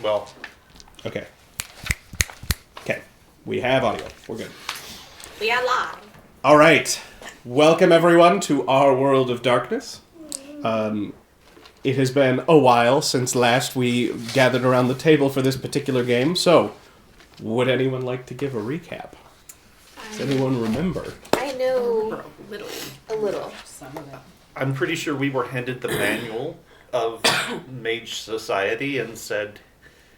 Well, Okay. Okay. We have audio. We're good. We are live. All right. Welcome, everyone, to our world of darkness. It has been a while since last we gathered around the table for this particular game, so would anyone like to give a recap? Does anyone remember? I know A little. Some of it. I'm pretty sure we were handed the manual of Mage Society and said,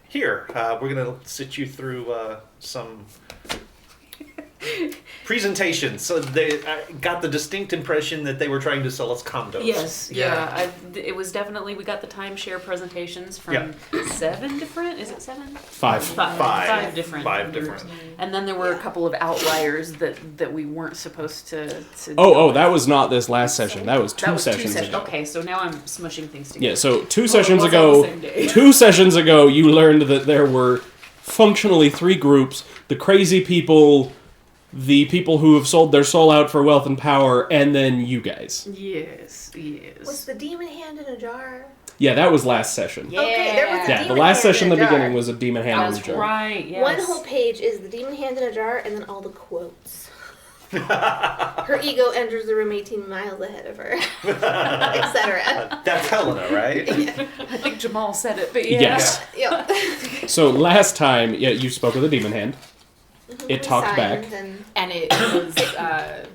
"Here, we're going to sit you through some presentations." So I got the distinct impression that they were trying to sell us condos. Yes, it was definitely, we got the timeshare presentations from 7 different, is it 7? Five. Five different Five groups. different. And then there were a couple of outliers that we weren't supposed to Oh, that was not this last session. That was two sessions ago. Okay, so now I'm smushing things together. Yeah, so two Well, sessions it was on the same ago, day. 2 sessions ago, you learned that there were functionally 3 groups: the crazy people, the people who have sold their soul out for wealth and power, and then you guys. Yes. Was the demon hand in a jar? Yeah, that was last session. Yeah. Okay, there was a Yeah, the demon last hand session in in a the beginning jar. was a demon hand in That's the jar. right, yes. One whole page is the demon hand in a jar and then all the quotes. Her ego enters the room 18 miles ahead of her, etc. That's Helena, right? I think Jamal said it, but yeah. Yes. Yep. So last time, you spoke of the demon hand. It talked back. And it was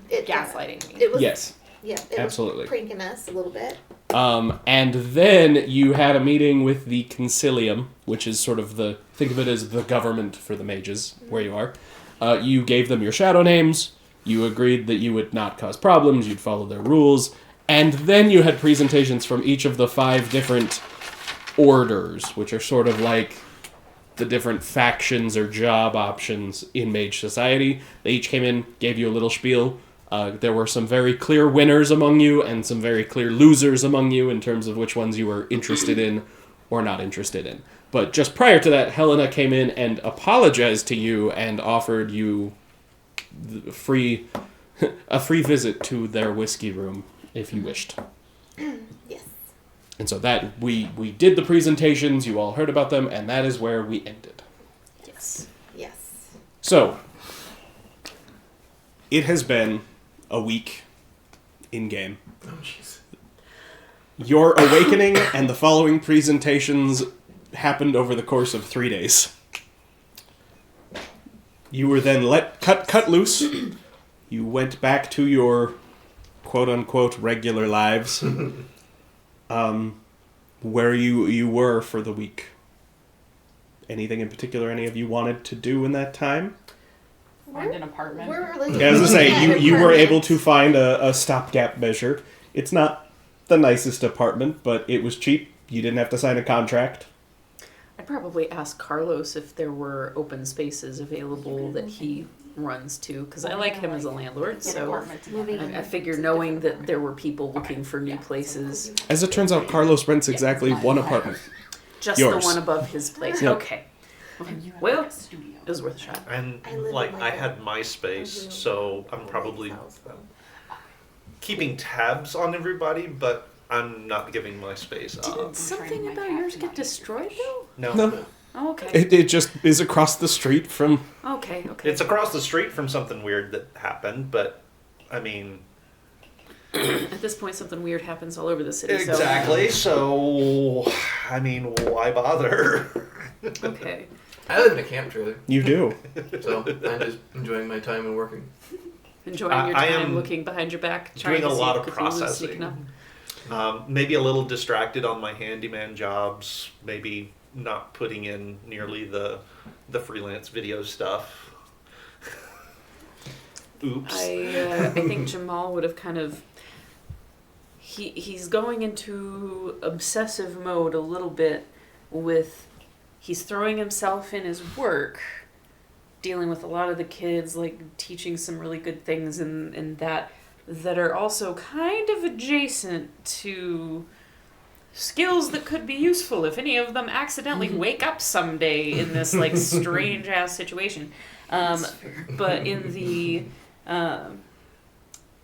It- gaslighting me. It was, Yes. yeah, it Absolutely. was pranking us a little bit. And then you had a meeting with the Concilium, which is sort of think of it as the government for the mages, where you are. You gave them your shadow names. You agreed that you would not cause problems, you'd follow their rules, and then you had presentations from each of the 5 different orders, which are sort of like the different factions or job options in Mage Society. They each came in, gave you a little spiel. There were some very clear winners among you and some very clear losers among you in terms of which ones you were interested in or not interested in. But just prior to that, Helena came in and apologized to you and offered you a free visit to their whiskey room if you wished. Yes. And so that we did the presentations, you all heard about them, and that is where we ended. Yes. Yes. So it has been a week in game. Oh, jeez. Your awakening and the following presentations happened over the course of 3 days. You were then cut loose. You went back to your quote-unquote regular lives, where you were for the week. Anything in particular any of you wanted to do in that time? Find an apartment. We're like, Yeah, I was going to say, yeah, you were able apartments. to find a stopgap measure. It's not the nicest apartment, but it was cheap. You didn't have to sign a contract. I'd probably ask Carlos if there were open spaces available that he runs to, because I like him as a landlord, Get an so apartment together. I figure knowing that there were people looking for new places, As it turns out, Carlos rents exactly one apartment. just Yours. the one above his place. Yep. Okay. And you have Well, a studio. it was worth a shot. And I live like in, I like, had a my space, room so I'm in probably my house. keeping tabs on everybody, but I'm not giving my space up. Didn't something about yours get destroyed though? No, Oh, okay. it just is across the street from... Okay. It's across the street from something weird that happened, but I mean, At this point, something weird happens all over the city. exactly. So, I mean, why bother? So, okay. I live in a camp trailer, You do. so I'm just enjoying my time and working. Enjoying your I time, am looking behind your back, doing trying a to see lot if of Cthulhu is sneaking processing. up. Maybe a little distracted on my handyman jobs. Maybe not putting in nearly the freelance video stuff. Oops. I think Jamal would have kind of. He's going into obsessive mode a little bit with. He's throwing himself in his work, dealing with a lot of the kids, like teaching some really good things in that are also kind of adjacent to skills that could be useful if any of them accidentally wake up someday in this like strange ass situation. But in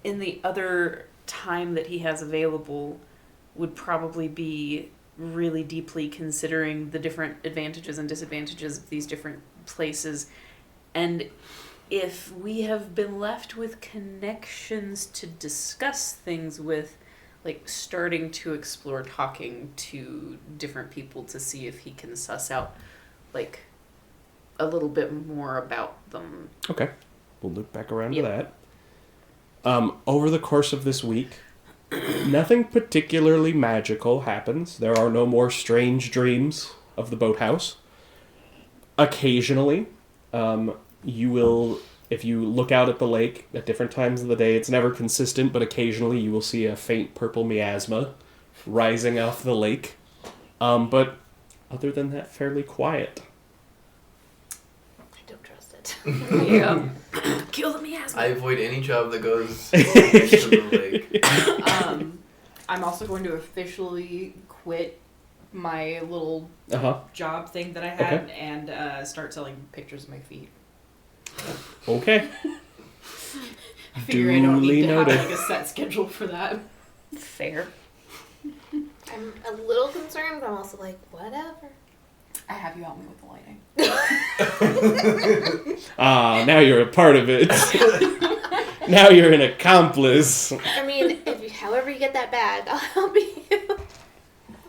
the other time that he has available would probably be really deeply considering the different advantages and disadvantages of these different places. And if we have been left with connections to discuss things with, like starting to explore talking to different people to see if he can suss out like a little bit more about them. Okay. We'll loop back around Yep. to that. Over the course of this week, nothing particularly magical happens. There are no more strange dreams of the boathouse. Occasionally, you will, if you look out at the lake at different times of the day, it's never consistent, but occasionally you will see a faint purple miasma rising off the lake. But other than that, fairly quiet. I don't trust it. Yeah. Kill the miasma. I avoid any job that goes into the lake. I'm also going to officially quit my little Uh-huh. job thing that I had Okay. and start selling pictures of my feet. Okay. I figure I don't Duly need to noted. have like a set schedule for that. Fair. I'm a little concerned, but I'm also like, whatever. I have you help me with the lighting. Ah, now you're a part of it. Now you're an accomplice. I mean, however you get that bag, I'll help you.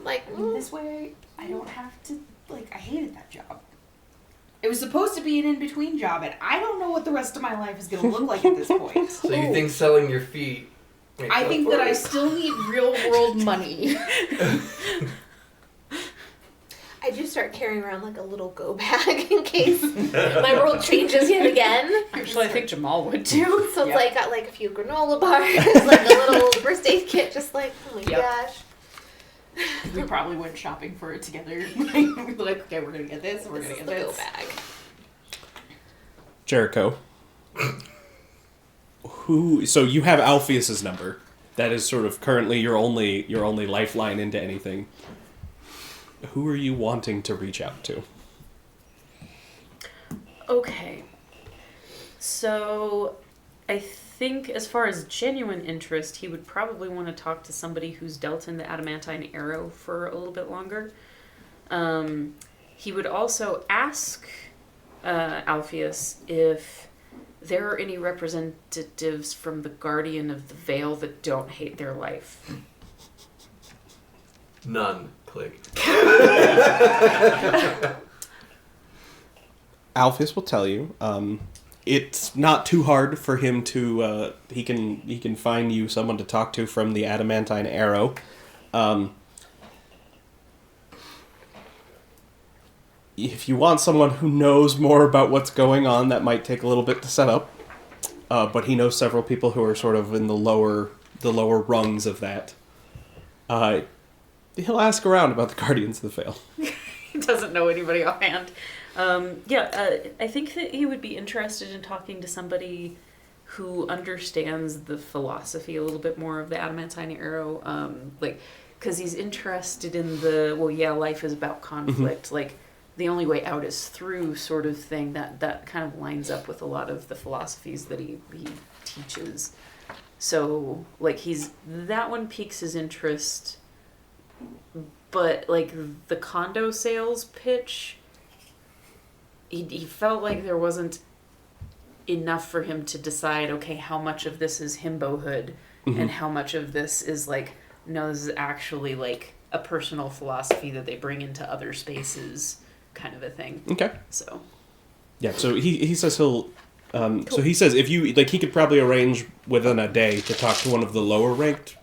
Like, This way, I don't have to, I hated that job. It was supposed to be an in-between job, and I don't know what the rest of my life is going to look like at this point. So you think selling your feet makes I up think for that I it? still need real-world money. I do start carrying around like a little go bag in case my world changes yet again. Actually, I think Jamal would too. So it's Yep. like got like a few granola bars, like a little first aid kit, just like, oh my Yep. gosh. We probably went shopping for it together. Like, okay, we're going to get this, and we're This going is to the get go this. bag. Jericho. So you have Alpheus's number. That is sort of currently your only lifeline into anything. Who are you wanting to reach out to? Okay. So, I think as far as genuine interest, he would probably want to talk to somebody who's dealt in the adamantine arrow for a little bit longer. He would also ask Alpheus if there are any representatives from the Guardian of the Veil that don't hate their life. None. Click. Alpheus will tell you. It's not too hard for him to. He can find you someone to talk to from the adamantine arrow. If you want someone who knows more about what's going on, that might take a little bit to set up. But he knows several people who are sort of in the lower rungs of that. He'll ask around about the Guardians of the Veil. He doesn't know anybody offhand. I think that he would be interested in talking to somebody who understands the philosophy a little bit more of the adamantine arrow. Because he's interested in life is about conflict. Mm-hmm. The only way out is through sort of thing. That kind of lines up with a lot of the philosophies that he teaches. So, that one piques his interest. But, the condo sales pitch, he felt like there wasn't enough for him to decide, okay, how much of this is himbohood and how much of this is, no, this is actually, a personal philosophy that they bring into other spaces kind of a thing. Okay. So. Yeah, so he says he'll... So he says if you... he could probably arrange within a day to talk to one of the lower ranked...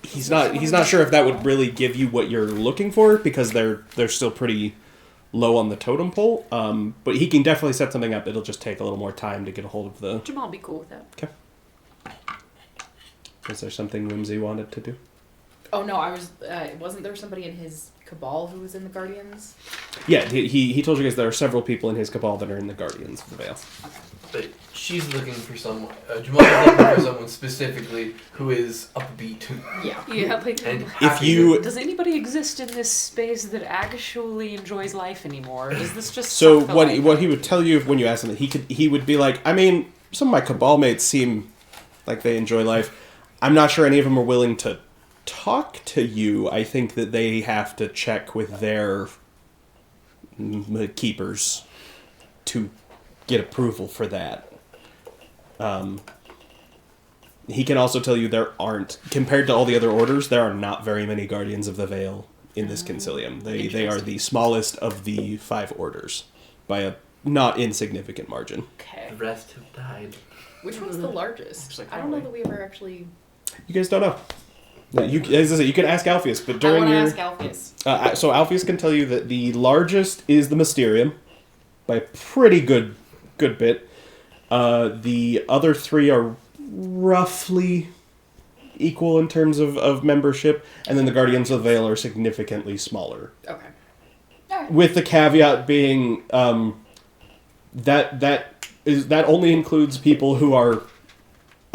He's not sure if that would really give you what you're looking for, because they're still pretty low on the totem pole. But he can definitely set something up. It'll just take a little more time to get a hold of the... Jamal be cool with that. Okay. Was there something Whimsy wanted to do? Oh, no, I was... wasn't there somebody in his cabal who was in the Guardians? Yeah, he told you guys there are several people in his cabal that are in the Guardians of the Veil. Okay. But she's looking for someone. Jamal is looking for someone specifically who is upbeat. Yeah. Yeah, And If happy. you... Does anybody exist in this space that actually enjoys life anymore? Is this just So stuff that, what he would tell you when you ask him, he would be like, I mean, some of my cabal mates seem like they enjoy life. I'm not sure any of them are willing to talk to you, I think that they have to check with their keepers to get approval for that. He can also tell you there aren't, compared to all the other orders, there are not very many Guardians of the Veil in this concilium. They are the smallest of the 5 orders by a not insignificant margin. Okay. The rest have died. Which one's the largest? Looks like I don't know Harley. that we ever actually. You guys don't know. As I say, you can ask Alpheus, but during I want your... to ask Alpheus. So Alpheus can tell you that the largest is the Mysterium, by a pretty good bit. The other 3 are roughly equal in terms of membership, and then the Guardians of the Veil are significantly smaller. Okay. Alright. With the caveat being that only includes people who are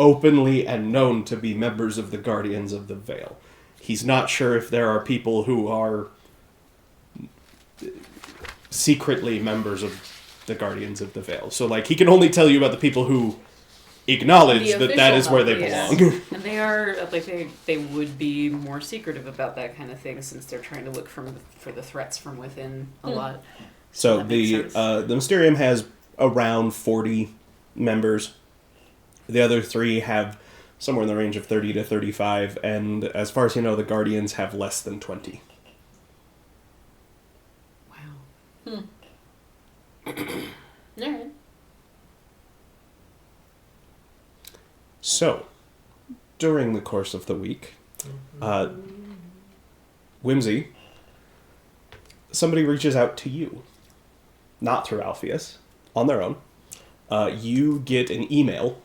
openly and known to be members of the Guardians of the Veil. He's not sure if there are people who are secretly members of the Guardians of the Veil. So, like, he can only tell you about the people who acknowledge The that is where they official belong. And they are like they would be more secretive about that kind of thing since they're trying to look for the threats from within a lot. So that makes sense. the Mysterium has around 40 members. The other 3 have somewhere in the range of 30 to 35, and as far as you know, the Guardians have less than 20. Wow. Alright. So, during the course of the week, Whimsy, somebody reaches out to you, not through Alpheus, on their own. You get an email.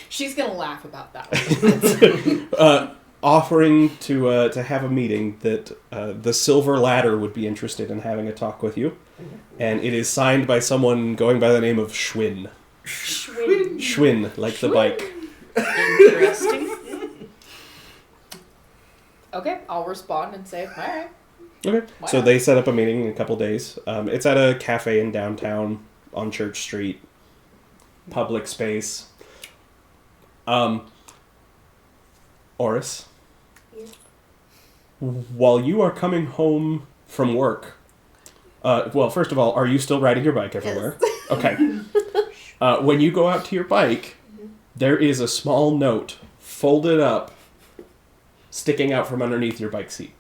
She's gonna laugh about that one. Offering to have a meeting that the Silver Ladder would be interested in having a talk with you, and it is signed by someone going by the name of Schwinn. Schwinn, like the bike. Interesting. Okay, I'll respond and say, alright. Okay. Why So not? they set up a meeting in a couple days. It's at a cafe in downtown on Church Street. Public space. Oris, Yes. while you are coming home from work, well, first of all, are you still riding your bike everywhere? Yes. Okay. When you go out to your bike, there is a small note folded up, sticking out from underneath your bike seat.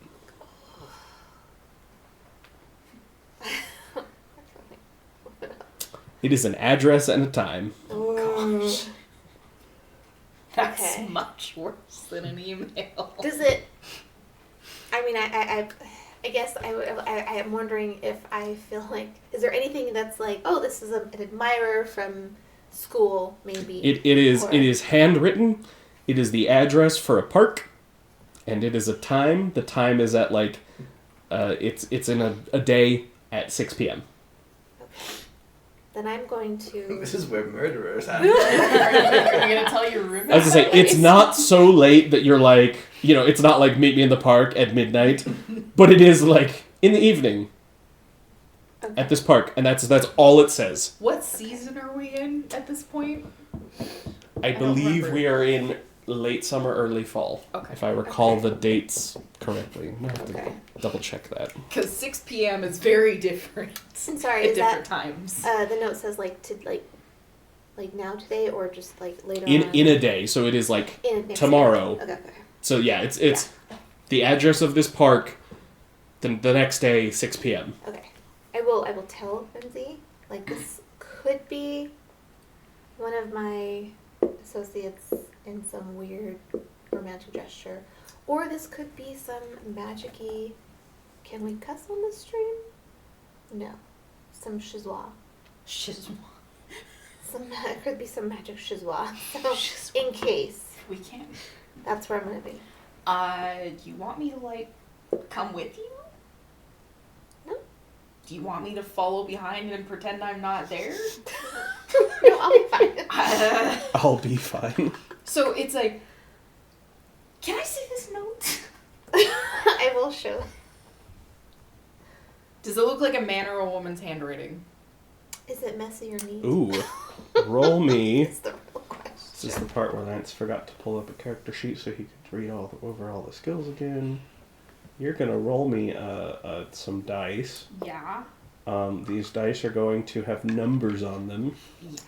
It is an address and a time. Oh. That's Okay. much worse than an email. Does it? I mean, I guess I am wondering if I feel like, is there anything that's like, oh, this is an admirer from school, maybe? It is handwritten. It is the address for a park, and it is a time. The time is at like, it's in a day at 6 p.m. Then I'm going to. This is where murderers happen. Are you gonna tell your roommate? I was gonna say, it's not so late that you're like, it's not like meet me in the park at midnight, but it is like in the evening at this park, and that's all it says. What season are we in at this point? I don't believe remember. we are in late summer, early fall, Okay. if I recall Okay. the dates correctly. I'm gonna have to Okay. double check that. Because 6 p.m. is very different I'm sorry. at Is different that times. the note says like now today or just like later In on? in a day, so it is like In next tomorrow. day. Okay. So yeah, it's the address of this park. The next day, 6 p.m. Okay. I will tell Lindsay, like, this could be one of my associates in some weird romantic gesture. Or this could be some magic-y... Can we cuss on this stream? No. Some shizwa. It could be some magic shizwa. So, in case, We can't. that's where I'm gonna be. Do you want me to, like, come with you? No. Do you want me to follow behind and pretend I'm not there? No, I'll be fine. I'll be fine. So it's like, can I see this note? I will show. Does it look like a man or a woman's handwriting? Is it messy or neat? Ooh, roll me That's the real question. This is the part where Lance forgot to pull up a character sheet so he could read over all the skills again. You're gonna roll me some dice. Yeah. These dice are going to have numbers on them. Yeah.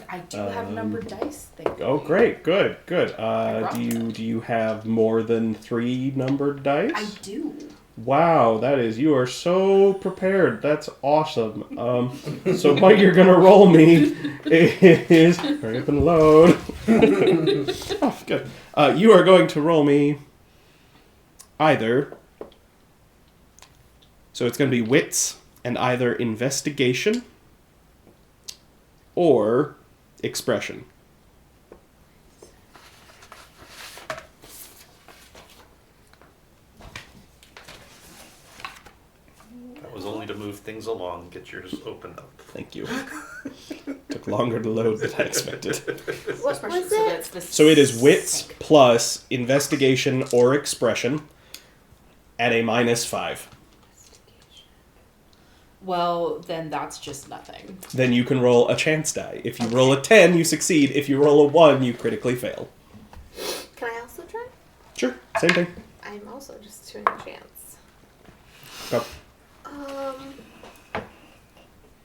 I do have numbered dice. Thank you. Oh, great, good. brought Do you have more than 3 numbered dice? I do. Wow, you are so prepared. That's awesome. So what you're gonna roll me is hurry up and load. Oh, good. You are going to roll me either. So it's gonna be wits and either investigation or expression. That was only to move things along. Get yours opened up. Thank you. Took longer to load than I expected. What was it? So it is wits plus investigation or expression at a -5. Well, then that's just nothing. Then you can roll a chance die. If you roll a 10, you succeed. If you roll a 1, you critically fail. Can I also try? Sure, same thing. I'm also just doing a chance. Go.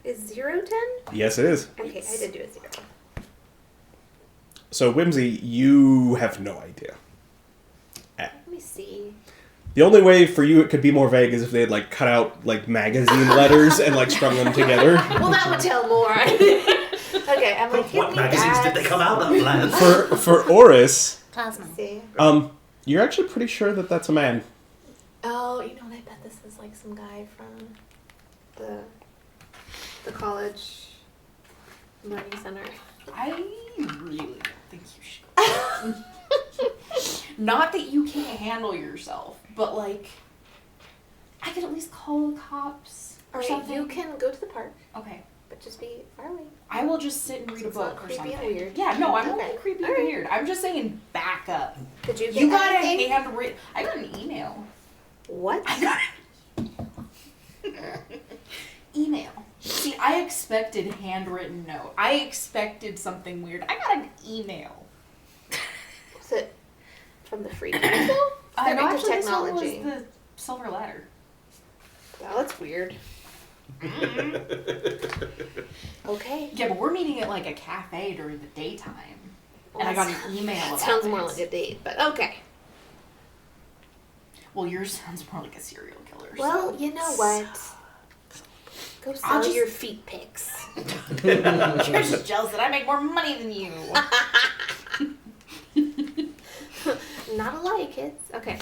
Is 0 10? Yes, it is. Okay, I did do a 0. So, Whimsy, you have no idea. Let me see. The only way for you it could be more vague is if they had, like, cut out, like, magazine letters and, like, strung them together. Well, that would tell more. Okay, I'm like, What magazines did they come out of, Lance? For Oris, Plasma. See. you're actually pretty sure that that's a man. Oh, you know what? I bet this is like some guy from the college learning center. I really don't think you should. Not that you can't handle yourself, but like, I could at least call the cops or Alright, something. you can go to the park, Okay. but just be far away. I will just sit and read a It's book not or creepy something. and weird. Yeah, no, I'm Okay. not creepy Alright. and weird. I'm just saying back up. Did you get You got a anything? handwritten. I got an email. What? I got email. See, I expected handwritten note. I expected something weird. I got an email. Was it from the free council? They're No, into actually, this one was technology. the silver ladder. Well, that's weird. Okay. Yeah, but we're meeting at like a cafe during the daytime. And I got an email That about sounds more this. like a date, but okay. Well, yours sounds more like a serial killer. Well, you know what? Go sell just- your feet pics. You're just jealous that I make more money than you. Not alike, kids. Okay.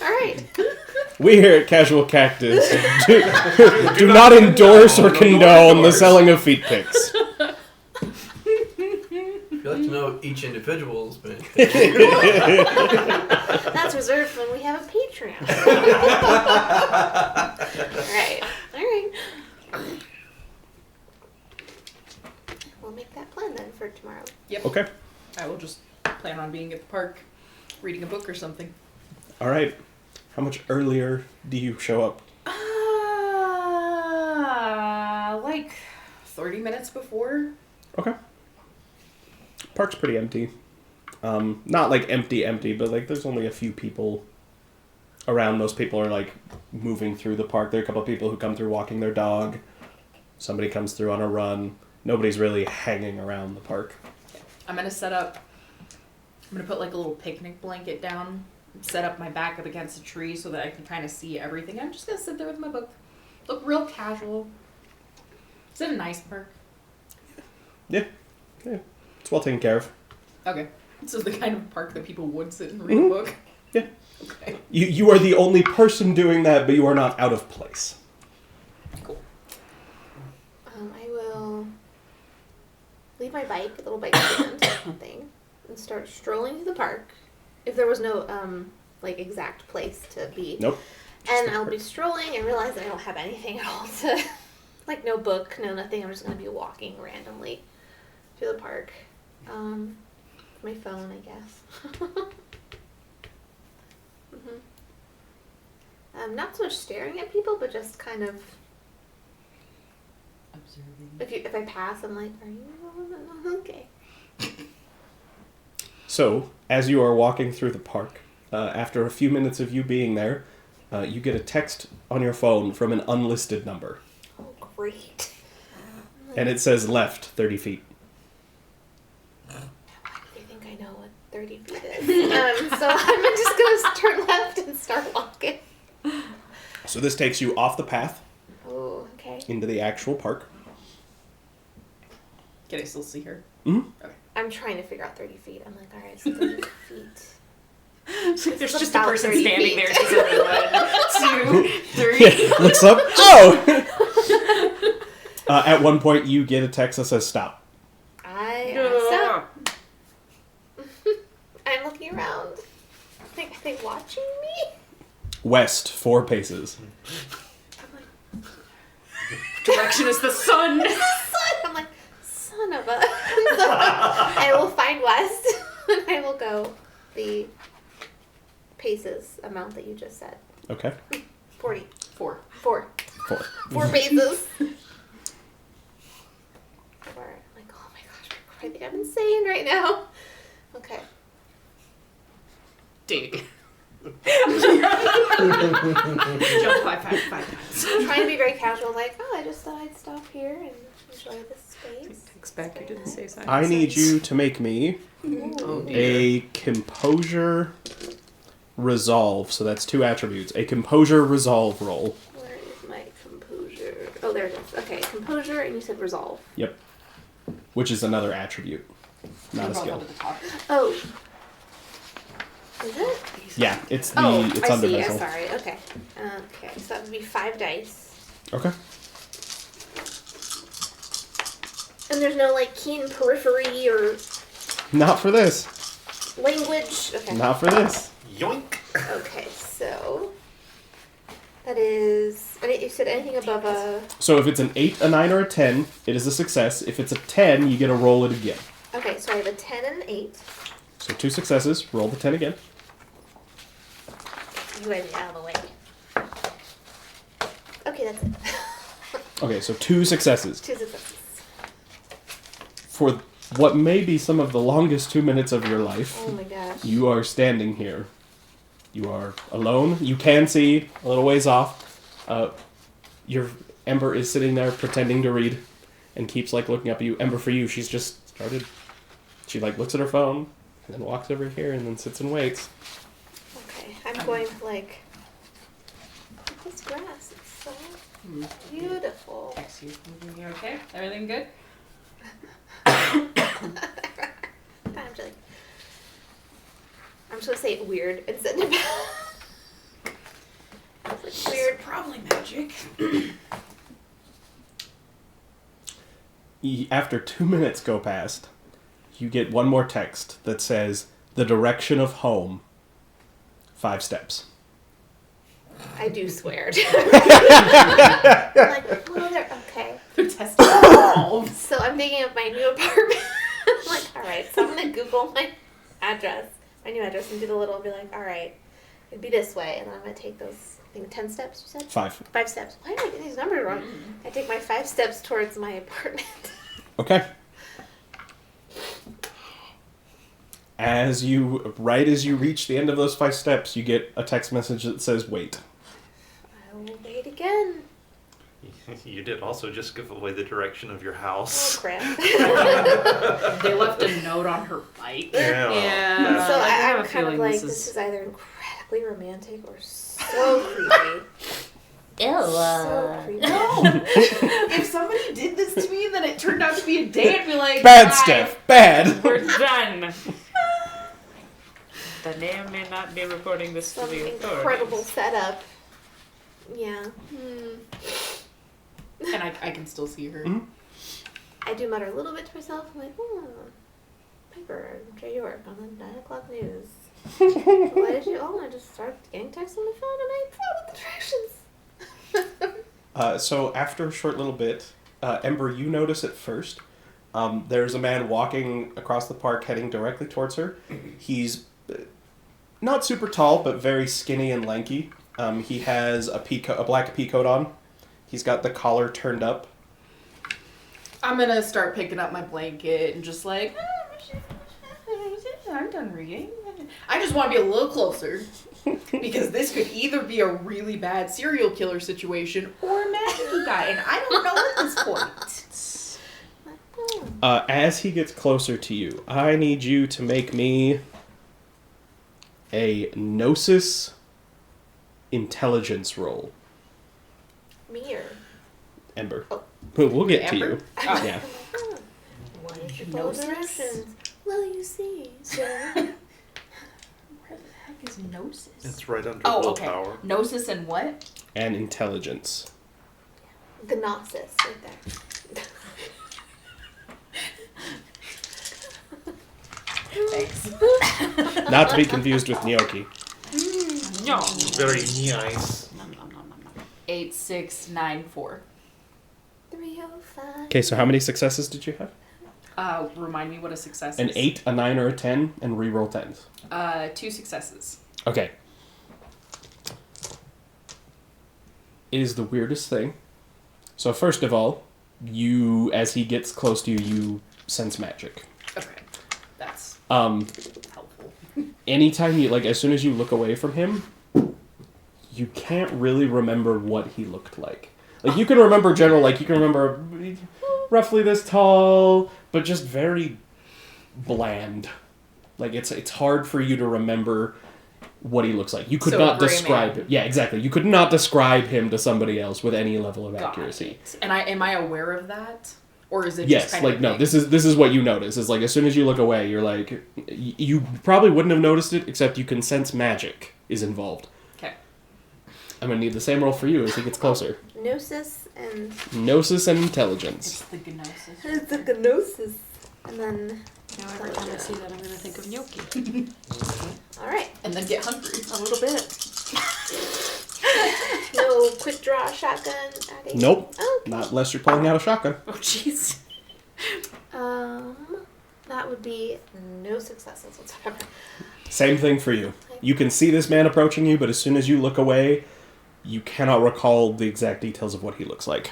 Alright. We here at Casual Cactus do not endorse or condone the selling of feet pics. If you'd like to know each individual's been. That's reserved when we have a Patreon. Alright. Alright. We'll make that plan then for tomorrow. Yep. Okay. I will just plan on being at the park, reading a book or something. All right. How much earlier do you show up? Like 30 minutes before. Okay. Park's pretty empty. Not like empty, but like there's only a few people around. Most people are like moving through the park. There are a couple of people who come through walking their dog. Somebody comes through on a run. Nobody's really hanging around the park. I'm gonna set up. I'm gonna put like a little picnic blanket down. Set up my back up against a tree so that I can kind of see everything. I'm just gonna sit there with my book. Look real casual. Is it a nice park? Yeah. It's well taken care of. Okay. So the kind of park that people would sit and read a book? Yeah. Okay. You are the only person doing that, but you are not out of place. Cool. I will leave my bike, a little bike stand thing, and start strolling through the park. If there was no like exact place to be. Nope. And I'll be strolling and realize that I don't have anything at all to, like no book, no nothing. I'm just going to be walking randomly through the park. My phone, I guess. Not so much staring at people, but just kind of Observing. If I pass, I'm like, are you okay? So, as you are walking through the park, after a few minutes of you being there, you get a text on your phone from an unlisted number. Oh, great. And it says left 30 feet. I think I know what 30 feet is. So I'm just going to turn left and start walking. So this takes you off the path Oh, okay. into the actual park. Can I still see her? Mm-hmm. I'm trying to figure out 30 feet. I'm like, all right, so 30 feet. There's just a about person 30 standing feet. there. She's like, 1, 2, 3. Looks up. Oh! At one point, you get a text that says stop. Stop. I'm looking around. Are they watching me? West 4 paces. I'm like, Direction is the sun. I'm like, son of a. So I will find west and I will go the paces amount that you just said. Okay. 40. 4. 4. 4. 4 paces. I'm like, oh my gosh, I think I'm insane right now. Okay. Dig. Jump 5 times. I'm trying to be very casual, like, oh, I just thought I'd stop here and enjoy this space. Takes back you didn't say something. I need you to make me Oh dear. a composure resolve. So that's 2 attributes. A composure resolve roll. Where is my composure? Oh, there it is. Okay, composure, and you said resolve. Yep. Which is another attribute, not a Roll skill. down to the top. Oh. Is it? Yeah, it's the Oh, it's I under see. missile. I'm sorry. Okay. Okay, so that would be 5 dice. Okay. And there's no, like, keen periphery or Not for this. language. Okay. Not for this. Yoink! Okay, so that is. You said anything above a. So if it's an 8, a 9, or a 10, it is a success. If it's a 10, you get to roll it again. Okay, so I have a 10 and an 8. So 2 successes. Roll the 10 again. You guys get out of the way. Okay, that's it. Okay, so 2 successes. 2 successes. For what may be some of the longest 2 minutes of your life, Oh my gosh. you are standing here. You are alone. You can see a little ways off. Your Ember is sitting there pretending to read and keeps like looking up at you. Ember, for you, she's just started. She like looks at her phone and then walks over here and then sits and waits. Okay, I'm going to like. This grass is so beautiful. Text you. You okay? Everything good? I'm just gonna say it weird instead of it's weird. Probably magic. After 2 minutes go past, you get one more text that says, "The direction of home, 5 steps." I do swear. I'm like, well, okay. They're testing themselves. So I'm thinking of my new apartment. I'm like, all right. So I'm gonna Google my address, my new address, and do the little. Be like, all right, it'd be this way, and then I'm gonna take those. I think 10 steps. You said 5. 5 steps. Why did I get these numbers wrong? I take my 5 steps towards my apartment. Okay. As you reach the end of those 5 steps, you get a text message that says, "Wait." I will wait again. You did also just give away the direction of your Oh house. crap. They left a note on her bike. Yeah. well, Yeah. So I have I'm a kind of feeling like, this this is- is either incredibly romantic or so creepy. So creepy. No. If somebody did this to me, then it turned out to be a date, I'd be like, Bad, "Bye." Steph. Bad. We're done. The name may not be reporting this to Some the incredible authorities. setup. Yeah. And I can still see her. Mhm. I do mutter a little bit to myself. I'm like, Piper, J. York on the 9 o'clock news. Why did you? Oh, I just started getting texts on my phone and I followed the directions. So after a short little bit, Ember, you notice it first. There's a man walking across the park heading directly towards her. He's not super tall, but very skinny and lanky. He has a black pea coat on. He's got the collar turned up. I'm gonna start picking up my blanket and just like, I'm done reading. I just want to be a little closer because this could either be a really bad serial killer situation or a magic guy, and I don't know at this point. As he gets closer to you, I need you to make me a Gnosis intelligence roll. Me or? Ember. Oh. We'll get to Ember? you. Oh. Yeah. What is your Gnosis? directions? Well, you see, sir. Where the heck is Gnosis? It's right under Oh, okay. willpower. Gnosis and what? And intelligence. Gnosis, right there. Thanks. Not to be confused with gnocchi. No. Very nice. 8694. 305. Okay, so how many successes did you have? Remind me what a success An is. 8, a 9, or a 10, and re-roll 10s. 2 successes. Okay. It is the weirdest thing. So first of all, you, as he gets close to you, you sense magic. Okay. That's helpful. Anytime you, like, as soon as you look away from him, you can't really remember what he looked like. Like, you can remember general, like, you can remember roughly this tall, but just very bland. Like, it's hard for you to remember what he looks like. You could So, not gray describe man. him. Yeah, exactly. You could not describe him to somebody else with any level of Got accuracy. it. And am I aware of that? Or is it Yes, just kind like, of no, this is what you notice. Is like, as soon as you look away, you're like, you probably wouldn't have noticed it, except you can sense magic is involved. Okay. I'm gonna need the same roll for you as he gets closer. Gnosis and... Gnosis and intelligence. It's the Gnosis. It's a gnosis. And then... Now every time I see that, I'm going to think of gnocchi. Alright. And then get hungry. A little bit. No quick draw shotgun adding? Nope. Oh, Not unless you're pulling out a shotgun. Oh, jeez. that would be no successes whatsoever. Same thing for you. You can see this man approaching you, but as soon as you look away, you cannot recall the exact details of what he looks like.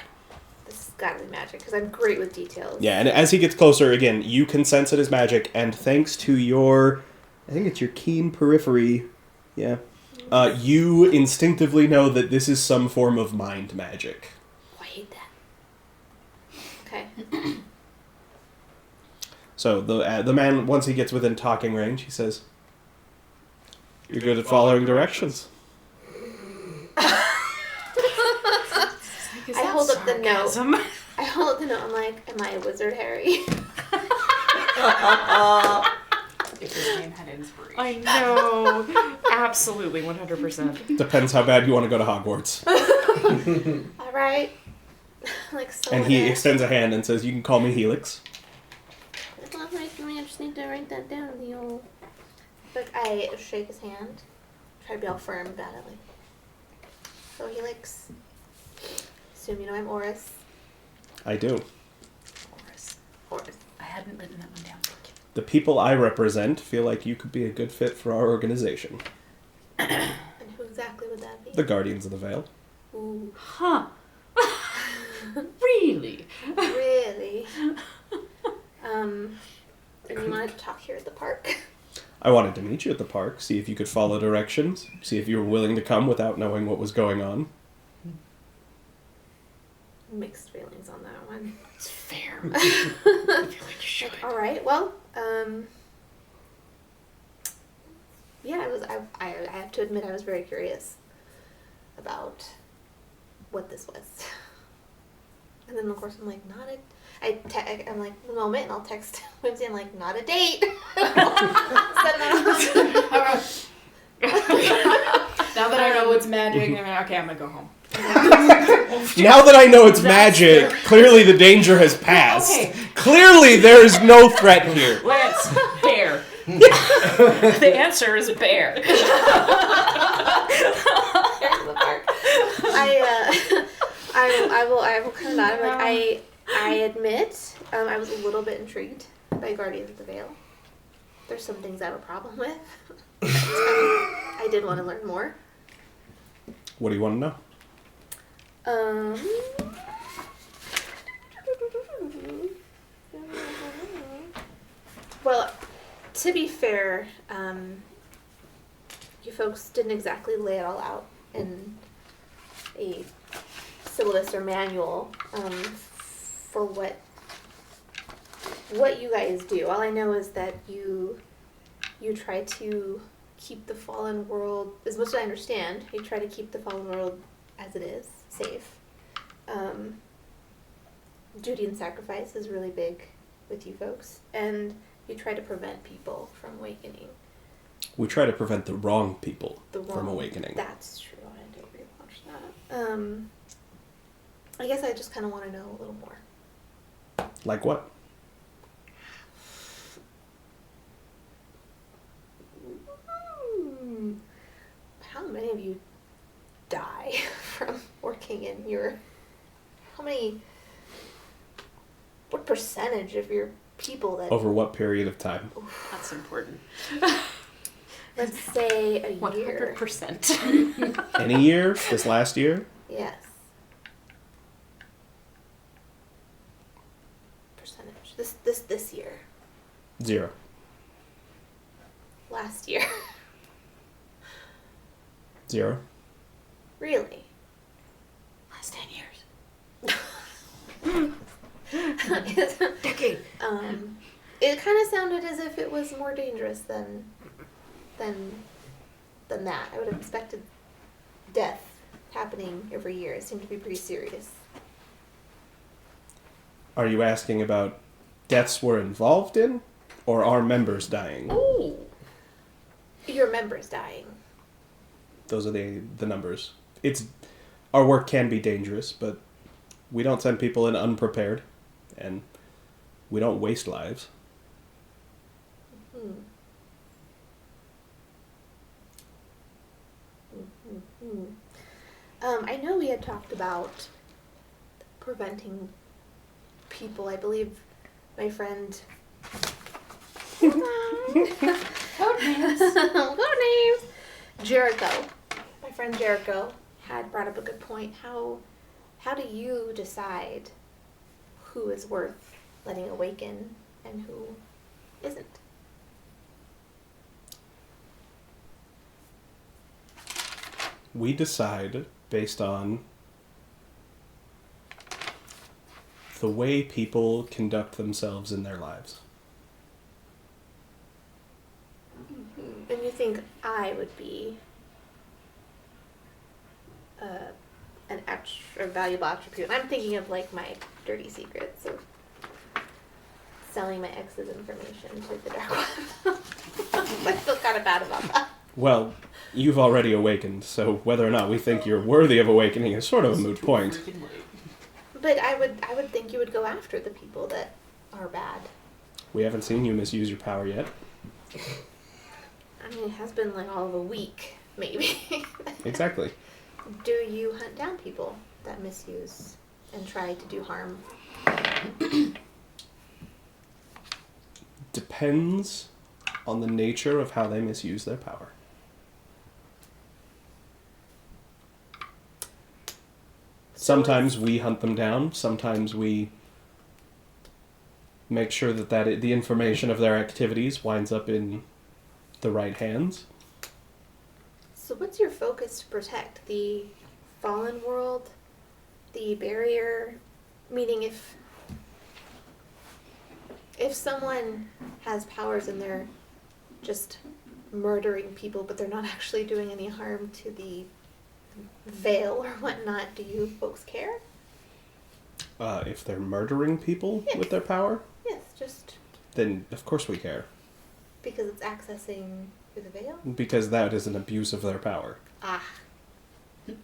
This has gotta be magic, because I'm great with details. Yeah, and as he gets closer, again, you can sense it as magic, and thanks to your... I think it's your keen periphery. Yeah. You instinctively know that this is some form of mind magic. Oh, I hate that. Okay. So the man, once he gets within talking range, he says, "You're good at following directions." I hold up the note. I hold up the note. I'm like, am I a wizard, Harry? If his name had inspiration. I know. Absolutely, 100%. Depends how bad you want to go to Hogwarts. All right. Like so. And he extends a hand and says, "You can call me Helix." Well, I just need to write that down. The old. But I shake his hand. Try to be all firm about it. Like. So Helix. Assume you know I'm Oris. I do. Oris. I hadn't written that one down. The people I represent feel like you could be a good fit for our organization. And who exactly would that be? The Guardians of the Veil. Ooh. Huh. Really? Really? And you wanted to talk here at the park? I wanted to meet you at the park, see if you could follow directions, see if you were willing to come without knowing what was going on. Mixed feelings on that one. It's fair. I feel like you should. All right. Well, yeah, I have to admit I was very curious about what this was. And then of course I'm like, not a. I'm like, one moment, and I'll text Whimsy. I'm like, not a date. Send that Now that I know it's magic, I'm like, okay, I'm gonna go home. Now that I know it's magic, clearly the danger has passed. Okay. Clearly there is no threat here. Lance, bear. The answer is bear. Here's the park. I will kind of nod. I'm like, I admit, I was a little bit intrigued by Guardians of the Veil. There's some things I have a problem with. I did want to learn more. What do you want to know? To be fair, you folks didn't exactly lay it all out in a syllabus or manual for what you guys do. All I know is that you try to keep the fallen world, as much as I understand, you try to keep the fallen world as it is, safe. Duty and sacrifice is really big with you folks, and you try to prevent people from awakening. We try to prevent the wrong people The from wrong- awakening. That's true. I didn't rewatch that. I guess I just kind of want to know a little more. Like what? How many of you die from working in your? What percentage of your people that? Over what period of time? That's important. Let's say a year. 100%. Any year? This last year? Yes. Percentage. This year. 0. Last year. 0. Really? Last 10 years. Decade. It kind of sounded as if it was more dangerous than that. I would have expected death happening every year. It seemed to be pretty serious. Are you asking about deaths we're involved in? Or our members dying? Ooh. Your members dying. Those are the numbers. Our work can be dangerous, but we don't send people in unprepared, and we don't waste lives. Hmm. I know we had talked about preventing people. I believe my friend. Code names. Code names. Jericho. My friend Jericho had brought up a good point. How do you decide who is worth letting awaken and who isn't? We decide based on the way people conduct themselves in their lives. And you think I would be an extra valuable attribute? I'm thinking of like my dirty secrets of selling my ex's information to the dark web. I feel kind of bad about that. Well, you've already awakened, so whether or not we think you're worthy of awakening is sort of a moot point. Freaking late. But I would think you would go after the people that are bad. We haven't seen you misuse your power yet. I mean, it has been like all of a week, maybe. Exactly. Do you hunt down people that misuse and try to do harm? Depends on the nature of how they misuse their power. Sometimes we hunt them down. Sometimes we make sure that the information of their activities winds up in the right hands. So what's your focus to protect? The fallen world? The barrier? Meaning if someone has powers and they're just murdering people but they're not actually doing any harm to the veil or whatnot, do you folks care? If they're murdering people with their power, Yes, just then of course we care. because it's accessing through the veil? Because that is an abuse of their power. Ah.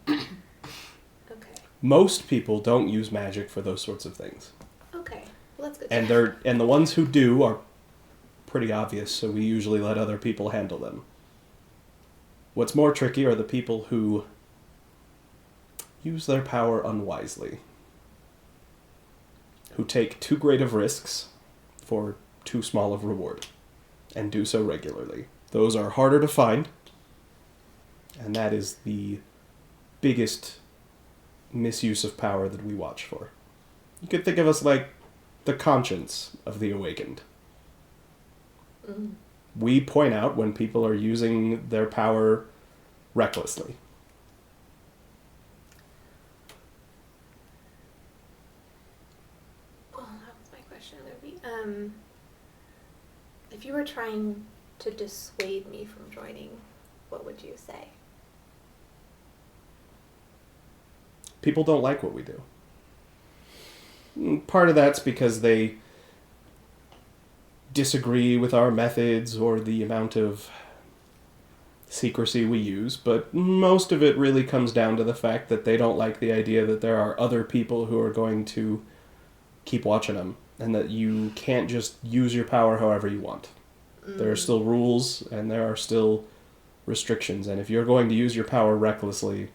Okay. Most people don't use magic for those sorts of things. Okay. Well, that's good. And the ones who do are pretty obvious, so we usually let other people handle them. What's more tricky are the people who use their power unwisely. Who take too great of risks for too small of reward, and do so regularly. Those are harder to find, and that is the biggest misuse of power that we watch for. You could think of us like the conscience of the awakened. Mm. we point out when people are using their power recklessly. Well, that was my question. It would be, if you were trying to dissuade me from joining, what would you say? People don't like what we do. Part of that's because they disagree with our methods or the amount of secrecy we use, but most of it really comes down to the fact that they don't like the idea that there are other people who are going to keep watching them, and that you can't just use your power however you want. There are still rules, and there are still restrictions, and if you're going to use your power recklessly,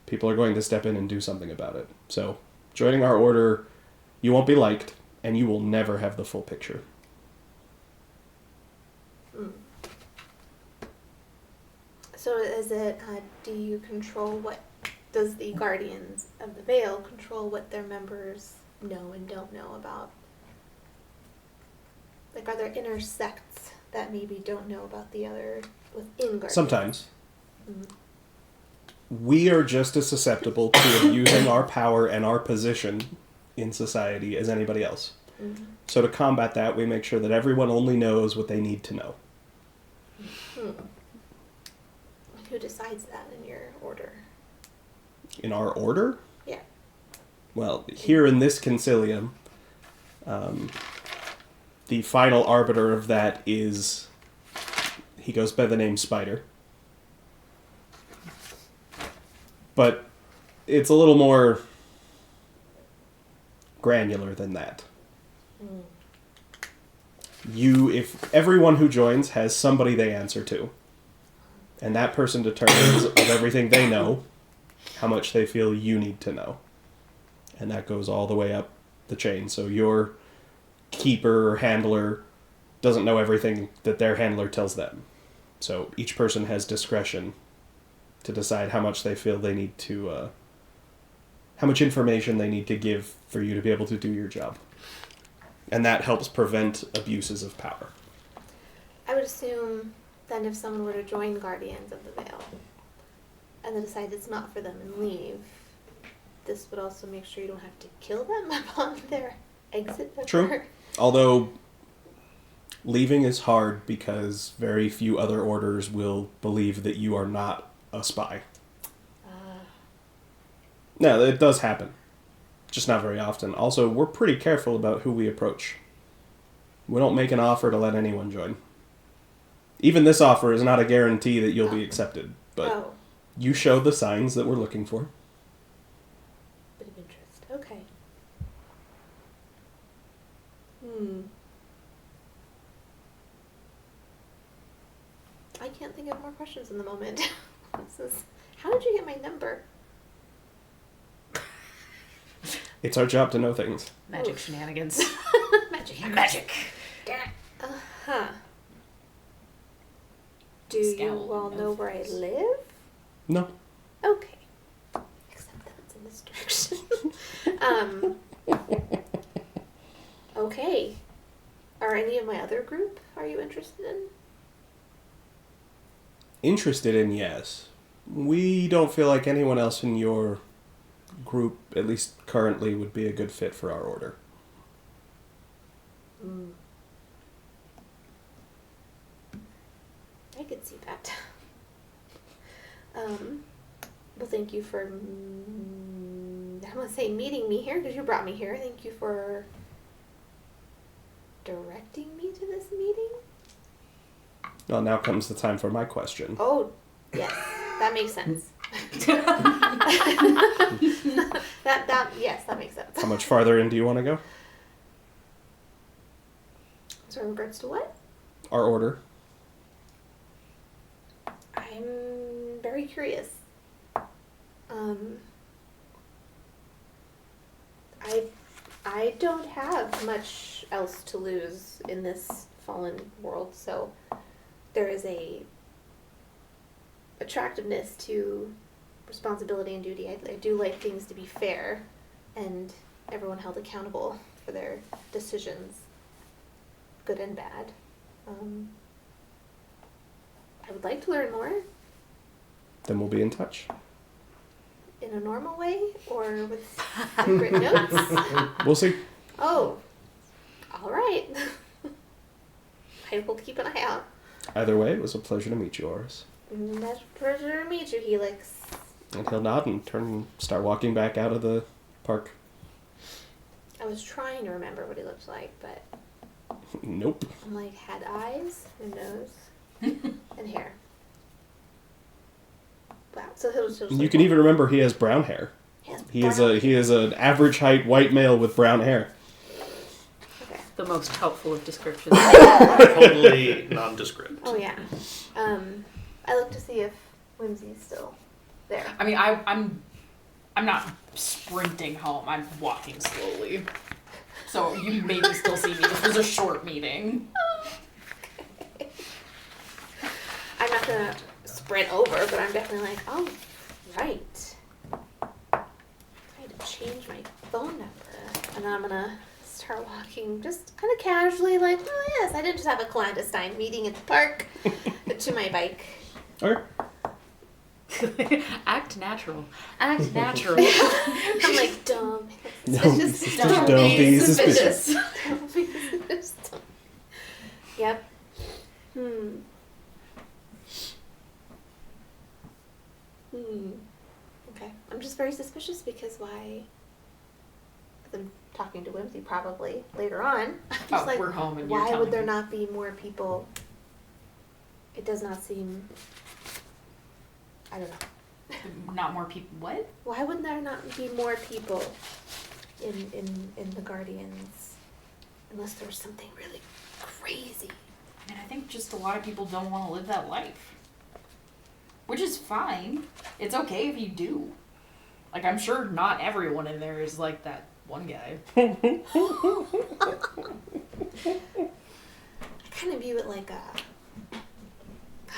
people are going to step in and do something about it. So, joining our order, you won't be liked, and you will never have the full picture. So is it, do you control what, does the Guardians of the Veil control what their members know and don't know about? Like, are there inner sects that maybe don't know about the other within Guardians? Sometimes. Mm. We are just as susceptible to abusing our power and our position in society as anybody else. Mm-hmm. So to combat that, we make sure that everyone only knows what they need to know. Who decides that in your order? In our order? Yeah. Well, here in this concilium, the final arbiter of that is, he goes by the name Spider. But it's a little more granular than that. If everyone who joins has somebody they answer to, and that person determines of everything they know, how much they feel you need to know. And that goes all the way up the chain. So your keeper or handler doesn't know everything that their handler tells them. So each person has discretion to decide how much they feel they need to, how much information they need to give for you to be able to do your job. And that helps prevent abuses of power. I would assume then if someone were to join Guardians of the Veil and then decide it's not for them and leave, this would also make sure you don't have to kill them upon their exit. True. Although leaving is hard because very few other orders will believe that you are not a spy. No, it does happen. Just not very often. Also, we're pretty careful about who we approach. We don't make an offer to let anyone join. Even this offer is not a guarantee that you'll be accepted, but you show the signs that we're looking for. Bit of interest. Okay. I can't think of more questions in the moment. How did you get my number? It's our job to know things. Magic shenanigans. Magic. Uh-huh. Do you all know where I live? No. Okay. Except that it's in this direction. Okay. Are any of my other group, are you interested in? Interested in, yes. We don't feel like anyone else in your group, at least currently, would be a good fit for our order. I could see that. Well, thank you for, I want to say meeting me here, because you brought me here. Thank you for directing me to this meeting. Well, now comes the time for my question. Oh, yes, that makes sense. Yes, that makes sense. How much farther in do you want to go? So in regards to what? Our order. I'm very curious. I don't have much else to lose in this fallen world, so there is a attractiveness to responsibility and duty. I do like things to be fair and everyone held accountable for their decisions, good and bad. I would like to learn more Then we'll be in touch. in a normal way or with secret notes. We'll see. Oh, all right. I will keep an eye out. Either way, it was a pleasure to meet you, Oris. That's a pleasure to meet you, Helix. And he'll nod and start walking back out of the park. I was trying to remember what he looked like, but Nope. I'm like, had eyes and nose and hair. Wow. So he'll just You can even remember he has brown hair. He is an average height white male with brown hair. Okay. The most helpful of descriptions. Totally nondescript. Oh yeah. I look to see if Whimsy's still there. I mean, I'm not sprinting home. I'm walking slowly. So you maybe still see me. This was a short meeting. I'm not gonna sprint over, but I'm definitely like, oh, right. I need to change my phone number. And then I'm gonna start walking just kind of casually, like, oh yes, I didn't just have a clandestine meeting at the park, to my bike. Okay. Act natural. Act natural. I'm like, don't be No, suspicious. don't be suspicious. Don't be suspicious. Yep. Okay. I'm just very suspicious because why? I'm talking to Whimsy probably later on. I'm just like, We're home and you're why telling would there me. not be more people? It does not seem. I don't know. Not more people. What? Why would there not be more people in the Guardians? Unless there was something really crazy. I mean, I think just a lot of people don't want to live that life. Which is fine. It's okay if you do. Like, I'm sure not everyone in there is like that one guy. I kind of view it like a.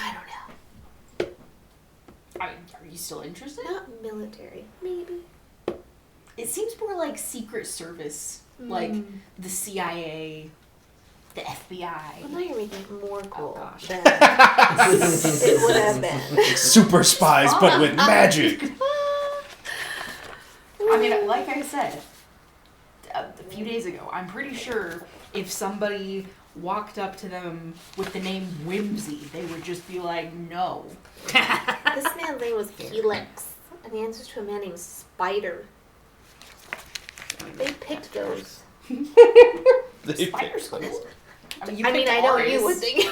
I don't know. I mean, are you still interested? Not military, maybe. It seems more like Secret Service. Like the CIA, the FBI. Well, now you're making it more cool gosh. than it would have been. Super spies, but with magic. I mean, like I said a few days ago, I'm pretty sure if somebody walked up to them with the name Whimsy, they would just be like, no. This man's name was Helix, and the answer to a man named Spider. They picked those. Spider's cool. I mean, I picked know ours. you would think.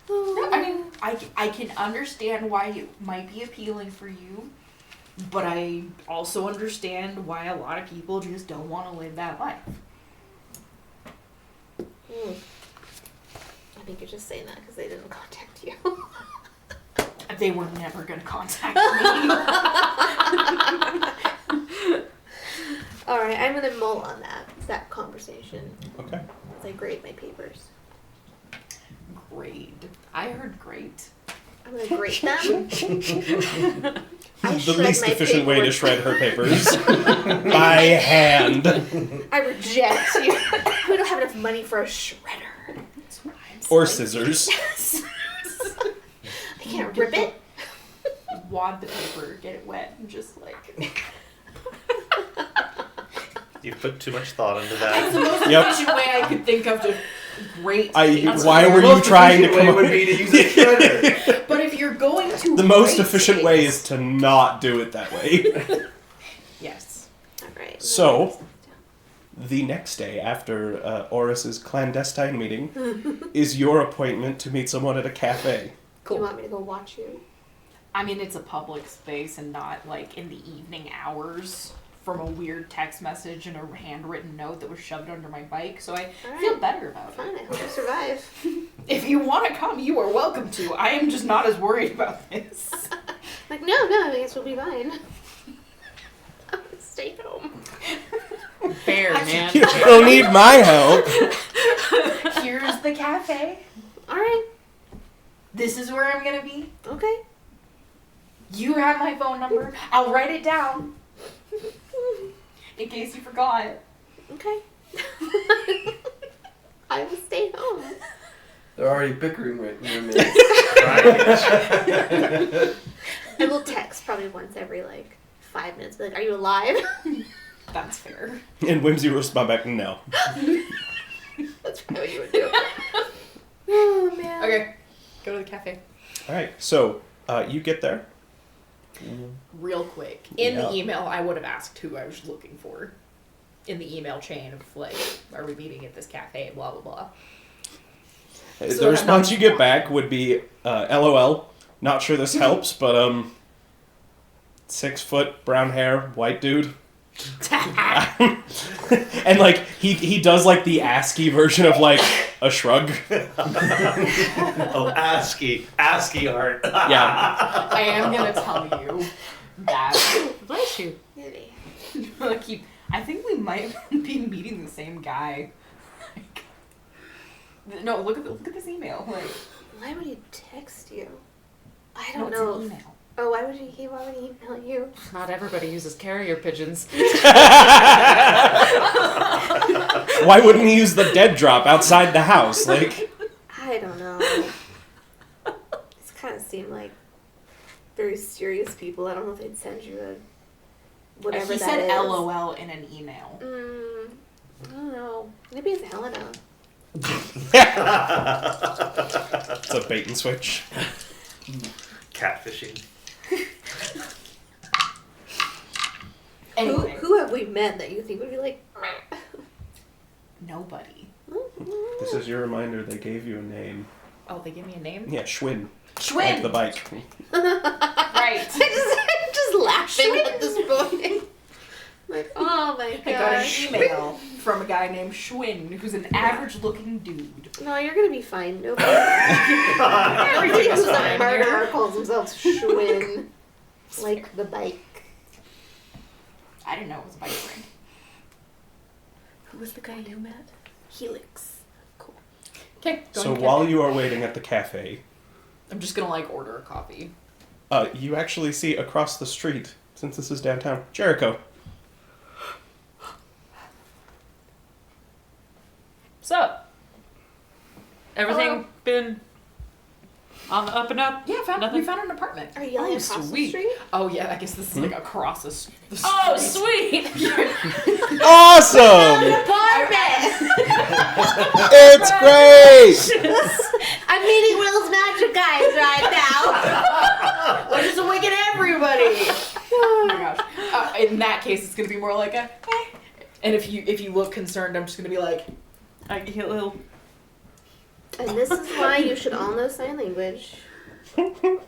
No, I mean, I can understand why it might be appealing for you, but I also understand why a lot of people just don't want to live that life. I think you're just saying that because they didn't contact you. They were never going to contact me. All right, I'm gonna mull on that conversation Okay. as I grade my papers. Grade. I heard great. I'm gonna grade them. I The shred least my efficient way to paperwork. shred her papers. By hand. I reject you. We don't have enough money for a shredder. Or scissors. I can't rip it. Wad the paper, get it wet, and just like. You put too much thought into That's that. the most Yep. efficient way I could think of to grate. Why were you Most trying to efficient come way up would be to use a shredder. But if you're going to. The most grate efficient way things- is to not do it that way. Yes. All right. So- The next day after Oris's clandestine meeting is your appointment to meet someone at a cafe. Do you want me to go watch you? I mean, it's a public space and not like in the evening hours from a weird text message and a handwritten note that was shoved under my bike, so I All feel right. better about it. Fine. I hope you survive. If you want to come, you are welcome to. I am just not as worried about this. Like, no, I guess we'll be fine. Stay home. Fair, man. You don't need my help. Here's the cafe. All right. This is where I'm gonna be. Okay. You have my phone number. I'll write it down in case you forgot. Okay. I will stay home. They're already bickering right in your midst. Right? I will text probably once every 5 minutes. Be like, are you alive? That's fair. And Whimsy will respond back, no. That's probably what you would do. Oh man. Okay. Go to the cafe. Alright, so you get there. Real quick. In Yeah. the email, I would have asked who I was looking for. In the email chain of are we meeting at this cafe? Blah blah blah. The response you get back would be, LOL. Not sure this helps, but 6 foot, brown hair, white dude. And he does the ASCII version of a shrug. Oh, ASCII art. Yeah. I am gonna tell you that. Bless you. Maybe. I think we might be meeting the same guy. No, look at this email. Why would he text you? I No, don't it's know. an email. Oh, why would he email you? Not everybody uses carrier pigeons. Why wouldn't he use the dead drop outside the house? I don't know. These kind of seem like very serious people. I don't know if they'd send you a whatever He that said is. LOL in an email. I don't know. Maybe it's Helena. It's a bait and switch. Catfishing. Anyway, Who have we met that you think would be like? nobody. This is your reminder they gave you a name. Oh, they gave me a name? Yeah, Schwinn. Schwinn! Like the bike. Right. I'm just laughing at this point. Like, oh my I got an gosh. email from a guy named Schwinn, who's an average-looking dude. No, you're gonna be fine. Nobody. Everybody who's a fine murderer here. calls themselves Schwinn. Like the bike. I didn't know it was a bike brand. Who was the guy you met? Helix. Cool. Okay, So while you are waiting at the cafe, I'm just gonna order a coffee. you actually see across the street, since this is downtown, Jericho. What's up? Everything Hello. been on the up and up? Yeah, Nothing? we found an apartment. Are you yelling Oh, across sweet. the street? Oh yeah, I guess this is across the street. Oh, sweet! Awesome! Apartment! It's great! I'm meeting Will's Magic Guys right now. We're just waking everybody. Oh my gosh. In that case, it's gonna be more like a. Eh. And if you look concerned, I'm just gonna be like, He'll And this is why you should all know sign language. okay,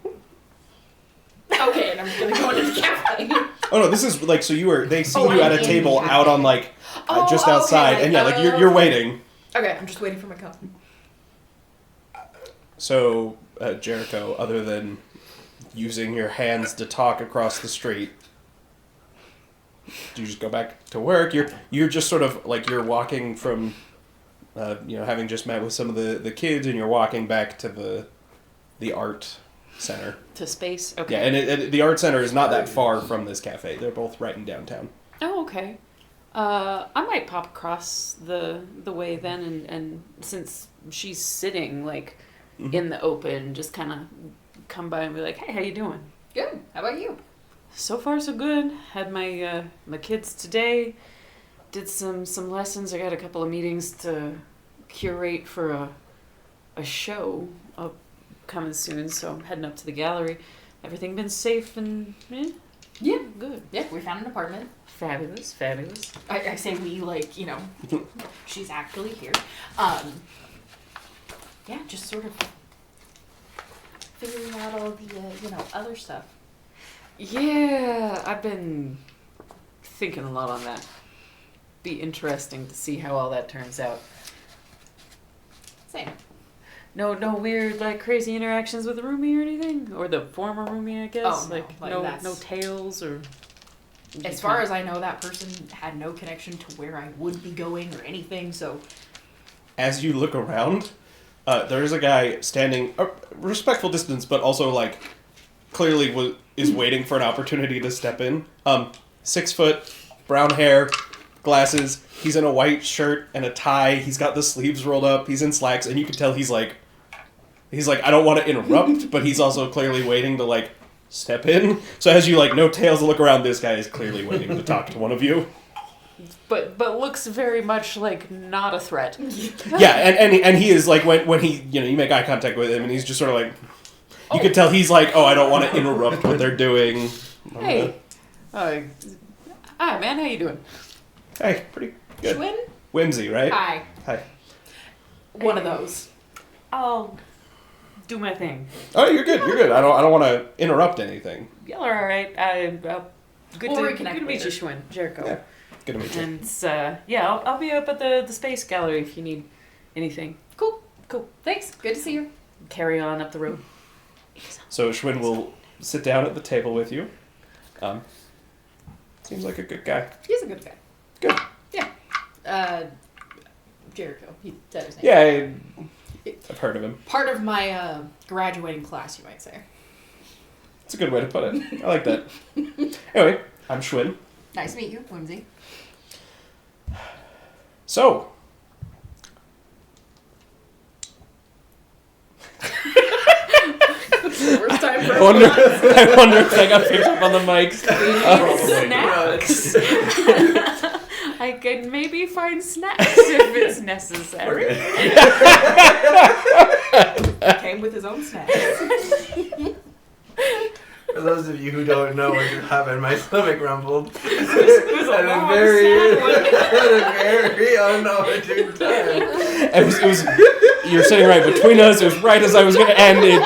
and I'm just gonna go into the cafe. Oh no, this is so they see Oh, you at I'm a in table the out on Oh, just okay, outside, and yeah, you're waiting. Okay, I'm just waiting for my cup. So, Jericho, other than using your hands to talk across the street, do you just go back to work? You're just sort of you're walking from, having just met with some of the kids, and you're walking back to the art center. to space. Okay. Yeah, and the art center is not that far from this cafe. They're both right in downtown. Oh, okay. I might pop across the way then, and since she's sitting in the open, just kind of come by and be like, "Hey, how you doing?" Good. How about you? So far, so good. Had my my kids today. Did some lessons. I got a couple of meetings to curate for a show coming soon. So I'm heading up to the gallery. Everything been safe and Yeah. good. Yeah, we found an apartment. Fabulous, fabulous. I say we she's actually here. Yeah, just sort of figuring out all the other stuff. Yeah, I've been thinking a lot on that. Be interesting to see how all that turns out. Same. No weird crazy interactions with the roomie or anything, or the former roomie, I guess. Oh, no, that's- no tales or. As far as I know, that person had no connection to where I would be going or anything, so... As you look around, there is a guy standing a respectful distance, but also clearly is waiting for an opportunity to step in. 6 foot, brown hair, glasses. He's in a white shirt and a tie. He's got the sleeves rolled up. He's in slacks, and you can tell he's like, I don't want to interrupt, but he's also clearly waiting to, like, step in. So as you, like, no tails look around, this guy is clearly waiting to talk to one of you. But looks very much like not a threat. Yeah, and he is, like, when he, you make eye contact with him, and he's just sort of like, you can tell he's like, oh, I don't want to interrupt what they're doing. Hey. Hi, man. How you doing? Hey, pretty good. Schwinn? Whimsy, right? Hi. Hi. One of those. I'll do my thing. Oh, you're good. You're good. I don't want to interrupt anything. Y'all are all right. Good We'll to reconnect meet you, later. Schwinn. Jericho. Yeah. Good to meet you. And I'll be up at the space gallery if you need anything. Cool. Thanks. Good to see you. Carry on up the road. So Schwinn will sit down at the table with you. Seems like a good guy. He's a good guy. Good. Yeah. Jericho. He said his name. Yeah, I've heard of him. Part of my graduating class, you might say. It's a good way to put it. I like that. Anyway, I'm Schwinn. Nice to meet you, Whimsy. So, First time for I wonder if I got picked up on the mics. Snacks. I can maybe find snacks if it's necessary. Came with his own snacks. For those of you who don't know what just happened, my stomach rumbled. It was a At long, a very, sad at a very unopportune time. It was, you're sitting right between us. It was right as I was going to end it.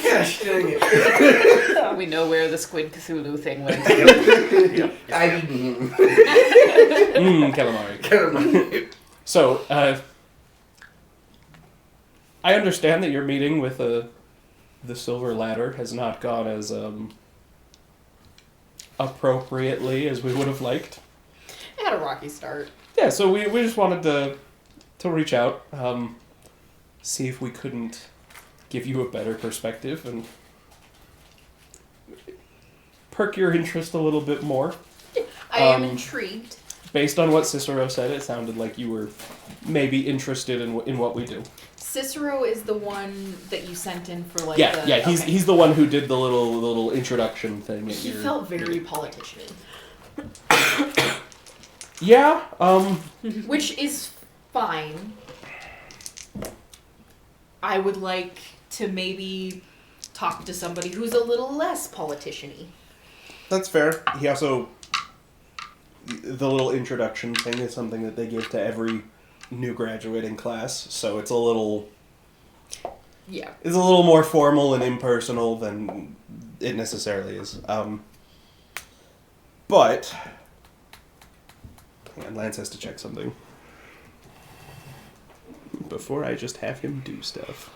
Gosh dang it. We know where the Squid Cthulhu thing went. I Calamari. Calamari. So, I understand that your meeting with the Silver Ladder has not gone as appropriately as we would have liked. It had a rocky start. Yeah, so we just wanted to reach out, see if we couldn't give you a better perspective and perk your interest a little bit more. I am intrigued. Based on what Cicero said, it sounded like you were maybe interested in what we do. Cicero is the one that you sent in for like Yeah, the... yeah, okay. he's the one who did the little introduction thing. He felt very politician. Yeah, Which is fine. I would like to maybe talk to somebody who's a little less politician-y. that's fair. He also, the little introduction thing is something that they give to every new graduating class, so it's a little Yeah. more formal and impersonal than it necessarily is. But hang on, Lance has to check something before I just have him do stuff.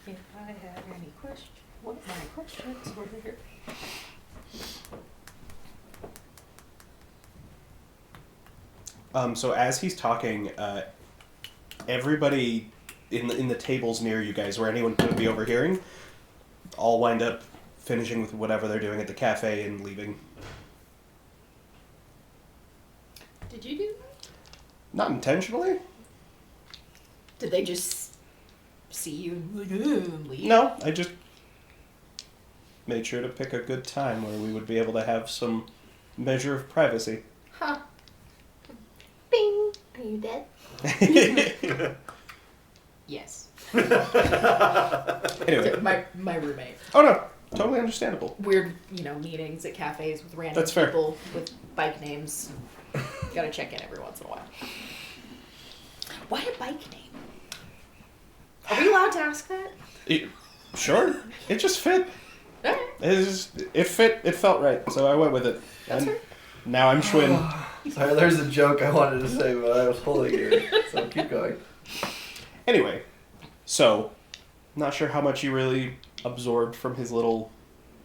If I have any questions, what my questions were here? So as he's talking, everybody in the tables near you guys, where anyone could be overhearing, all wind up finishing with whatever they're doing at the cafe and leaving. Did you do that? Not intentionally. Did they just see you and like, and leave? No, I just made sure to pick a good time where we would be able to have some measure of privacy. Huh. Bing! Are you dead? Yes. Anyway. My roommate. Oh no, totally understandable. Weird, meetings at cafes with random That's fair. people with bike names. Gotta check in every once in a while. Why a bike name? Are we allowed to ask that? Sure, it just fit. Alright. It fit. It felt right, so I went with it. That's And fair. now I'm Schwinn. Sorry, there's a joke I wanted to say, but I was holding it. So keep going. Anyway, so not sure how much you really absorbed from his little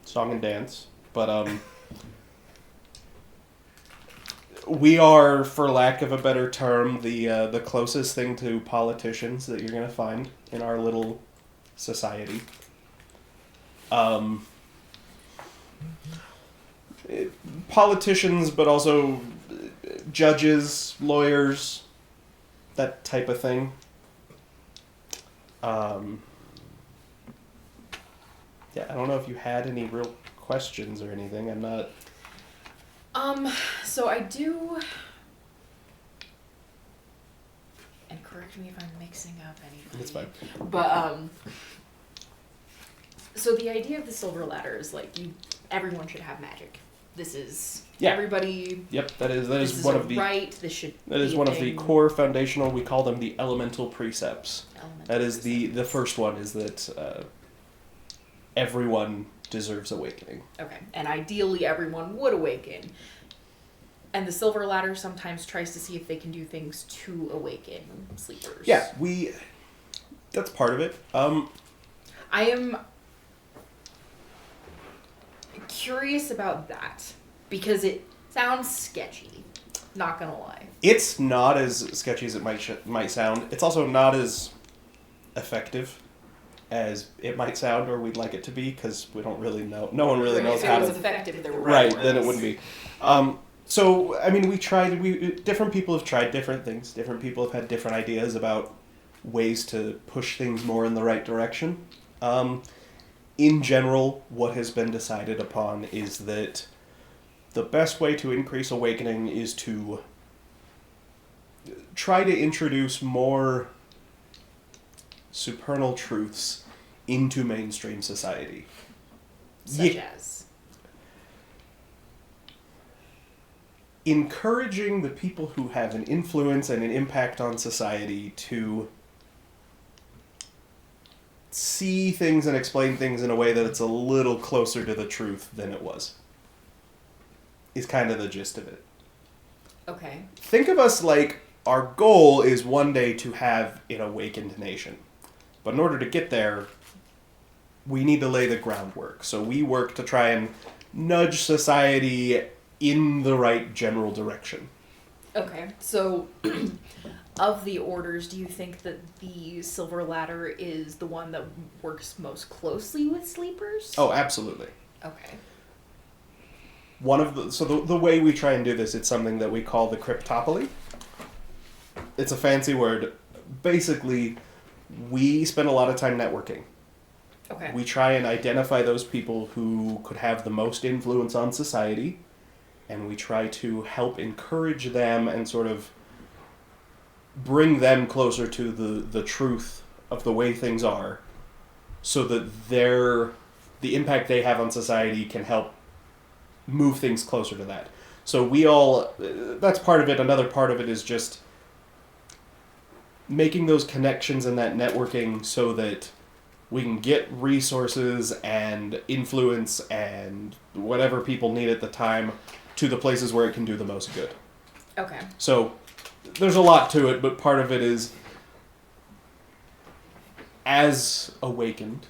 song and dance, but we are, for lack of a better term, the closest thing to politicians that you're gonna find in our little society. Politicians, but also judges, lawyers, that type of thing. Yeah, I don't know if you had any real questions or anything. I'm not... So I do, and correct me if I'm mixing up anything. It's fine. But, so the idea of the silver ladder is like everyone should have magic. This is everybody. Yep, that This is is one a of the right. This should. that is be a one of the thing. core foundational. We call them the elemental precepts. Elemental That is the precepts. first one is that everyone deserves awakening. Okay, and ideally everyone would awaken. And the silver ladder sometimes tries to see if they can do things to awaken sleepers. Yeah, that's part of it. I am curious about that because it sounds sketchy. Not gonna lie. It's not as sketchy as it might sound. It's also not as effective as it might sound or we'd like it to be because we don't really know. No one really knows if how it was to. effective, there were Right, then it wouldn't be. So, I mean, different people have tried different things. Different people have had different ideas about ways to push things more in the right direction. In general, what has been decided upon is that the best way to increase awakening is to try to introduce more supernal truths into mainstream society. such Ye- as. Encouraging the people who have an influence and an impact on society to see things and explain things in a way that it's a little closer to the truth than it was. Is kind of the gist of it. Okay. Think of us like our goal is one day to have an awakened nation. But in order to get there, we need to lay the groundwork. So we work to try and nudge society in the right general direction. Okay. So, of the orders, do you think that the silver ladder is the one that works most closely with sleepers? Oh, absolutely. Okay. The way we try and do this, it's something that we call the cryptopoly. It's a fancy word. Basically, we spend a lot of time networking. Okay. We try and identify those people who could have the most influence on society, and we try to help encourage them and sort of bring them closer to the truth of the way things are, so that the impact they have on society can help move things closer to that. So that's part of it. Another part of it is just making those connections and that networking so that we can get resources and influence and whatever people need at the time to the places where it can do the most good. Okay. So there's a lot to it, but part of it is, as awakened,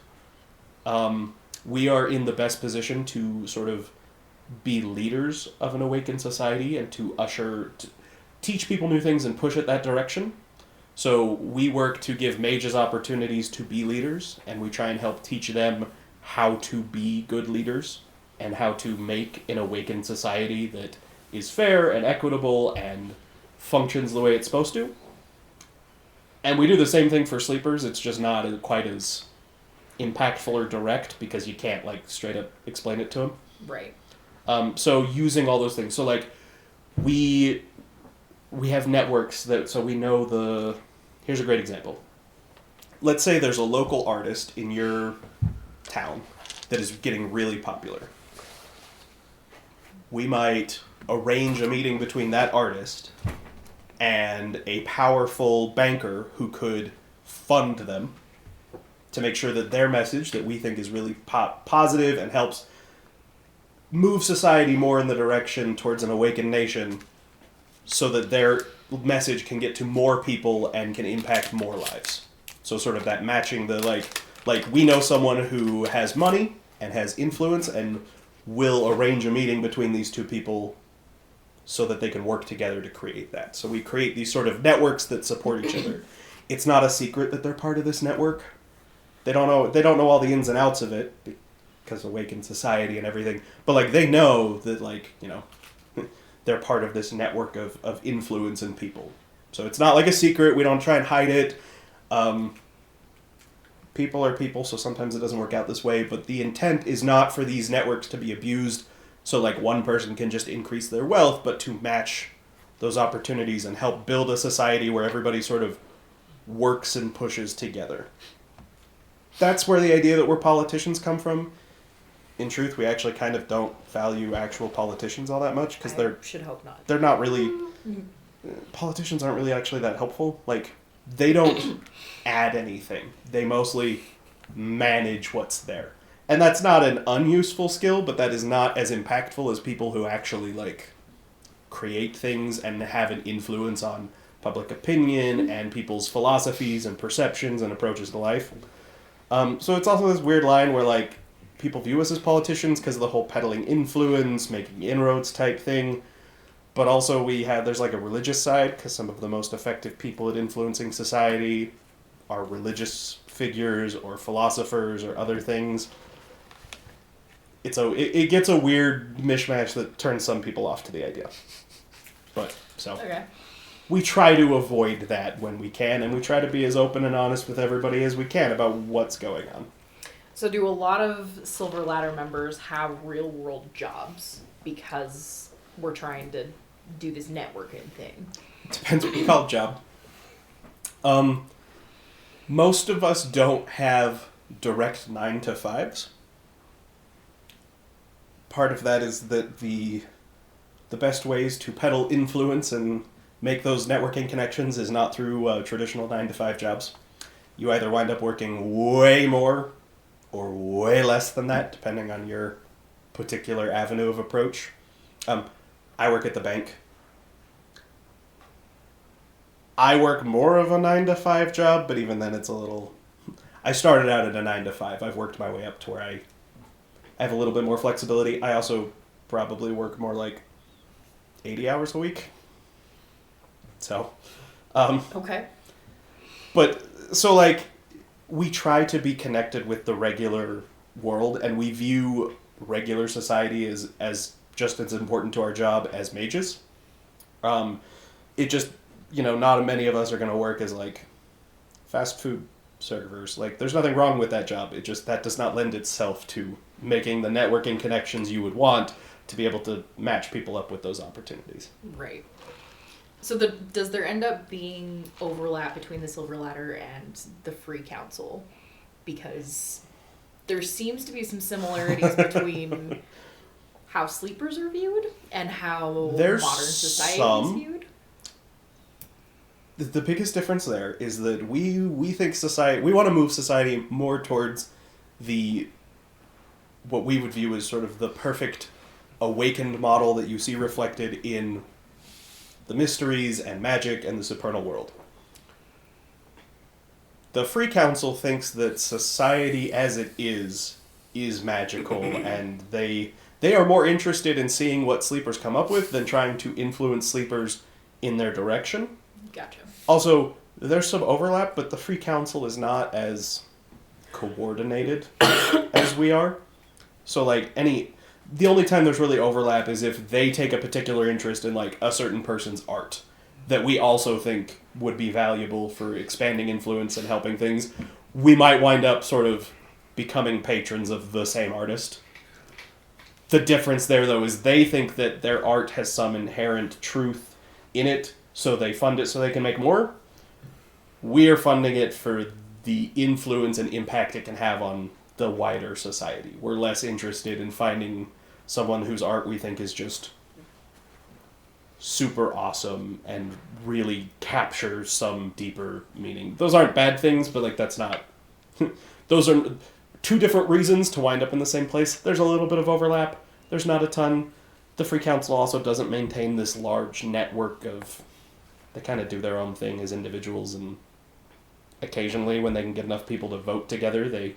we are in the best position to sort of be leaders of an awakened society and to teach people new things and push it that direction. So we work to give mages opportunities to be leaders, and we try and help teach them how to be good leaders and how to make an awakened society that is fair and equitable and functions the way it's supposed to. And we do the same thing for sleepers. It's just not quite as impactful or direct because you can't straight up explain it to them. Right. So using all those things. So we have networks so we know here's a great example. Let's say there's a local artist in your town that is getting really popular. We might arrange a meeting between that artist and a powerful banker who could fund them to make sure that their message that we think is really positive and helps move society more in the direction towards an awakened nation, so that their message can get to more people and can impact more lives. So sort of that matching the we know someone who has money and has influence and will arrange a meeting between these two people so that they can work together to create that. So we create these sort of networks that support each other. It's not a secret that they're part of this network. They don't know all the ins and outs of it because awakened society and everything. But, like, they know that, like, you know, they're part of this network of influence in people. So it's not like a secret. We don't try and hide it. People are people, so sometimes it doesn't work out this way. But the intent is not for these networks to be abused so, like, one person can just increase their wealth, but to match those opportunities and help build a society where everybody sort of works and pushes together. That's where the idea that we're politicians come from. In truth, we actually kind of don't value actual politicians all that much because should hope not. they're not really... Politicians aren't really actually that helpful. Like, they don't add anything. They mostly manage what's there. And that's not an unuseful skill, but that is not as impactful as people who actually, like, create things and have an influence on public opinion and people's philosophies and perceptions and approaches to life. So it's also this weird line where, like, people view us as politicians because of the whole peddling influence, making inroads type thing. But also there's like a religious side because some of the most effective people at influencing society are religious figures or philosophers or other things. It gets a weird mishmash that turns some people off to the idea. But, so... Okay. We try to avoid that when we can, and we try to be as open and honest with everybody as we can about what's going on. So do a lot of Silver Ladder members have real-world jobs because we're trying to do this networking thing? It depends what you call a job. Most of us don't have direct 9-to-5s. Part of that is that the best ways to peddle influence and make those networking connections is not through traditional 9-to-5 jobs. You either wind up working way more or way less than that, depending on your particular avenue of approach. I work at the bank. I work more of a 9-to-5 job, but even then it's a little... I started out at a 9-to-5. I've worked my way up to where I have a little bit more flexibility. I also probably work more like 80 hours a week. So, Okay. but, so, like, we try to be connected with the regular world, and we view regular society as just as important to our job as mages. It just, you know, not many of us are going to work as, like, fast food servers. Like, there's nothing wrong with that job. It just, that does not lend itself to making the networking connections you would want to be able to match people up with those opportunities. Right. So does there end up being overlap between the Silver Ladder and the Free Council? Because there seems to be some similarities between how sleepers are viewed and how There's modern society some. is viewed. The biggest difference there is that we think society... We want to move society more towards what we would view as sort of the perfect awakened model that you see reflected in the mysteries and magic and the supernal world. The Free Council thinks that society as it is magical, and they are more interested in seeing what sleepers come up with than trying to influence sleepers in their direction. Gotcha. Also, there's some overlap, but the Free Council is not as coordinated as we are. So, like, the only time there's really overlap is if they take a particular interest in, like, a certain person's art that we also think would be valuable for expanding influence and helping things. We might wind up sort of becoming patrons of the same artist. The difference there, though, is they think that their art has some inherent truth in it, so they fund it so they can make more. We're funding it for the influence and impact it can have on the wider society. We're less interested in finding someone whose art we think is just super awesome and really captures some deeper meaning. Those aren't bad things, but, like, that's not... Those are two different reasons to wind up in the same place. There's a little bit of overlap. There's not a ton. The Free Council also doesn't maintain this large network of... They kind of do their own thing as individuals, and occasionally when they can get enough people to vote together, they,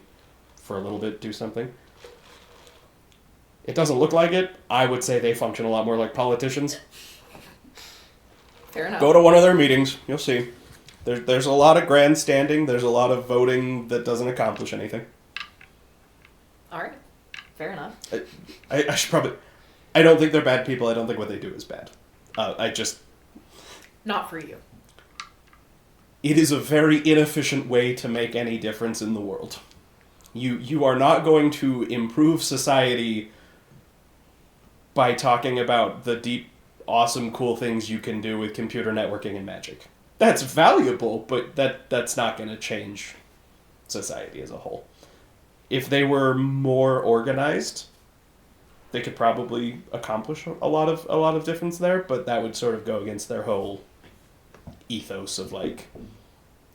for a little bit, do something. It doesn't look like it. I would say they function a lot more like politicians. Fair enough. Go to one of their meetings. You'll see. There's a lot of grandstanding. There's a lot of voting that doesn't accomplish anything. All right. Fair enough. I should probably... I don't think they're bad people. I don't think what they do is bad. Not for you. It is a very inefficient way to make any difference in the world. You are not going to improve society by talking about the deep, awesome, cool things you can do with computer networking and magic. That's valuable, but that's not going to change society as a whole. If they were more organized, they could probably accomplish a lot of difference there, but that would sort of go against their whole ethos of like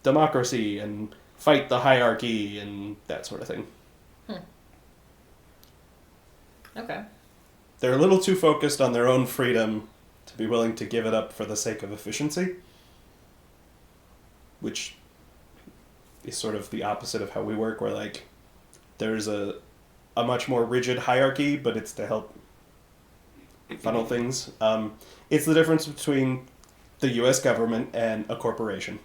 democracy and fight the hierarchy and that sort of thing. Okay. They're a little too focused on their own freedom to be willing to give it up for the sake of efficiency, which is sort of the opposite of how we work, where like there's a much more rigid hierarchy, but it's to help funnel things. It's the difference between the U.S. government and a corporation.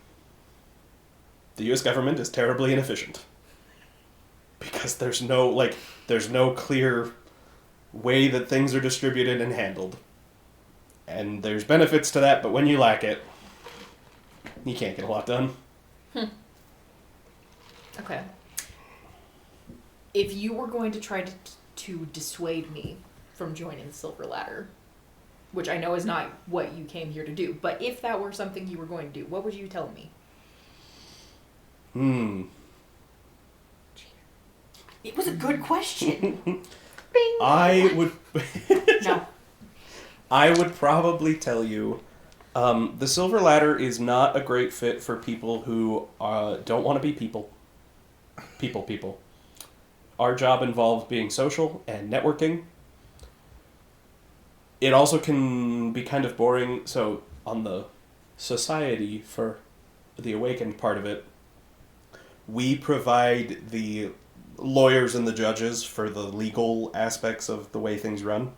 The U.S. government is terribly inefficient because there's no clear way that things are distributed and handled. And there's benefits to that, but when you lack it, you can't get a lot done. Okay. If you were going to try to dissuade me from joining the Silver Ladder, which I know is not what you came here to do, but if that were something you were going to do, what would you tell me? It was a good question. Bing. I would... No. I would probably tell you, the Silver Ladder is not a great fit for people who don't want to be people. People. Our job involves being social and networking. It also can be kind of boring, so on the society for the awakened part of it, we provide the lawyers and the judges for the legal aspects of the way things run.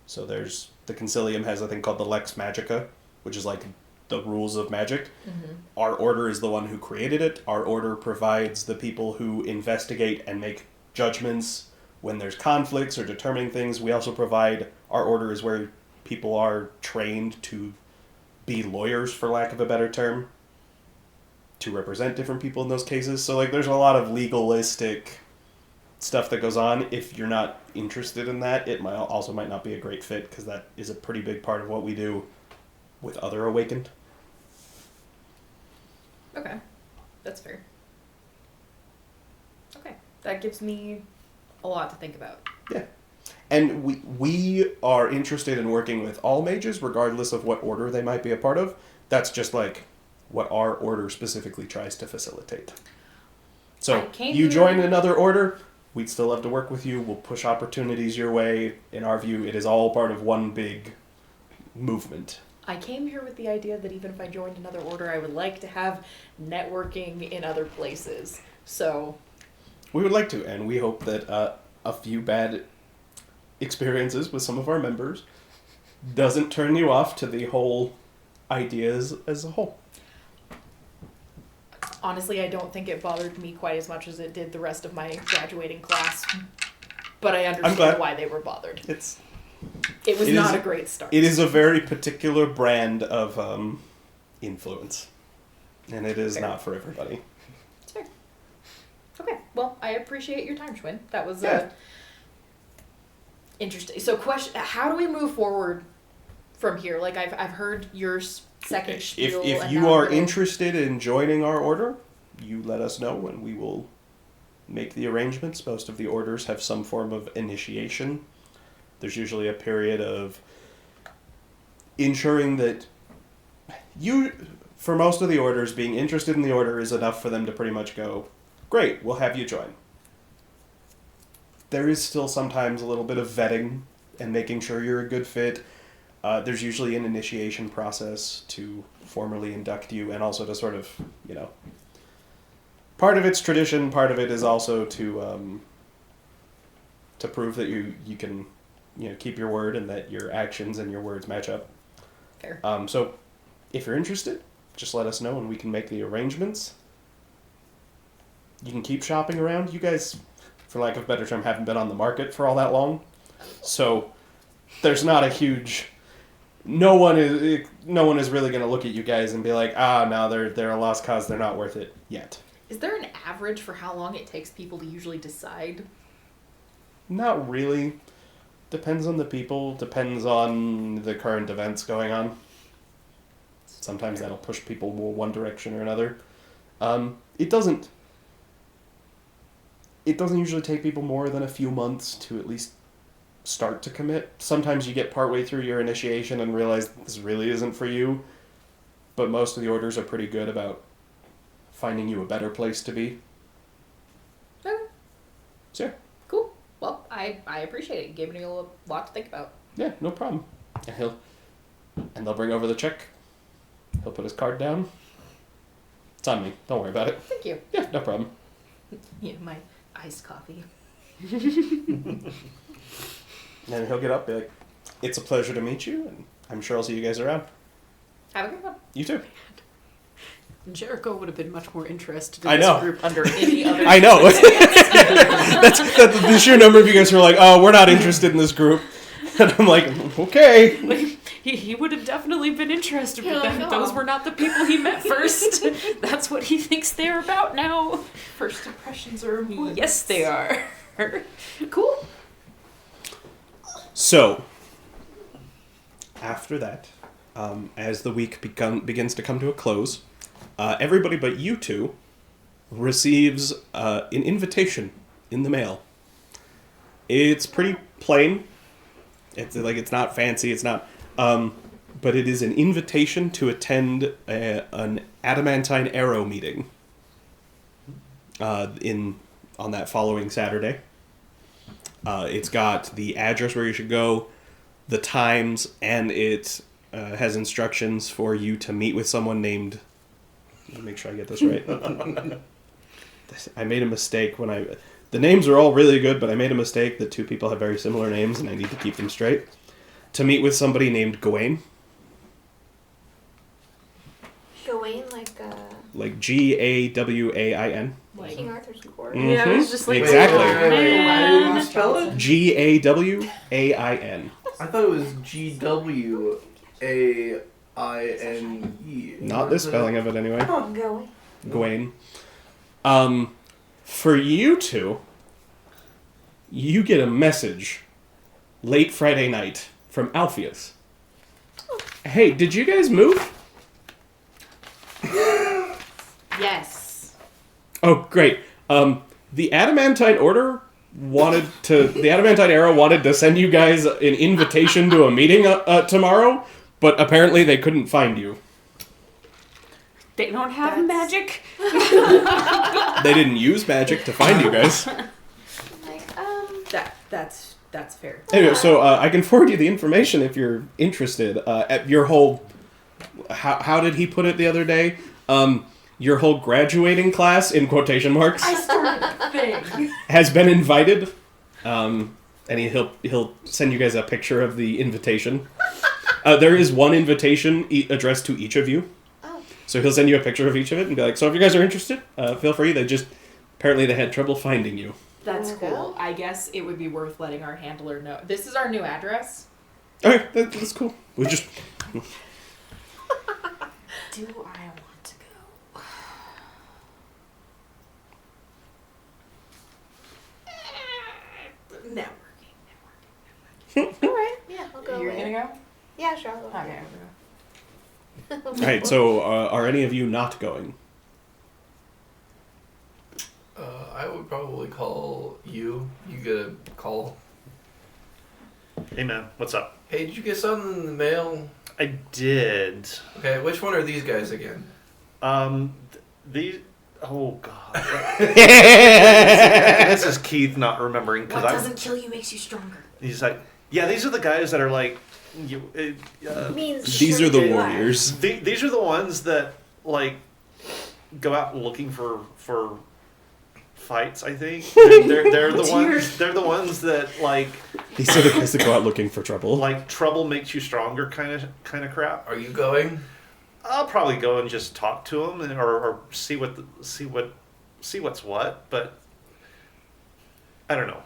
So there's the Concilium has a thing called the Lex Magica, which is like the rules of magic. Mm-hmm. Our order is the one who created it. Our order provides the people who investigate and make judgments when there's conflicts or determining things. We also provide, our order is where people are trained to be lawyers, for lack of a better term, to represent different people in those cases. So like there's a lot of legalistic stuff that goes on. If you're not interested in that, it might not be a great fit, because that is a pretty big part of what we do with other Awakened. Okay. That's fair. Okay. That gives me a lot to think about. Yeah. And we are interested in working with all mages, regardless of what order they might be a part of. That's just like what our order specifically tries to facilitate. So you join another order, we'd still love to work with you. We'll push opportunities your way. In our view, it is all part of one big movement. I came here with the idea that even if I joined another order, I would like to have networking in other places. So we would like to, and we hope that a few bad experiences with some of our members doesn't turn you off to the whole ideas as a whole. Honestly, I don't think it bothered me quite as much as it did the rest of my graduating class, but I understand why they were bothered. It was not a great start. It is a very particular brand of influence, and it is not for everybody. It's fair. Okay, well, I appreciate your time, Schwinn. That was interesting. So, how do we move forward from here? Like, I've heard your second spiel. If you are interested in joining our order, you let us know, and we will make the arrangements. Most of the orders have some form of initiation. There's usually a period of ensuring that for most of the orders, being interested in the order is enough for them to pretty much go, great, we'll have you join. There is still sometimes a little bit of vetting and making sure you're a good fit. There's usually an initiation process to formally induct you, and also to sort of, part of it's tradition, part of it is also to prove that you can keep your word and that your actions and your words match up. Fair. So if you're interested, just let us know and we can make the arrangements. You can keep shopping around. You guys for lack of a better term, haven't been on the market for all that long. So there's not a huge... No one is really going to look at you guys and be like, no, they're a lost cause, they're not worth it yet. Is there an average for how long it takes people to usually decide? Not really. Depends on the people, depends on the current events going on. Sometimes that'll push people more one direction or another. It doesn't usually take people more than a few months to at least start to commit. Sometimes you get partway through your initiation and realize this really isn't for you, but most of the orders are pretty good about finding you a better place to be. Okay. So yeah. Cool. Well, I appreciate it. You gave me a lot to think about. Yeah, no problem. And they'll bring over the check. He'll put his card down. It's on me. Don't worry about it. Thank you. Yeah, no problem. Yeah, my iced coffee. And he'll get up, be like, "It's a pleasure to meet you, and I'm sure I'll see you guys around." Have a good one. You too. Jericho would have been much more interested I in know. this group under any other. I know. That's the sheer number of you guys who are like, "Oh, we're not interested in this group," and I'm like, "Okay." Like, he would have definitely been interested, but You're like, then "Oh." those were not the people he met first. That's what he thinks they're about now. First impressions are important. Yes, they are. Cool. So, after that, as the week begins to come to a close, everybody but you two receives an invitation in the mail. It's pretty plain. It's not fancy. It's not, but it is an invitation to attend an adamantine arrow meeting. On that following Saturday. It's got the address where you should go, the times, and it has instructions for you to meet with someone named... Let me make sure I get this right. I made a mistake when I... The names are all really good, but I made a mistake that two people have very similar names, and I need to keep them straight. To meet with somebody named Gawain. Gawain, Like Gawain. Like, King Arthur's court. Mm. Yeah, I was just like, Exactly. How do you spell it? Gawain. I thought it was Gwaine. Not this spelling of it anyway. Gawain. Gawain. For you two, you get a message late Friday night from Alpheus. Hey, did you guys move? yes. Oh, great. The Adamantine Order the Adamantine Arrow wanted to send you guys an invitation to a meeting tomorrow, but apparently they couldn't find you. they don't have That's- magic. They didn't use magic to find you guys. That's fair. Anyway, so I can forward you the information if you're interested. At your whole, how did he put it the other day? Your whole graduating class, in quotation marks, I started a thing. has been invited. And he'll send you guys a picture of the invitation. There is one invitation addressed to each of you. Oh. So he'll send you a picture of each of it and be like, so if you guys are interested, feel free. Apparently they had trouble finding you. That's Wanna go? cool. I guess it would be worth letting our handler know. This is our new address. Okay, that's cool. We just... Do I want to go? Networking. Alright, yeah, I'll go You're away. gonna go? Yeah, sure, I'll go. Okay. Alright, so are any of you not going? I would probably call you. You get a call. Hey man, what's up? Hey, did you get something in the mail? I did. Okay, which one are these guys again? These. Oh god. This is Keith not remembering because What I. doesn't kill you makes you stronger. He's like, yeah, these are the guys that are like, Means These are the sure. warriors. These are the ones that like go out looking for fights. I think they're the ones. They're the ones that like These are the guys that go out looking for trouble. like trouble makes you stronger kind of crap. Are you going? I'll probably go and just talk to them or see what's what. But I don't know.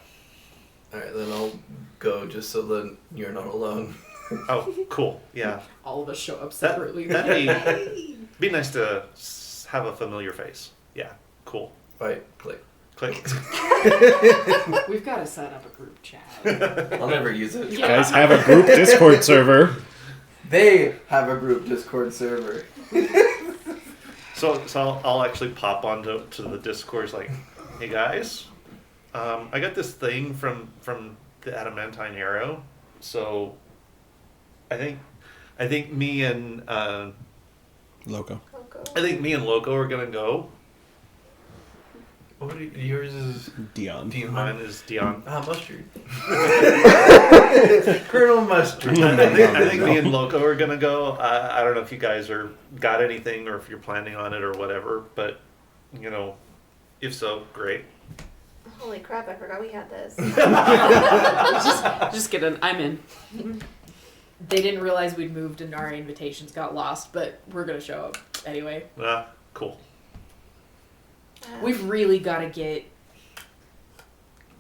Alright, then I'll go just so that you're not alone. Oh, cool. Yeah. All of us show up That, separately. that'd be nice to have a familiar face. Yeah. Cool. Right, click. Click. We've got to set up a group chat. I'll never use it. You guys have a group Discord server. They have a group Discord server. So I'll actually pop onto the Discord. Like, hey guys, I got this thing from the adamantine arrow. So I think me and Loco. Loco are gonna go. What are yours is Dion. Mine is Dion. Mustard. Colonel Mustard. I think me and Loco are gonna go. I don't know if you guys got anything or if you're planning on it or whatever, but if so, great. Holy crap, I forgot we had this. Just kidding. I'm in. They didn't realize we'd moved and our invitations got lost, but we're going to show up anyway. Cool. We've really got to get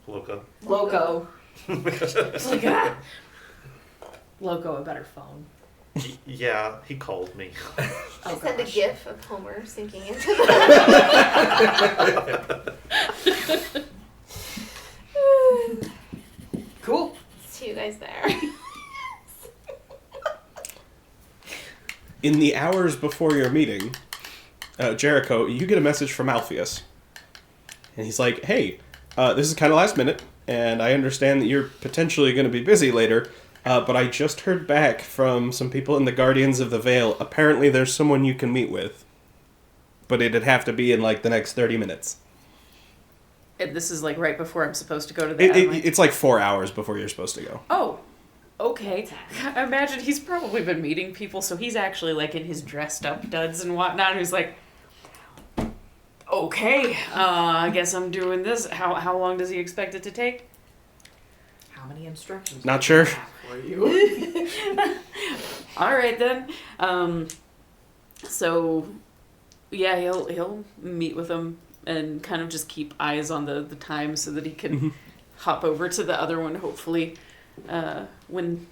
Loco. Loco. It's like, Loco a better phone. Yeah, he called me. I send a gif of Homer sinking into the... Cool. See you guys there. In the hours before your meeting, Jericho, you get a message from Alpheus. And he's like, hey, this is kind of last minute, and I understand that you're potentially going to be busy later, but I just heard back from some people in the Guardians of the Veil. Apparently there's someone you can meet with, but it'd have to be in, the next 30 minutes. And this is, right before I'm supposed to go to the... It's 4 hours before you're supposed to go. Oh, okay. I imagine he's probably been meeting people, so he's actually, in his dressed-up duds and whatnot, and he's like... Okay, I guess I'm doing this. How long does he expect it to take? How many instructions? Not sure. For you? All right then. So, yeah, he'll meet with him and kind of just keep eyes on the time so that he can hop over to the other one. Hopefully, when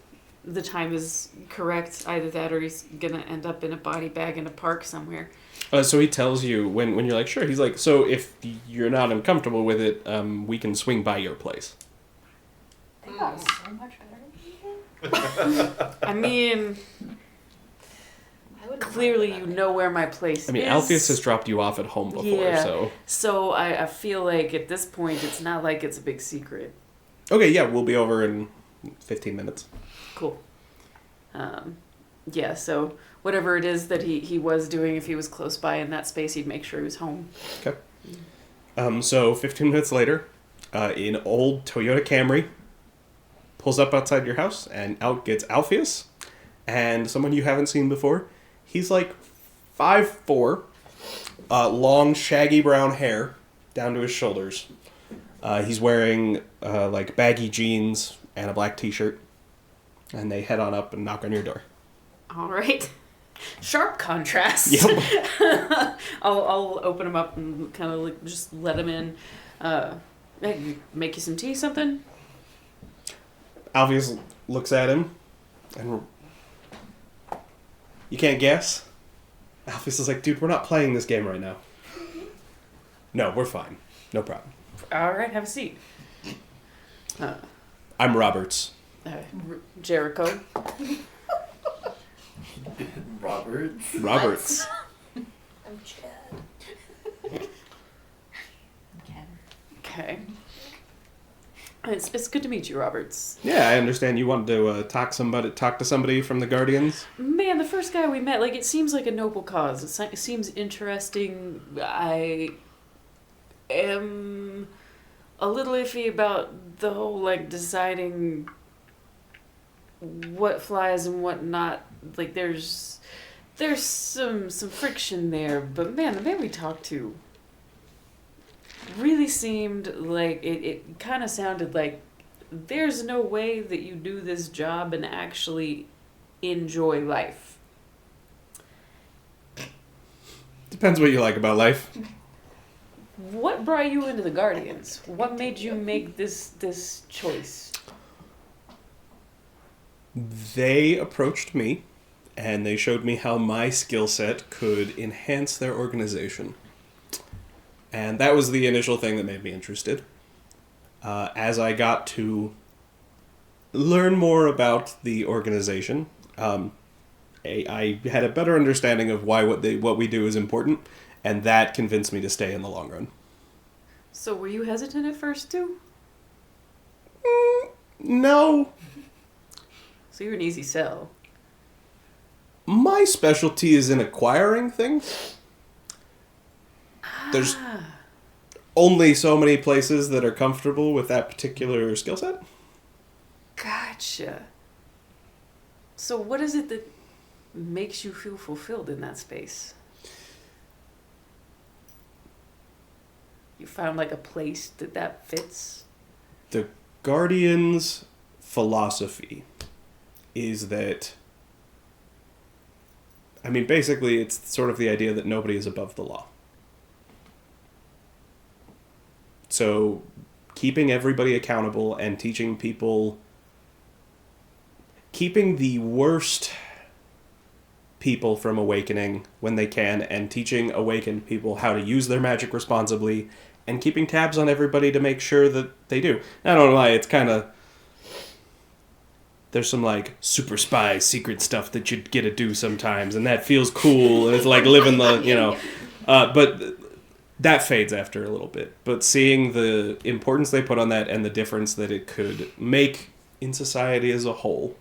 the time is correct, either that or he's gonna end up in a body bag in a park somewhere. So he tells you, when you're like, sure, he's like, so if you're not uncomfortable with it, we can swing by your place. They got so much better. I mean, clearly you know where my place is. I mean, Alpheus has dropped you off at home before, Yeah. so... So I feel like at this point, it's not like it's a big secret. Okay, yeah, we'll be over in 15 minutes. Cool. Yeah, so whatever it is that he was doing, if he was close by in that space, he'd make sure he was home. Okay. So 15 minutes later, an old Toyota Camry pulls up outside your house, and out gets Alpheus, and someone you haven't seen before. He's 5'4", long, shaggy brown hair down to his shoulders. He's wearing baggy jeans and a black t-shirt, and they head on up and knock on your door. All right. Sharp contrast. Yep. I'll open him up and kind of just let him in. Hey, make you some tea, something? Alpheus looks at him, and you can't guess? Alpheus is like, dude, we're not playing this game right now. No, we're fine. No problem. All right, have a seat. I'm Roberts. Jericho. Roberts. I'm Chad. Okay. It's good to meet you, Roberts. Yeah, I understand you wanted to talk to somebody from the Guardians. Man, the first guy we met, it seems like a noble cause. It seems interesting. I am a little iffy about the whole, deciding what flies and what not. There's some friction there, but man, the man we talked to really seemed like it kind of sounded like there's no way that you do this job and actually enjoy life. Depends what you like about life. What brought you into the Guardians? What made you make this choice? They approached me, and they showed me how my skill set could enhance their organization. And that was the initial thing that made me interested. As I got to learn more about the organization, I had a better understanding of why what we do is important, and that convinced me to stay in the long run. So were you hesitant at first too? No. So you're an easy sell. My specialty is in acquiring things. There's only so many places that are comfortable with that particular skill set. Gotcha. So what is it that makes you feel fulfilled in that space? You found like a place that fits? The Guardian's philosophy is that, I mean, basically it's sort of the idea that nobody is above the law. So keeping everybody accountable and teaching people, keeping the worst people from awakening when they can, and teaching awakened people how to use their magic responsibly, and keeping tabs on everybody to make sure that they do. I don't know why, it's kind of, there's some like super spy secret stuff that you get to do sometimes, and that feels cool, and it's like living the, but that fades after a little bit. But seeing the importance they put on that and the difference that it could make in society as a whole,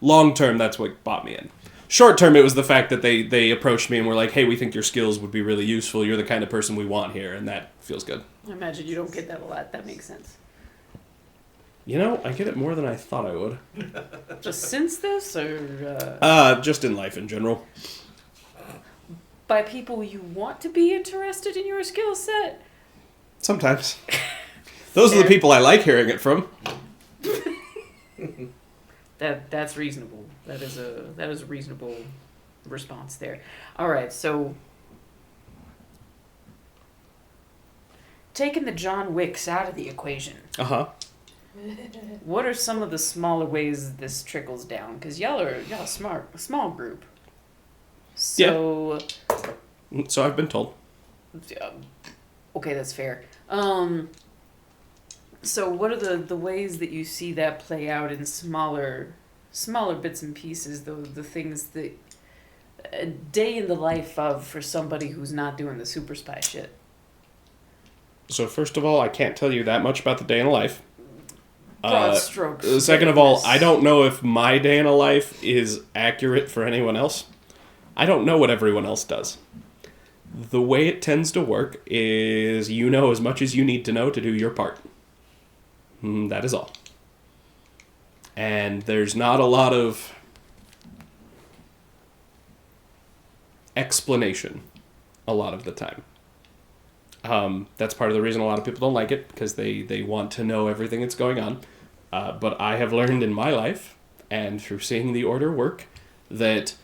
long term, that's what bought me in. Short term, it was the fact that they approached me and were like, hey, we think your skills would be really useful. You're the kind of person we want here, and that feels good. I imagine you don't get that a lot. That makes sense. I get it more than I thought I would. Just since this, or just in life in general. by people you want to be interested in your skill set? Sometimes. Those are the people I like hearing it from. That's reasonable. That is a reasonable response there. All right, so taking the John Wicks out of the equation, what are some of the smaller ways this trickles down? Because y'all are a small group. So So I've been told. Okay, that's fair. So what are the ways that you see that play out in smaller bits and pieces, the things that a day in the life of for somebody who's not doing the super spy shit? So first of all, I can't tell you that much about the day in a life. Broad strokes. Second of all, I don't know if my day in a life is accurate for anyone else. I don't know what everyone else does. The way it tends to work is you know as much as you need to know to do your part. That is all. And there's not a lot of explanation a lot of the time. That's part of the reason a lot of people don't like it, because they want to know everything that's going on. But I have learned in my life, and through seeing the Order work, that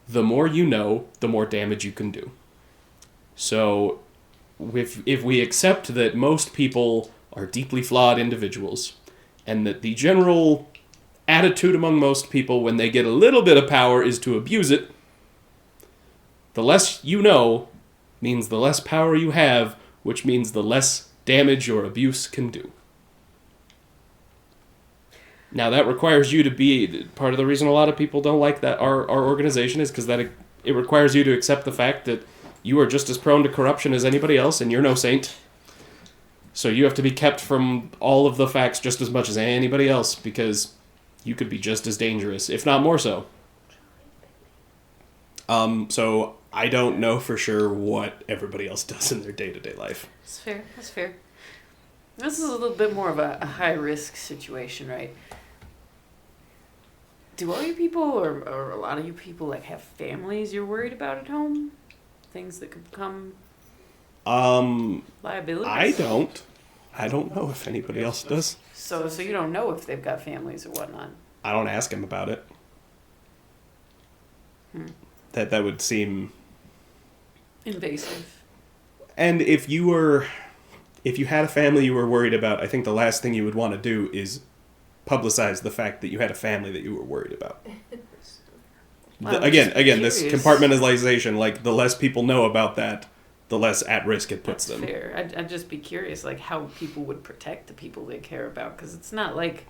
the more you know, the more damage you can do. So if we accept that most people are deeply flawed individuals, and that the general attitude among most people when they get a little bit of power is to abuse it, the less you know means the less power you have, which means the less damage your abuse can do. Now that requires you to be, part of the reason a lot of people don't like that our organization is because that it requires you to accept the fact that you are just as prone to corruption as anybody else, and you're no saint. So you have to be kept from all of the facts just as much as anybody else, because you could be just as dangerous, if not more so. So I don't know for sure what everybody else does in their day-to-day life. That's fair. That's fair. This is a little bit more of a high-risk situation, right? Do all you people, or a lot of you people, like, have families you're worried about at home? Things that could become liabilities? I don't know if anybody else does. So you don't know if they've got families or whatnot? I don't ask him about it. That would seem Invasive. And if you had a family you were worried about, I think the last thing you would want to do is publicize the fact that you had a family that you were worried about. Well, Again, just this curious. compartmentalization, like, the less people know about that, the less at risk it puts That's them. fair. I'd just be curious, like, how people would protect the people they care about, because it's not like,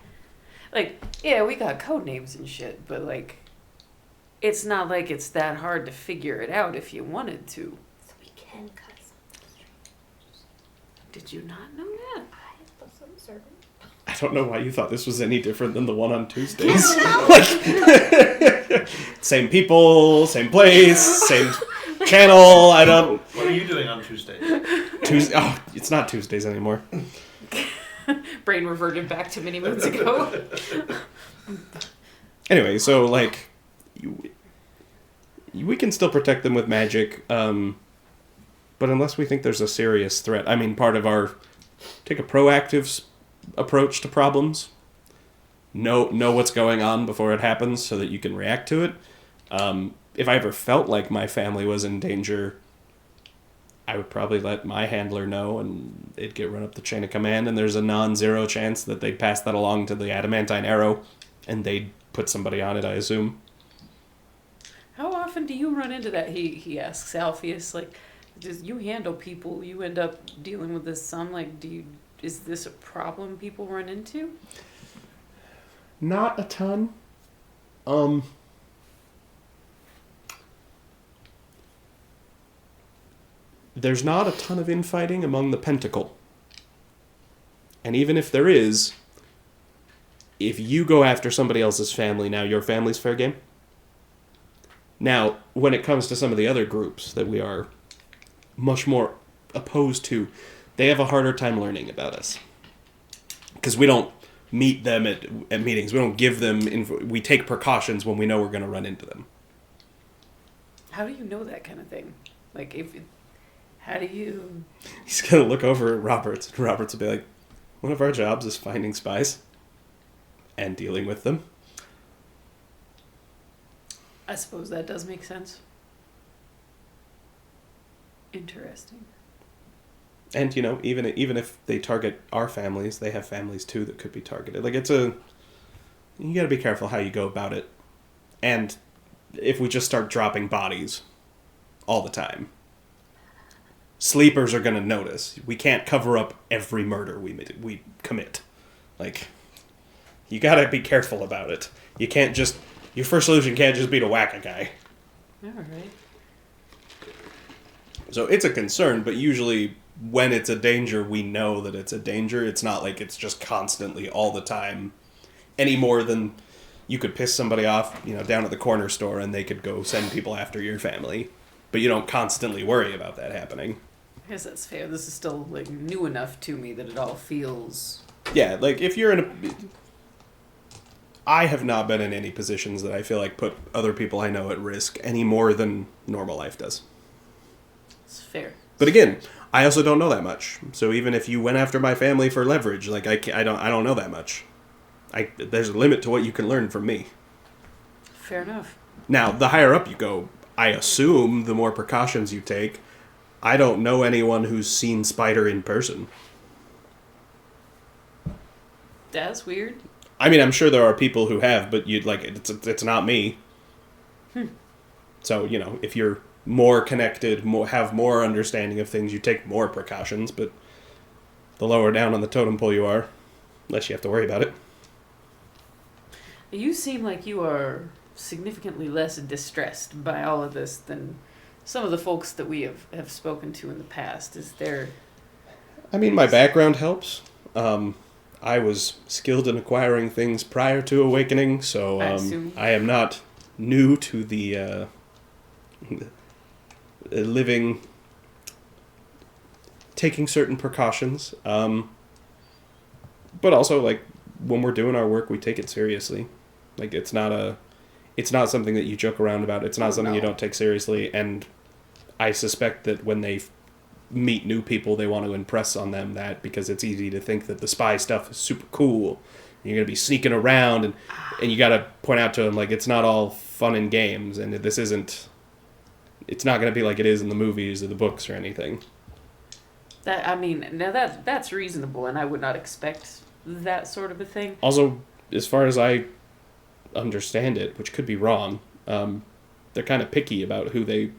yeah, we got code names and shit, but, like, it's not like it's that hard to figure it out if you wanted to. So we can cut some strings. Did you not know that? I was observant. I don't know why you thought this was any different than the one on Tuesdays. Like, same people, same place, same channel. I don't. What are you doing on Tuesday? Tuesday. Oh, it's not Tuesdays anymore. Brain reverted back to many moons ago. Anyway, so like, we can still protect them with magic, but unless we think there's a serious threat. I mean, part of our take a proactive approach to problems. Know what's going on before it happens, so that you can react to it. If I ever felt like my family was in danger, I would probably let my handler know, and it'd get run up the chain of command, and there's a non-zero chance that they'd pass that along to the adamantine arrow, and they'd put somebody on it, I assume. How often do you run into that? He asks Alpheus, like, does you handle people, you end up dealing with this some, like, is this a problem people run into? Not a ton. There's not a ton of infighting among the Pentacle. And even if there is, if you go after somebody else's family, now your family's fair game. Now, when it comes to some of the other groups that we are much more opposed to, they have a harder time learning about us. Because we don't meet them at meetings. We don't give them info. We take precautions when we know we're going to run into them. How do you know that kind of thing? Like, how do you... He's going to look over at Roberts, and Roberts will be like, one of our jobs is finding spies and dealing with them. I suppose that does make sense. Interesting. And, you know, even if they target our families, they have families too that could be targeted. Like, you gotta be careful how you go about it. And if we just start dropping bodies all the time, sleepers are gonna notice. We can't cover up every murder we commit. Like, you gotta be careful about it. You can't just... Your first solution can't just be to whack a guy. Alright. So it's a concern, but usually when it's a danger, we know that it's a danger. It's not like it's just constantly all the time, any more than you could piss somebody off, you know, down at the corner store and they could go send people after your family. But you don't constantly worry about that happening. I guess that's fair. This is still, like, new enough to me that it all feels... Yeah, like, if you're in a... I have not been in any positions that I feel like put other people I know at risk any more than normal life does. It's fair. But again, I also don't know that much. So even if you went after my family for leverage, like, I don't know that much. There's a limit to what you can learn from me. Fair enough. Now, the higher up you go, I assume the more precautions you take. I don't know anyone who's seen Spider in person. That's weird. I mean, I'm sure there are people who have, but it's not me. So, you know, if you're more connected, have more understanding of things, you take more precautions, but the lower down on the totem pole you are, less you have to worry about it. You seem like you are significantly less distressed by all of this than some of the folks that we have spoken to in the past. Is there... I mean, my background helps. I was skilled in acquiring things prior to awakening, so I am not new to the living, taking certain precautions. But also, like, when we're doing our work, we take it seriously. Like, it's not something that you joke around about. It's not something you don't take seriously. And I suspect that when they meet new people, they want to impress on them that, because it's easy to think that the spy stuff is super cool. You're going to be sneaking around, and you got to point out to them, like, it's not all fun and games, and this isn't It's not going to be like it is in the movies or the books or anything. That's reasonable, and I would not expect that sort of a thing. Also, as far as I understand it, which could be wrong, they're kind of picky about who they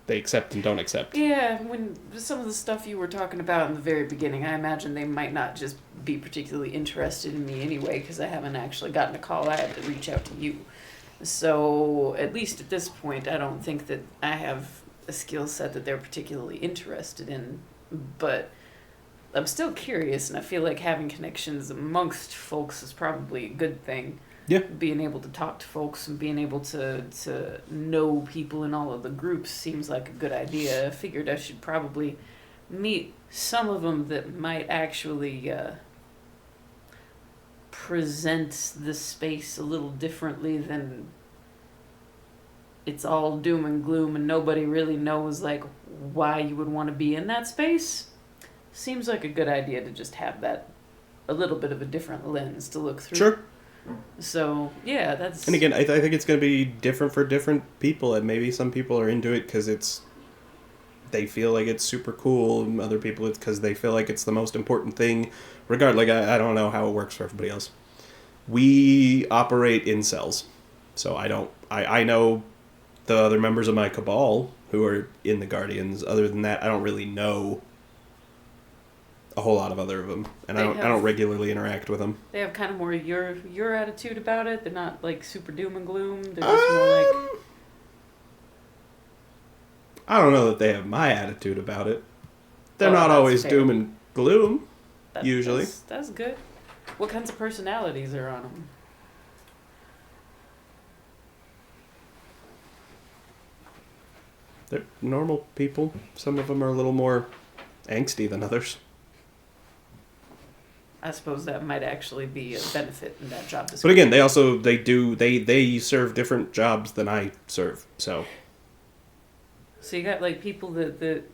accept and don't accept. Yeah, when some of the stuff you were talking about in the very beginning, I imagine they might not just be particularly interested in me anyway, because I haven't actually gotten a call. I had to reach out to you. So, at least at this point, I don't think that I have a skill set that they're particularly interested in. But I'm still curious, and I feel like having connections amongst folks is probably a good thing. Yeah. Being able to talk to folks and being able to know people in all of the groups seems like a good idea. I figured I should probably meet some of them that might actually present the space a little differently than it's all doom and gloom and nobody really knows like why you would want to be in that space. Seems like a good idea to just have that a little bit of a different lens to look through. Sure. So, yeah, that's... And again, I think it's going to be different for different people, and maybe some people are into it because they feel like it's super cool, and other people it's because they feel like it's the most important thing. Regardless, I don't know how it works for everybody else. We operate in cells, so I know the other members of my cabal who are in the Guardians. Other than that, I don't really know a whole lot of other of them, and I don't regularly interact with them. They have kind of more your attitude about it. They're not like super doom and gloom. They're just more like... I don't know that they have my attitude about it. They're Well, not that's always fair. doom and gloom, usually. That's good. What kinds of personalities are on them? They're normal people. Some of them are a little more angsty than others. I suppose that might actually be a benefit in that job description. But again, they serve different jobs than I serve. So So you got like people that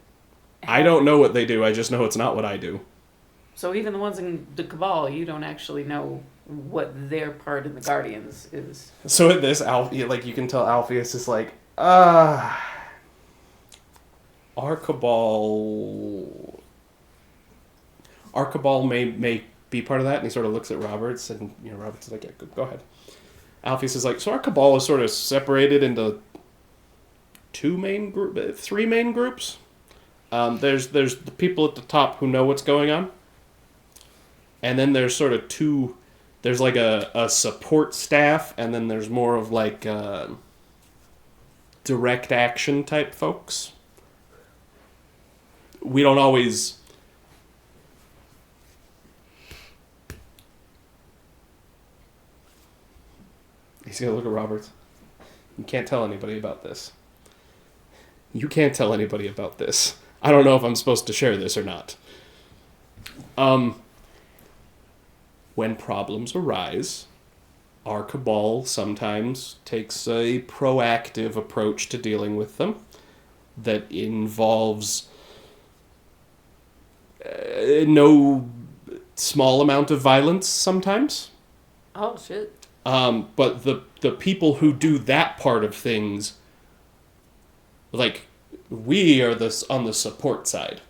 I don't know what they do. I just know it's not what I do. So even the ones in the Cabal, you don't actually know what their part in the Guardians is. So at this, like you can tell, Alpheus is like, our cabal may be part of that, and he sort of looks at Roberts, and Roberts is like, yeah, go ahead. Alpheus is like, so our cabal is sort of separated into three main groups. There's the people at the top who know what's going on, and then there's sort of two. There's like a support staff, and then there's more of like direct action type folks. We don't always... He's going to look at Roberts. You can't tell anybody about this. You can't tell anybody about this. I don't know if I'm supposed to share this or not. When problems arise, our cabal sometimes takes a proactive approach to dealing with them that involves no small amount of violence sometimes. Oh, shit. But the people who do that part of things, like, we are on the support side,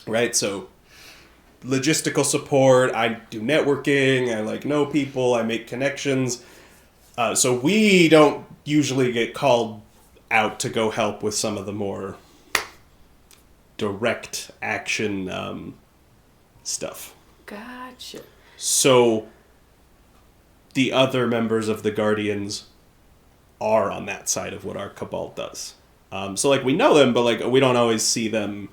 right? So logistical support, I do networking, I know people, I make connections. So we don't usually get called out to go help with some of the more direct action stuff. Gotcha. So the other members of the Guardians are on that side of what our cabal does. So we know them, but we don't always see them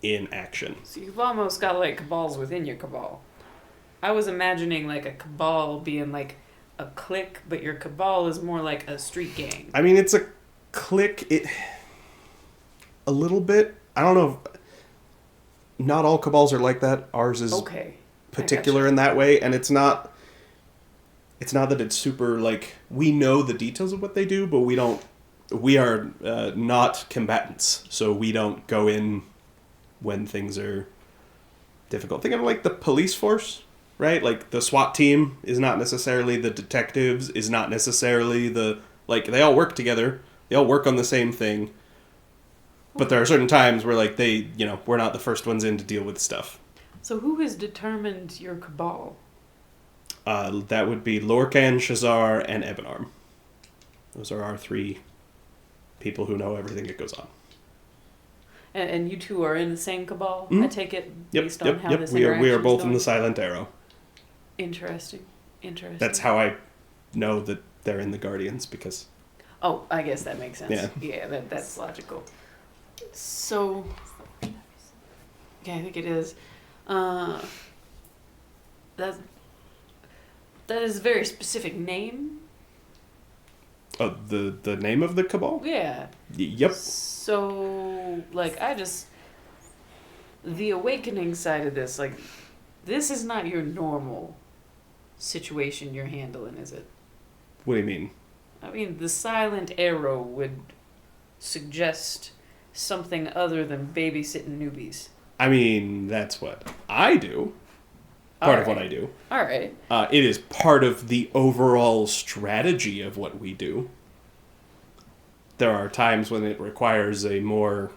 in action. So you've almost got cabals within your cabal. I was imagining a cabal being a clique, but your cabal is more like a street gang. I mean, it's a clique. A little bit. I don't know. Not all cabals are like that. Ours is particular in that way, and it's not that it's super we know the details of what they do, but we are not combatants, so we don't go in when things are difficult. Think of the police force, right? The SWAT team is not necessarily the detectives, is not necessarily the they all work together, They all work on the same thing. But there are certain times where, like, we're not the first ones in to deal with stuff. So who has determined your cabal? That would be Lorcan, Shazar, and Ebenarm. Those are our 3 people who know everything that goes on. And you two are in the same cabal? Mhm. I take it based on how this We are interaction's both in going? the Silent Arrow. Interesting. That's how I know that they're in the Guardians, because... Oh, I guess that makes sense. Yeah. That's logical. So, okay, I think it is. That is a very specific name. Oh, the name of the Cabal? Yeah. Yep. So, like, the awakening side of this, like, this is not your normal situation you're handling, is it? What do you mean? I mean, the silent arrow would suggest something other than babysitting newbies. I mean, that's what I do. Part of what I do. All right. It is part of the overall strategy of what we do. There are times when it requires a more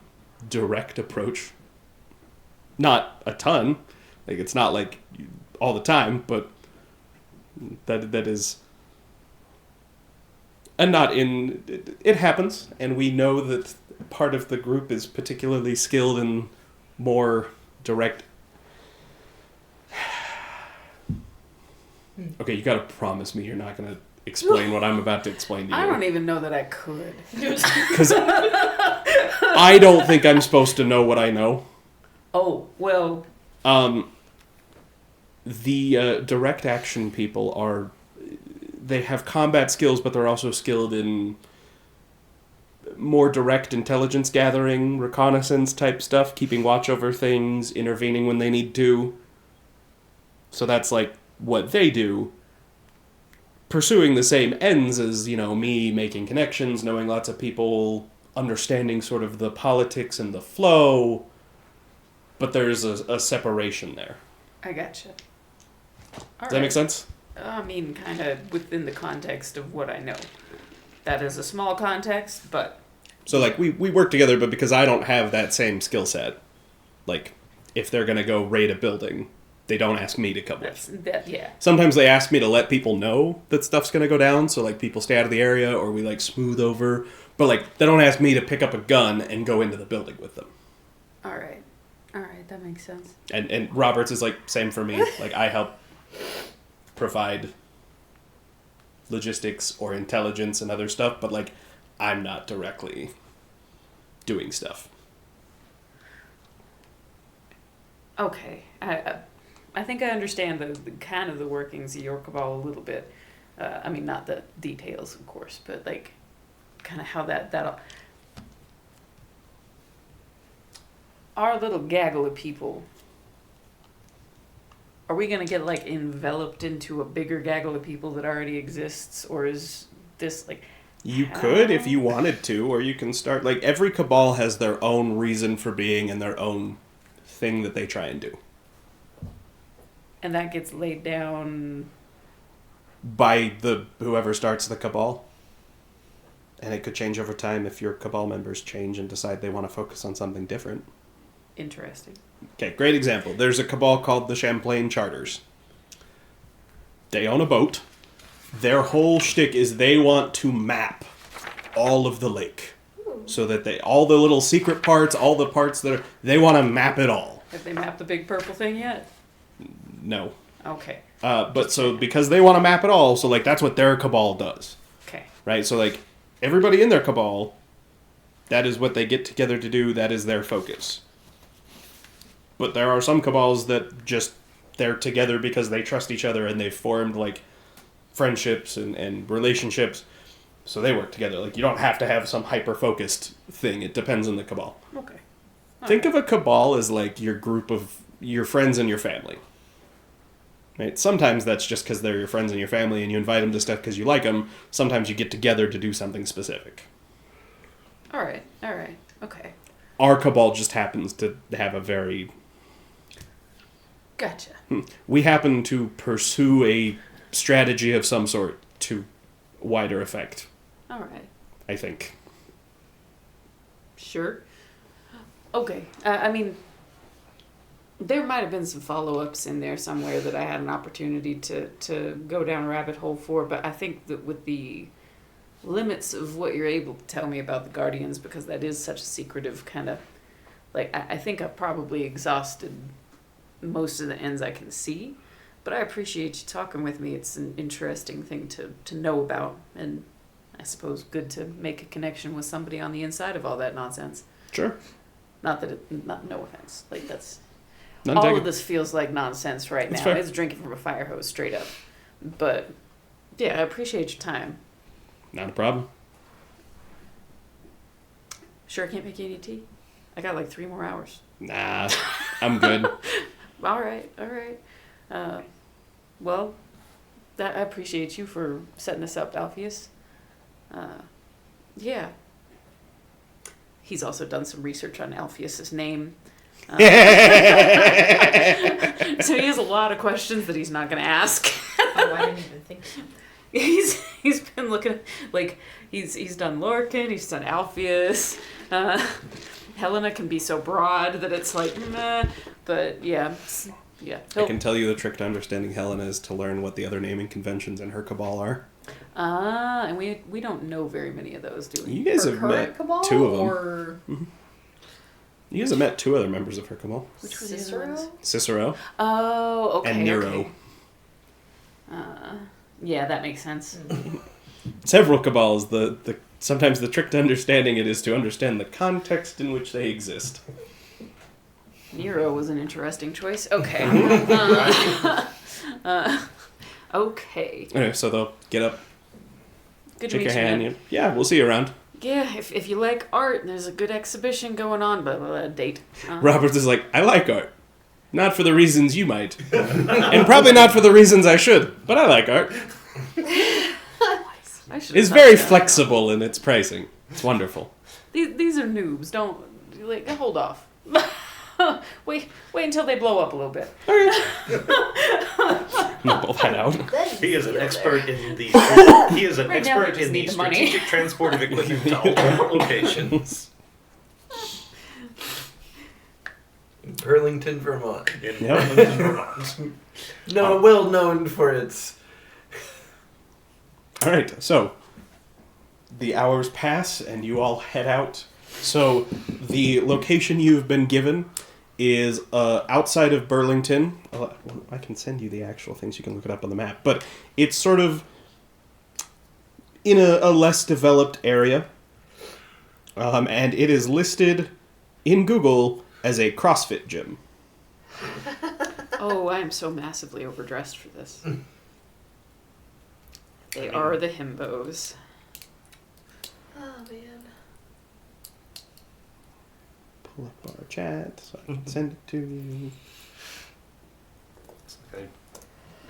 direct approach. Not a ton. Like, it's not like all the time, but that is... And not in... It happens, and we know that part of the group is particularly skilled in more direct... Okay, you gotta promise me you're not gonna explain what I'm about to explain to you. I don't even know that I could. Because I don't think I'm supposed to know what I know. Oh, well... The direct action people are... They have combat skills, but they're also skilled in more direct intelligence gathering, reconnaissance type stuff, keeping watch over things, intervening when they need to. So that's like what they do. Pursuing the same ends as, me making connections, knowing lots of people, understanding sort of the politics and the flow. But there's a separation there. I gotcha. Does that make sense? I mean, kind of within the context of what I know. That is a small context, but... So, like, we work together, but because I don't have that same skill set, like, if they're going to go raid a building, they don't ask me to come with. Yeah. Sometimes they ask me to let people know that stuff's going to go down, so, like, people stay out of the area, or we, like, smooth over. But, like, they don't ask me to pick up a gun and go into the building with them. All right, that makes sense. And Roberts is, like, same for me. Like, I help provide logistics or intelligence and other stuff, but, like, I'm not directly doing stuff. Okay, I think I understand the kind of the workings of your cabal a little bit. I mean, not the details, of course, but like kind of how that'll. Our little gaggle of people. Are we gonna get like enveloped into a bigger gaggle of people that already exists, or is this like? You could if you wanted to, or you can start, like, every cabal has their own reason for being and their own thing that they try and do. And that gets laid down By whoever starts the cabal. And it could change over time if your cabal members change and decide they want to focus on something different. interesting. Okay, great example. There's a cabal called the Champlain Charters. They own a boat. Their whole shtick is they want to map all of the lake. So that all the little secret parts, all the parts they want to map it all. Have they mapped the big purple thing yet? No. Okay. But so because they want to map it all, so like that's what their cabal does. Okay. Right? So like everybody in their cabal, that is what they get together to do, that is their focus. But there are some cabals that just they're together because they trust each other and they've formed like friendships and relationships. So they work together. Like, you don't have to have some hyper-focused thing. It depends on the cabal. Okay. Think of a cabal as, like, your group of your friends and your family. Right? Sometimes that's just because they're your friends and your family and you invite them to stuff because you like them. Sometimes you get together to do something specific. All right. Okay. Our cabal just happens to have a very... Gotcha. We happen to pursue a strategy of some sort to wider effect. All right. I think. Sure. Okay. I mean, there might have been some follow-ups in there somewhere that I had an opportunity to go down a rabbit hole for, but I think that with the limits of what you're able to tell me about the Guardians, because that is such a secretive kind of, like, I think I've probably exhausted most of the ends I can see, but I appreciate you talking with me. It's an interesting thing to know about, and I suppose good to make a connection with somebody on the inside of all that nonsense. Sure. Not that it, not no offense. Like that's None all taken. of this feels like nonsense right That's now. fair. It's drinking from a fire hose straight up. But yeah, I appreciate your time. Not a problem. Sure, I can't make you any tea. I got like 3 more hours. Nah, I'm good. All right. Well, that I appreciate you for setting this up, Alpheus. Yeah. He's also done some research on Alpheus's name. So he has a lot of questions that he's not going to ask. Oh, I didn't even think. He's been looking like he's done Lorcan, he's done Alpheus. Helena can be so broad that it's like meh, but yeah. I can tell you the trick to understanding Helena is to learn what the other naming conventions in her cabal are. And we don't know very many of those, do we? You guys Her have current met cabal, 2 of them. or You guys have met 2 other members of her cabal. Which were the other Cicero? ones? Cicero Oh, okay. and Nero. Okay. Yeah, that makes sense. Several cabals. The sometimes the trick to understanding it is to understand the context in which they exist. Nero was an interesting choice. Okay. Okay. Okay, so they'll get up, Good to shake meet your you, hand. man. Yeah, we'll see you around. Yeah, if you like art, there's a good exhibition going on, but date. Roberts is like, I like art. Not for the reasons you might. And probably not for the reasons I should, but I like art. I should It's have very thought that. flexible in its pricing. It's wonderful. These are noobs. Don't like hold off. wait until they blow up a little bit. Nibble that out. He is an expert in the. He is an Right now, expert we just in the need the money. strategic transport of equipment to all locations. Burlington, Vermont. In Yep. Burlington, Vermont. No, well known for its. All right, so the hours pass and you all head out. So the location you've been given is outside of Burlington. I can send you the actual things. You can look it up on the map. But it's sort of in a less developed area. And it is listed in Google as a CrossFit gym. Oh, I am so massively overdressed for this. They are the himbos. Oh man. Pull up our chat so I can send it to you. It's like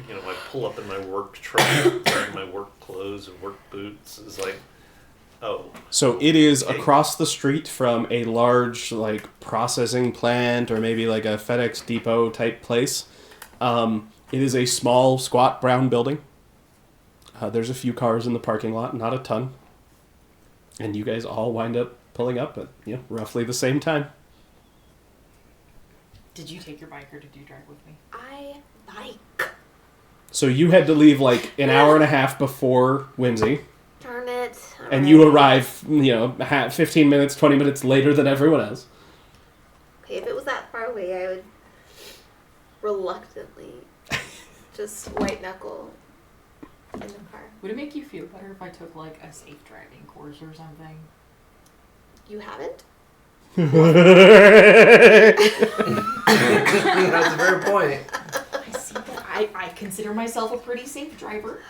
I pull up in my work truck wearing my work clothes and work boots. It's like, oh. So it is Okay. across the street from a large like processing plant or maybe like a FedEx depot type place. It is a small, squat brown building. There's a few cars in the parking lot, not a ton. And you guys all wind up pulling up at roughly the same time. did you take your bike or did you drive with me? I bike. So you had to leave like an hour and a half before Whimsy, Darn it. and you arrive 15 minutes, 20 minutes later than everyone else. Okay, if it was that far away, I would reluctantly just white knuckle in the car. Would it make you feel better if I took like a safe driving course or something? You haven't? That's a fair point. I see that. I consider myself a pretty safe driver.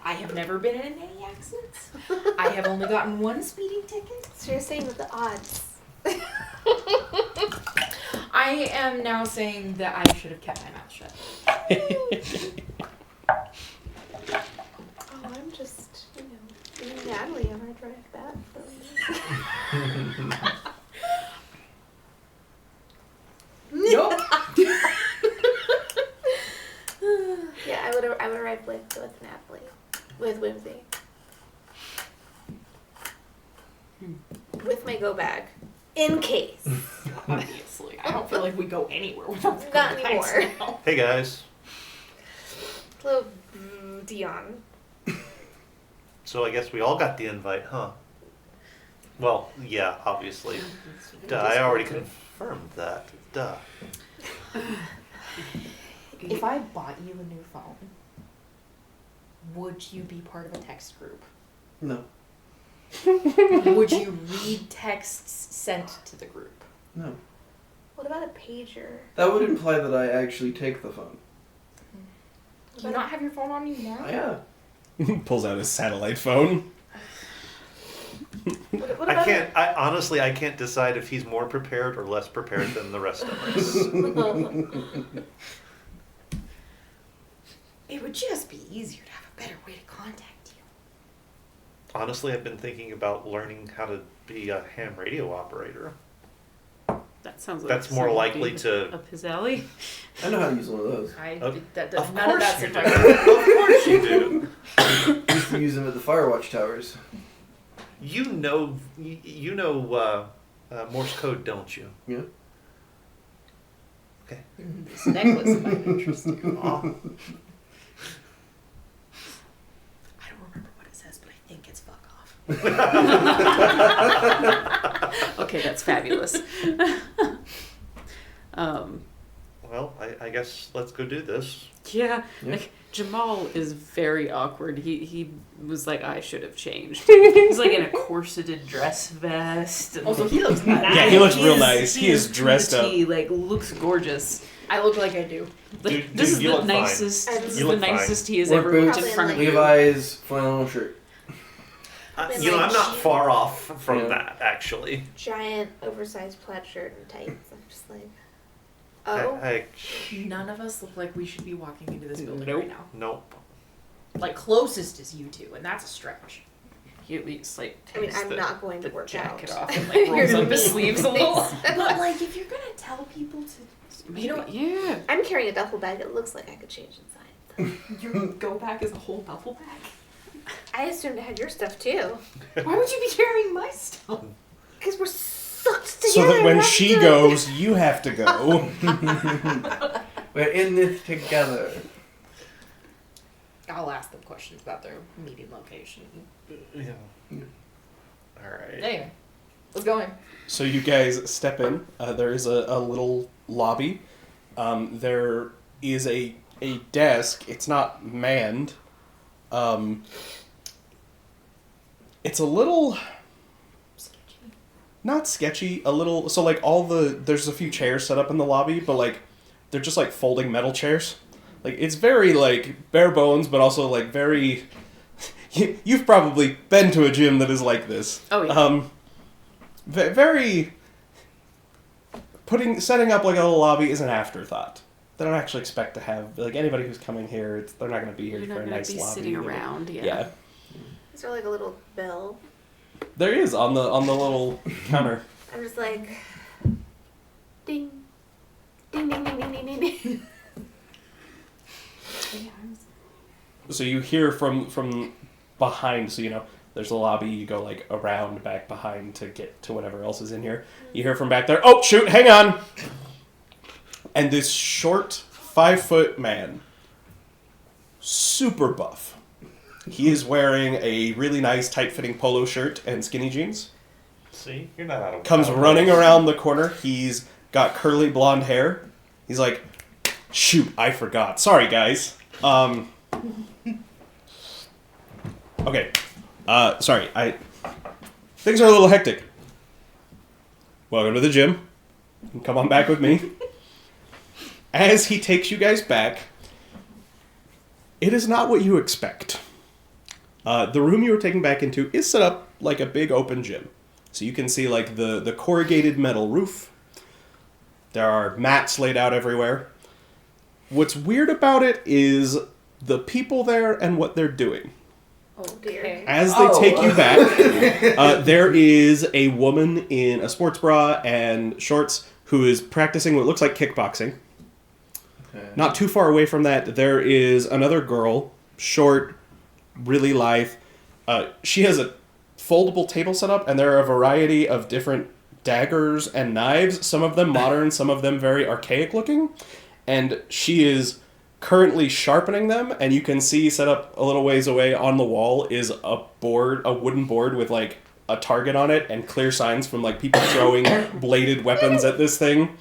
I have never been in any accidents. I have only gotten 1 speeding ticket. So you're saying that the odds. I am now saying that I should have kept my mouth shut. Oh, I'm just, being Natalie on our drive back. Nope. Yeah, I would arrive with Natalie, with Whimsy, with my go bag. In case. Obviously. I don't feel like we go anywhere without the Not contacts anymore. now. Hey guys. Hello, Dion. So I guess we all got the invite, huh? Well, yeah, obviously. Duh, I already confirmed that. Duh. If I bought you a new phone, would you be part of a text group? No. Would you read texts sent to the group? No. What about a pager? That would imply that I actually take the phone. Do you not have your phone on you now? Yeah. Pulls out his satellite phone. What I about can't. I honestly, I can't decide if he's more prepared or less prepared than the rest of us. It would just be easier to have a better way to contact you. Honestly, I've been thinking about learning how to be a ham radio operator. That sounds like That's more something likely to. up his alley. I know how to use one of those. That Of none of course that's you in do. my Of course you do. I used to use them at the Firewatch towers. You know Morse code, don't you? Yeah. Okay. This necklace might interest you. Aw. I don't remember what it says, but I think it's fuck off. Okay, that's fabulous. Well, I guess let's go do this. Yeah, Yeah. like Jamal is very awkward. He was like, I should have changed. He's like in a corseted dress vest. And Also, he looks nice. Yeah, he looks real is- nice. He is to dressed the up. T, like looks gorgeous. I look like I do. Like, Dude, this dude, is you the look fine. nicest. You This is look the fine. nicest he has Work ever boots, looked in front of you. Levi's flannel shirt. Probably You know, like I'm not jeans. far off from Yeah. that, actually. Giant, oversized plaid shirt and tights? I'm just like, I, oh. I, None of us look like we should be walking into this building Nope. right now. nope. Like, closest is you two, and that's a stretch. He at least like I mean, takes I'm the, not going the to work jacket out. off and like rolls You're up his mean. sleeves a little. But, like, if you're gonna tell people to, you know what, Yeah. I'm carrying a duffel bag. It looks like I could change inside. your go bag is a whole duffel bag. I assumed it had your stuff too. Why would you be carrying my stuff? Because we're sucked together. So that when that's she good. goes, you have to go. We're in this together. I'll ask them questions about their meeting location. Yeah. All right. Anyway, let's go in. So you guys step in. There is a little lobby. There is a desk. It's not manned. It's a little not sketchy. A little so like there's a few chairs set up in the lobby, but like they're just like folding metal chairs. Like it's very like bare bones, but also like very. You've probably been to a gym that is like this. Oh yeah. Very setting up like a little lobby is an afterthought. They don't actually expect to have like anybody who's coming here. They're not going to be here You're for not a gonna nice be lobby. sitting They're- around. Yeah, Is there like a little bell? there is on the little counter. I'm just like, ding, ding, ding, ding, ding, ding, ding, ding. So you hear from behind. So you know there's a lobby. You go like around back behind to get to whatever else is in here. You hear from back there. Oh shoot! Hang on. And this short 5-foot man, super buff. He is wearing a really nice tight-fitting polo shirt and skinny jeans. See, you're not out of. Comes out of running place. around the corner. He's got curly blonde hair. He's like, shoot, I forgot. Sorry, guys. Okay. Sorry. Things are a little hectic. Welcome to the gym. Come on back with me. As he takes you guys back, it is not what you expect. The room you were taken back into is set up like a big open gym. So you can see like the corrugated metal roof. There are mats laid out everywhere. What's weird about it is the people there and what they're doing. Oh dear. As they take you back, there is a woman in a sports bra and shorts who is practicing what looks like kickboxing. Okay. Not too far away from that, there is another girl, short, really lithe. She has a foldable table set up, and there are a variety of different daggers and knives, some of them modern, some of them very archaic looking, and she is currently sharpening them, and you can see set up a little ways away on the wall is a wooden board with like a target on it and clear signs from like people throwing bladed weapons at this thing.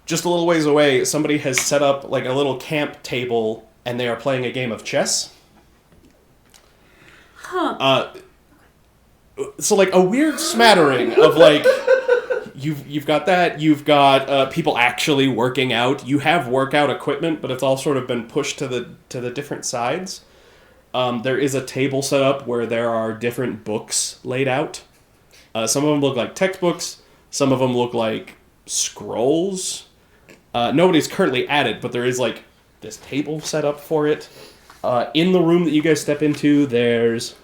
Just a little ways away, somebody has set up like a little camp table and they are playing a game of chess. So like a weird smattering of like you've got that, you've got people actually working out. You have workout equipment, but it's all sort of been pushed to the different sides. There is a table set up where there are different books laid out. Some of them look like textbooks. Some of them look like scrolls. Nobody's currently at it, but there is like this table set up for it. In the room that you guys step into, there's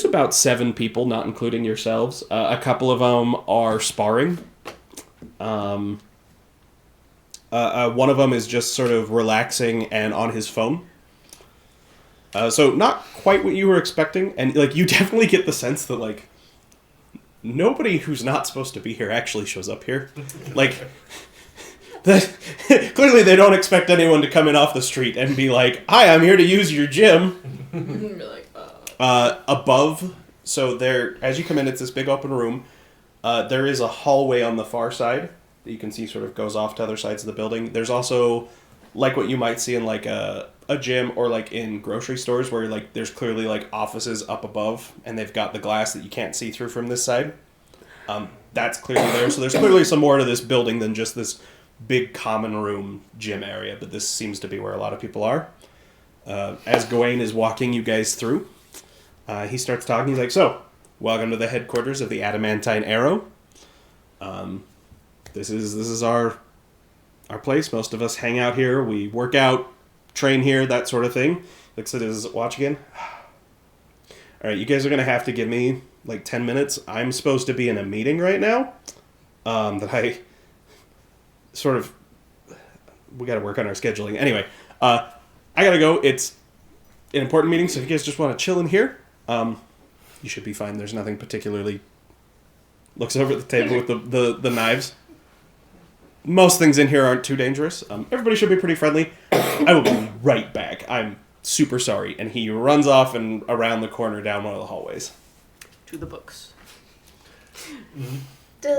about 7 people, not including yourselves. A couple of them are sparring. One of them is just sort of relaxing and on his phone. So not quite what you were expecting, and like you definitely get the sense that like nobody who's not supposed to be here actually shows up here. Like that clearly they don't expect anyone to come in off the street and be like, "Hi, I'm here to use your gym." You're like, Above, so there, as you come in, it's this big open room. There is a hallway on the far side that you can see sort of goes off to other sides of the building. There's also, like what you might see in like a gym or like in grocery stores where like there's clearly like offices up above and they've got the glass that you can't see through from this side. That's clearly there. So there's clearly some more to this building than just this big common room gym area, but this seems to be where a lot of people are. As Gawain is walking you guys through, he starts talking. He's like, "So, welcome to the headquarters of the Adamantine Arrow. This is our place. Most of us hang out here. We work out, train here, that sort of thing." Looks at his watch again. "All right, you guys are gonna have to give me like 10 minutes. I'm supposed to be in a meeting right now. That I sort of we got to work on our scheduling. Anyway, I gotta go. It's an important meeting, so if you guys just want to chill in here, you should be fine. There's nothing particularly." Looks over at the table with the knives. "Most things in here aren't too dangerous. Everybody should be pretty friendly. I will be right back. I'm super sorry." And he runs off and around the corner down one of the hallways. To the books. Do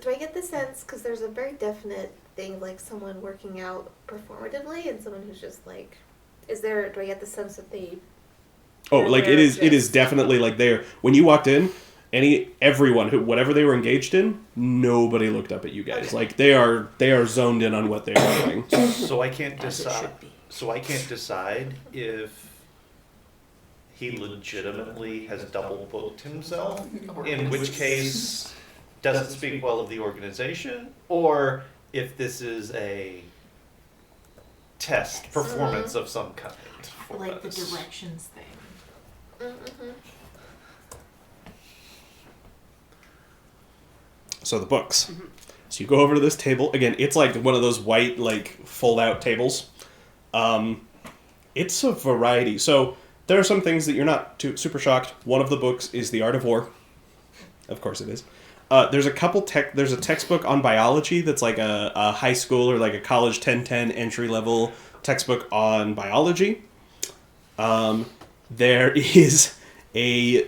I get the sense, because there's a very definite thing, like someone working out performatively and someone who's just like, do I get the sense that they... Oh, like it is definitely like there. When you walked in, everyone who, whatever they were engaged in, nobody looked up at you guys. Okay. Like they are zoned in on what they're doing. So I can't As it decide. should be. So I can't decide if he legitimately has double booked himself, in which case doesn't speak well of the organization, or if this is a test performance of some kind. for like the us. directions thing. Mm-hmm. So the books. So you go over to this table. Again, it's like one of those white, like, fold-out tables. It's a variety. So there are some things that you're not too super shocked. One of the books is The Art of War. Of course it is. There's a couple there's a textbook on biology that's like a high school or like a college 1010 entry-level textbook on biology. There is a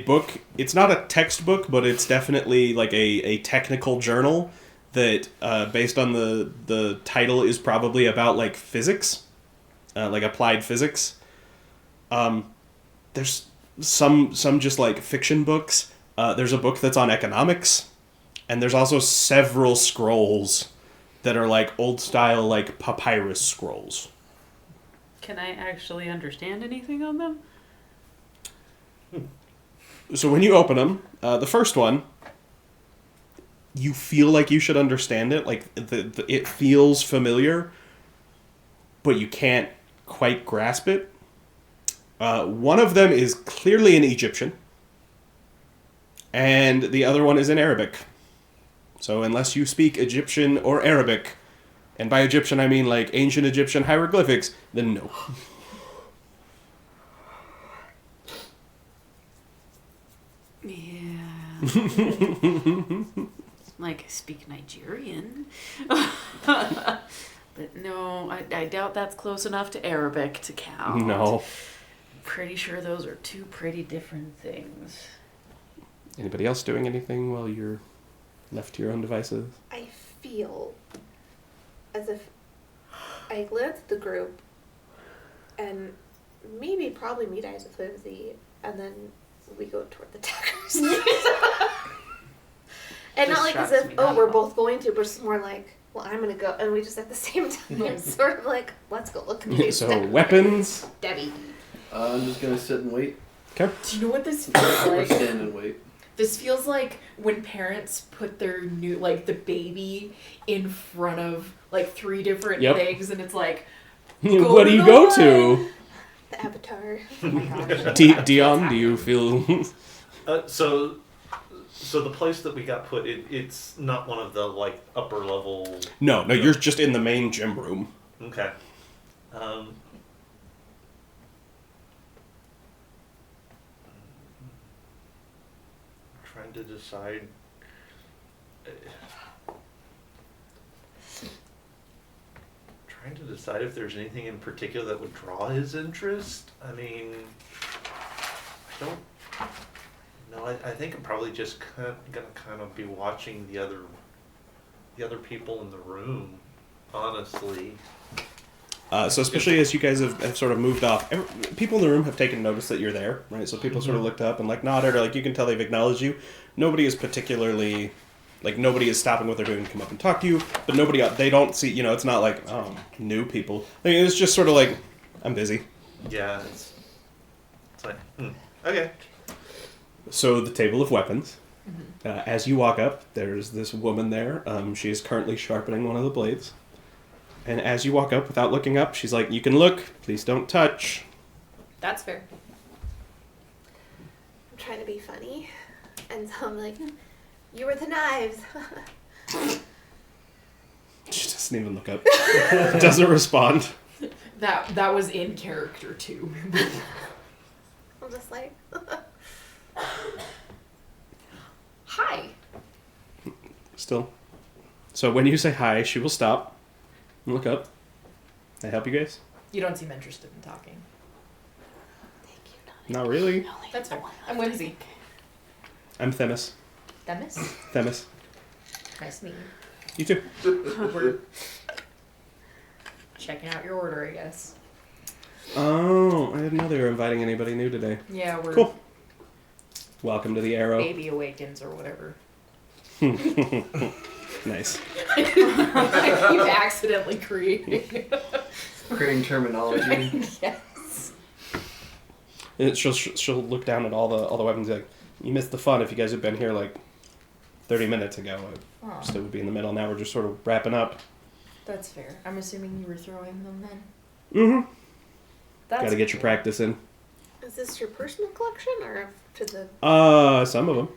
book. It's not a textbook, but it's definitely like a technical journal that, based on the title, is probably about like physics, like applied physics. There's some just like fiction books. There's a book that's on economics, and there's also several scrolls that are like old style like papyrus scrolls. Can I actually understand anything on them? So when you open them, the first one, you feel like you should understand it. Like it feels familiar, but you can't quite grasp it. One of them is clearly in Egyptian, and the other one is in Arabic. So unless you speak Egyptian or Arabic, and by Egyptian I mean like ancient Egyptian hieroglyphics, then no. Like, I speak Nigerian. But no, I doubt that's close enough to Arabic to count. No. Pretty sure those are two pretty different things. Anybody else doing anything while you're left to your own devices? I feel as if I glance at the group and maybe probably meet eyes with Whimsy, and then we go toward the daggers. And not like as Distracts if, me oh, not we're at all. both going to, but just more like, well, I'm gonna go, and we just at the same time sort of like, let's go look at these So, daggers. weapons. Debbie. I'm just gonna sit and wait. Okay. Do you know what this feels Or like? stand and wait. This feels like when parents put their new, like, the baby in front of, like, 3 different Yep. things, and it's like, What do you to go the to? The Avatar. oh my gosh. Dion, do you feel... So the place that we got put, it's not one of the like upper level. No, you're just in the main gym room. Okay. Trying to decide. Trying to decide if there's anything in particular that would draw his interest. I mean, I don't. No, I think I'm probably just gonna kind of be watching the other people in the room. Honestly. So especially as you guys have sort of moved off, people in the room have taken notice that you're there, right? So people sort of looked up and like nodded, or like you can tell they've acknowledged you. Nobody is particularly, like nobody is stopping what they're doing to come up and talk to you, but nobody, they don't see, it's not like, oh, new people. I mean, it's just sort of like, I'm busy. Yeah, it's like, okay. So the table of weapons. As you walk up, there's this woman there. She is currently sharpening one of the blades. And as you walk up, without looking up, she's like, you can look, please don't touch. That's fair. I'm trying to be funny, and so I'm like, you were the knives. She doesn't even look up. Doesn't respond. That was in character too. I'm just like, Hi. Still. So when you say hi, she will stop and look up. Can I help you guys? You don't seem interested in talking. thank you. Not really. That's fair. I'm Whimsy. I'm Themis. Demis? Themis. Nice to meet You too. you. We're checking out your order, I guess. Oh, I didn't know they were inviting anybody new today. Yeah, we're Cool. Welcome to the Arrow. Baby Awakens or whatever. Nice. I keep accidentally creating. Creating terminology. Yes. And she'll look down at all the weapons and be like, you missed the fun if you guys had been here like 30 minutes ago. I Aw, still would be in the middle. Now we're just sort of wrapping up. that's fair. I'm assuming you were throwing them then. Mm-hmm. That's Gotta get your cool. practice in. Is this your personal collection or to the Some of them.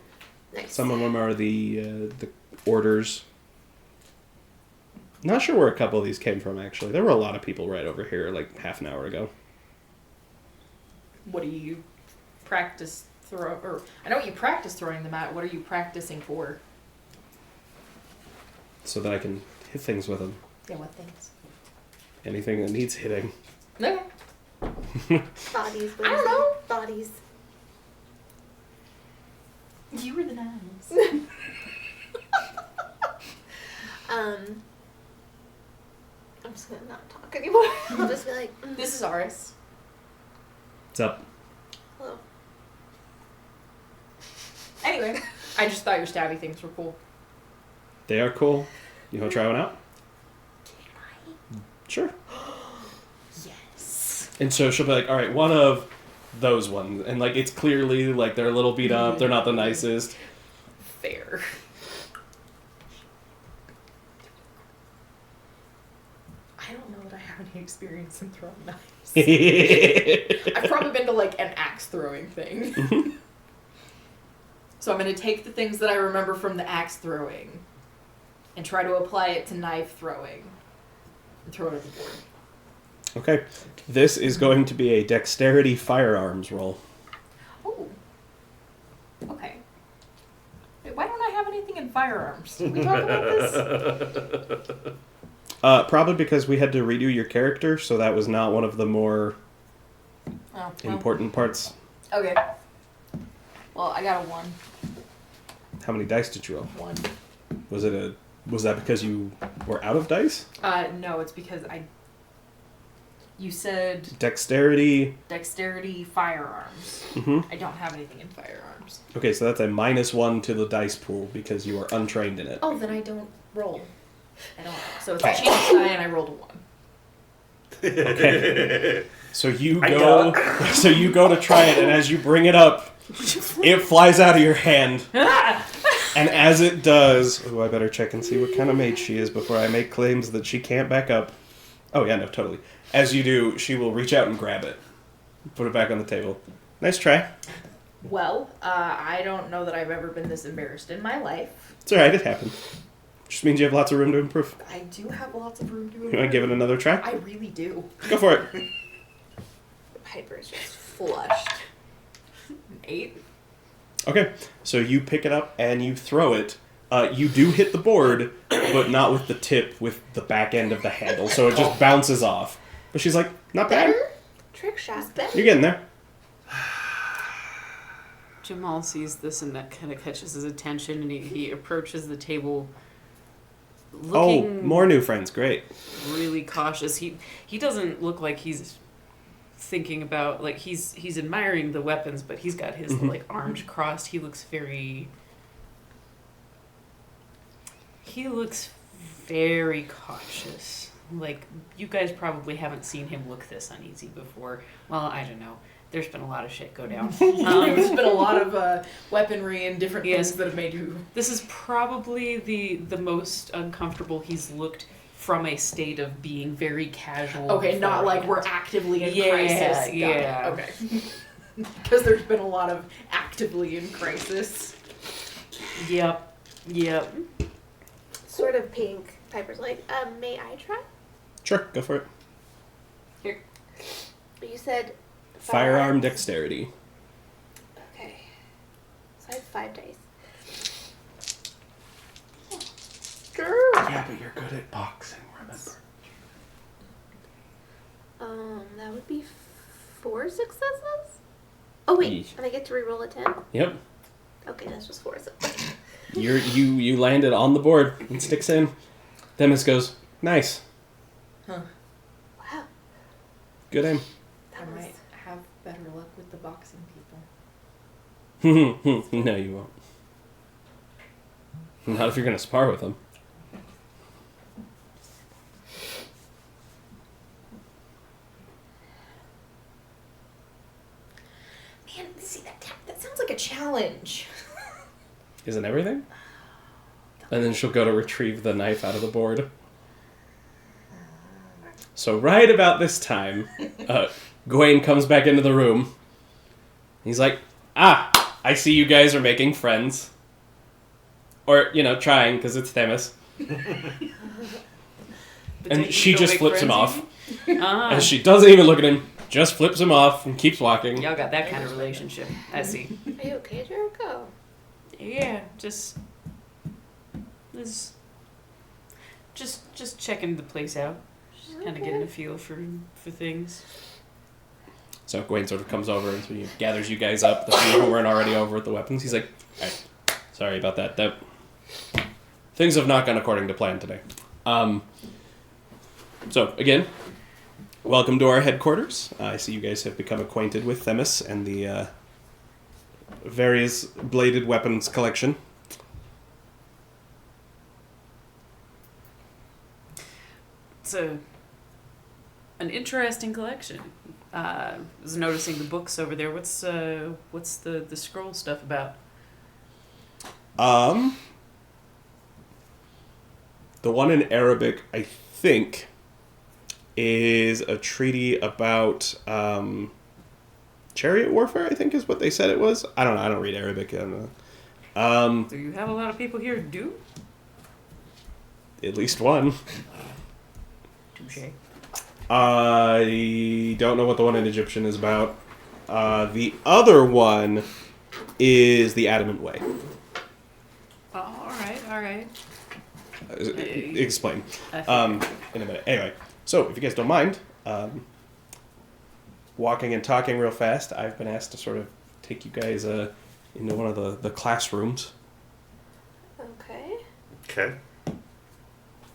nice? Some of them are the orders. Not sure where a couple of these came from, actually. There were a lot of people right over here like half an hour ago. What do you practice throw? Or I know you practice throwing them at. What are you practicing for? So that I can hit things with them. Yeah, what things? Anything that needs hitting. Okay. Bodies. I don't know. Bodies. You were the knives. I'm just gonna not talk anymore. I'll just be like, This is Aris. What's up? hello. Anyway, I just thought your stabby things were cool. They are cool. You want to try one out? Sure. Yes. And so she'll be like, all right, one of those ones. And like, it's clearly like they're a little beat up. They're not the nicest. Fair. I don't know that I have any experience in throwing knives. I've probably been to like an axe throwing thing. So I'm going to take the things that I remember from the axe throwing and try to apply it to knife throwing and throw it at the board. Okay. This is going to be a dexterity firearms roll. Oh. Okay. firearms? Did we talk about this? Probably because we had to redo your character, so that was not one of the more Oh, well. important parts. Okay. Well, I got a 1. How many dice did you roll? 1. Was that because you were out of dice? No, it's because you said Dexterity. dexterity, firearms. Mm-hmm. I don't have anything in firearms. Okay, so that's a -1 to the dice pool because you are untrained in it. Oh, then I don't roll. I don't. So it's a chance die, and I rolled a 1. Okay. So you I go. So you go to try it, and as you bring it up, it flies out of your hand. And as it does, I better check and see what kind of mage she is before I make claims that she can't back up. Oh yeah, no, totally. As you do, she will reach out and grab it, put it back on the table. Nice try. Well, I don't know that I've ever been this embarrassed in my life. It's alright, it happened. Just means you have lots of room to improve. I do have lots of room to You want to give it another try? I really do. Go for it. Piper's just flushed. 8. Okay, so you pick it up and you throw it. You do hit the board, but not with the tip, with the back end of the handle, so it just bounces off. But she's like, not bad. Trick shot. You're getting there. Jamal sees this and that kind of catches his attention, and he approaches the table looking More new friends, great. really cautious. He doesn't look like he's thinking about, like, he's admiring the weapons, but he's got his like arms crossed. He looks very cautious. Like, you guys probably haven't seen him look this uneasy before. Well, I don't know. There's been a lot of shit go down. There's been a lot of weaponry and different Yes. things that have made you. This is probably the most uncomfortable he's looked from a state of being very casual. Okay, not like beforehand. we're actively in Yeah, crisis. Got it. yeah. Okay. Because there's been a lot of actively in crisis. Yep. Sort of pink. Piper's like, may I try? Sure, go for it. You said Firearm dexterity. Okay. So I have 5 dice. Sure. Yeah, but you're good at boxing, remember. That would be 4 successes? Oh wait, Yeesh. and I get to reroll a 10? Yep. Okay, that's just 4. So. You land it on the board and sticks in. Demis goes, nice. Huh. Wow. Good aim. I That was... might have better luck with the boxing people. No, you won't. Not if you're going to spar with them. Man, see that sounds like a challenge. Isn't everything? And then she'll go to retrieve the knife out of the board. So right about this time, Gawain comes back into the room. He's like, I see you guys are making friends. Or, trying, because it's Themis. And she just flips him off. And she doesn't even look at him, just flips him off and keeps walking. Y'all got that kind of relationship. I see. Are you okay, Jericho? Yeah, just checking the place out. Just kind of getting a feel for things. So Gawain sort of comes over and so he gathers you guys up, the few who weren't already over with the weapons. He's like, alright, sorry about that. Things have not gone according to plan today. So, again, welcome to our headquarters. I see you guys have become acquainted with Themis and the various bladed weapons collection. It's an interesting collection. I was noticing the books over there. What's the scroll stuff about? The one in Arabic, I think, is a treaty about chariot warfare, I think is what they said it was. I don't know. I don't read Arabic. I don't know. Do you have a lot of people here who do? At least one. Touche. I don't know what the one in Egyptian is about. The other one is the Adamant Way. All right. All right. Explain. I In a minute. Anyway, so if you guys don't mind, walking and talking real fast, I've been asked to sort of take you guys into one of the classrooms. Okay. Okay.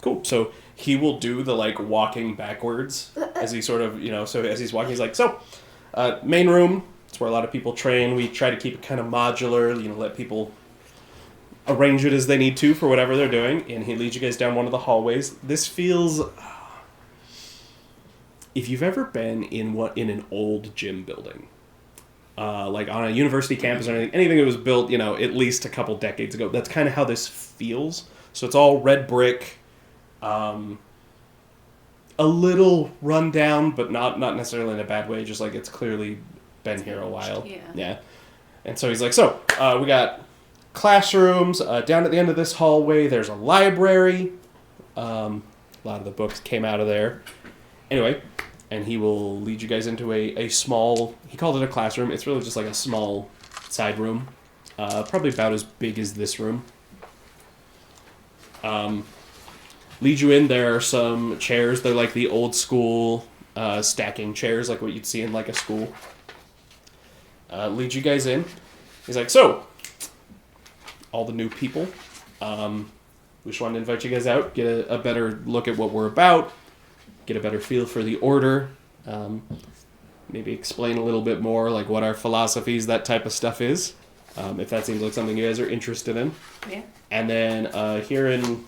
Cool. So he will do the like walking backwards as he sort of, so as he's walking, he's like, main room. It's where a lot of people train. We try to keep it kind of modular, let people arrange it as they need to for whatever they're doing. And he leads you guys down one of the hallways. This feels, if you've ever been in an old gym building, like on a university campus or anything that was built, at least a couple decades ago, that's kind of how this feels. So it's all red brick. A little run down, but not necessarily in a bad way, just like it's clearly been here a while. Yeah. And so he's like, we got classrooms. Down at the end of this hallway, there's a library. A lot of the books came out of there. Anyway, and he will lead you guys into a small, he called it a classroom. It's really just like a small side room. Probably about as big as this room. Lead you in, there are some chairs. They're like the old school stacking chairs, like what you'd see in like a school. Lead you guys in. He's like, all the new people. We just wanted to invite you guys out, get a better look at what we're about, get a better feel for the order, maybe explain a little bit more like what our philosophies, that type of stuff is, if that seems like something you guys are interested in. Yeah. And then here in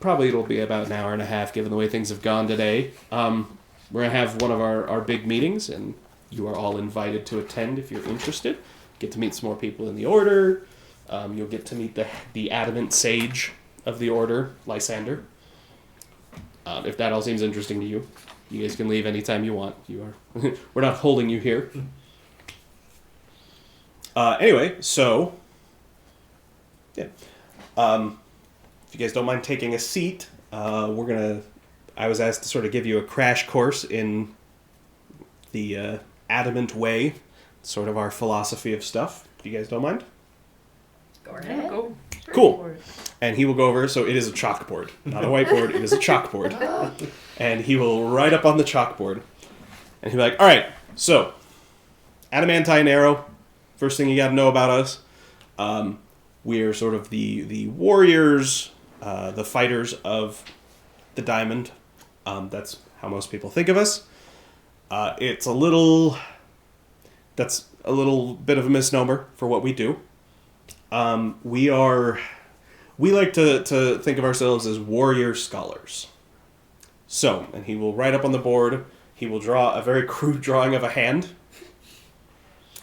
probably it'll be about an hour and a half given the way things have gone today. We're going to have one of our big meetings, and you are all invited to attend if you're interested. Get to meet some more people in the order. You'll get to meet the adamant sage of the order, Lysander. If that all seems interesting to you, you guys can leave anytime you want. We're not holding you here. Anyway, so yeah. If you guys don't mind taking a seat, I was asked to sort of give you a crash course in the adamant way, sort of our philosophy of stuff. If you guys don't mind. Go ahead. Go. Cool. And he will go over, so it is a chalkboard. Not a whiteboard, it is a chalkboard. And he will write up on the chalkboard. And he'll be like, all right, so, adamantine arrow, first thing you got to know about us. We're sort of the warriors, the fighters of the diamond. That's how most people think of us. That's a little bit of a misnomer for what we do. We like to think of ourselves as warrior scholars. So, and he will write up on the board, he will draw a very crude drawing of a hand,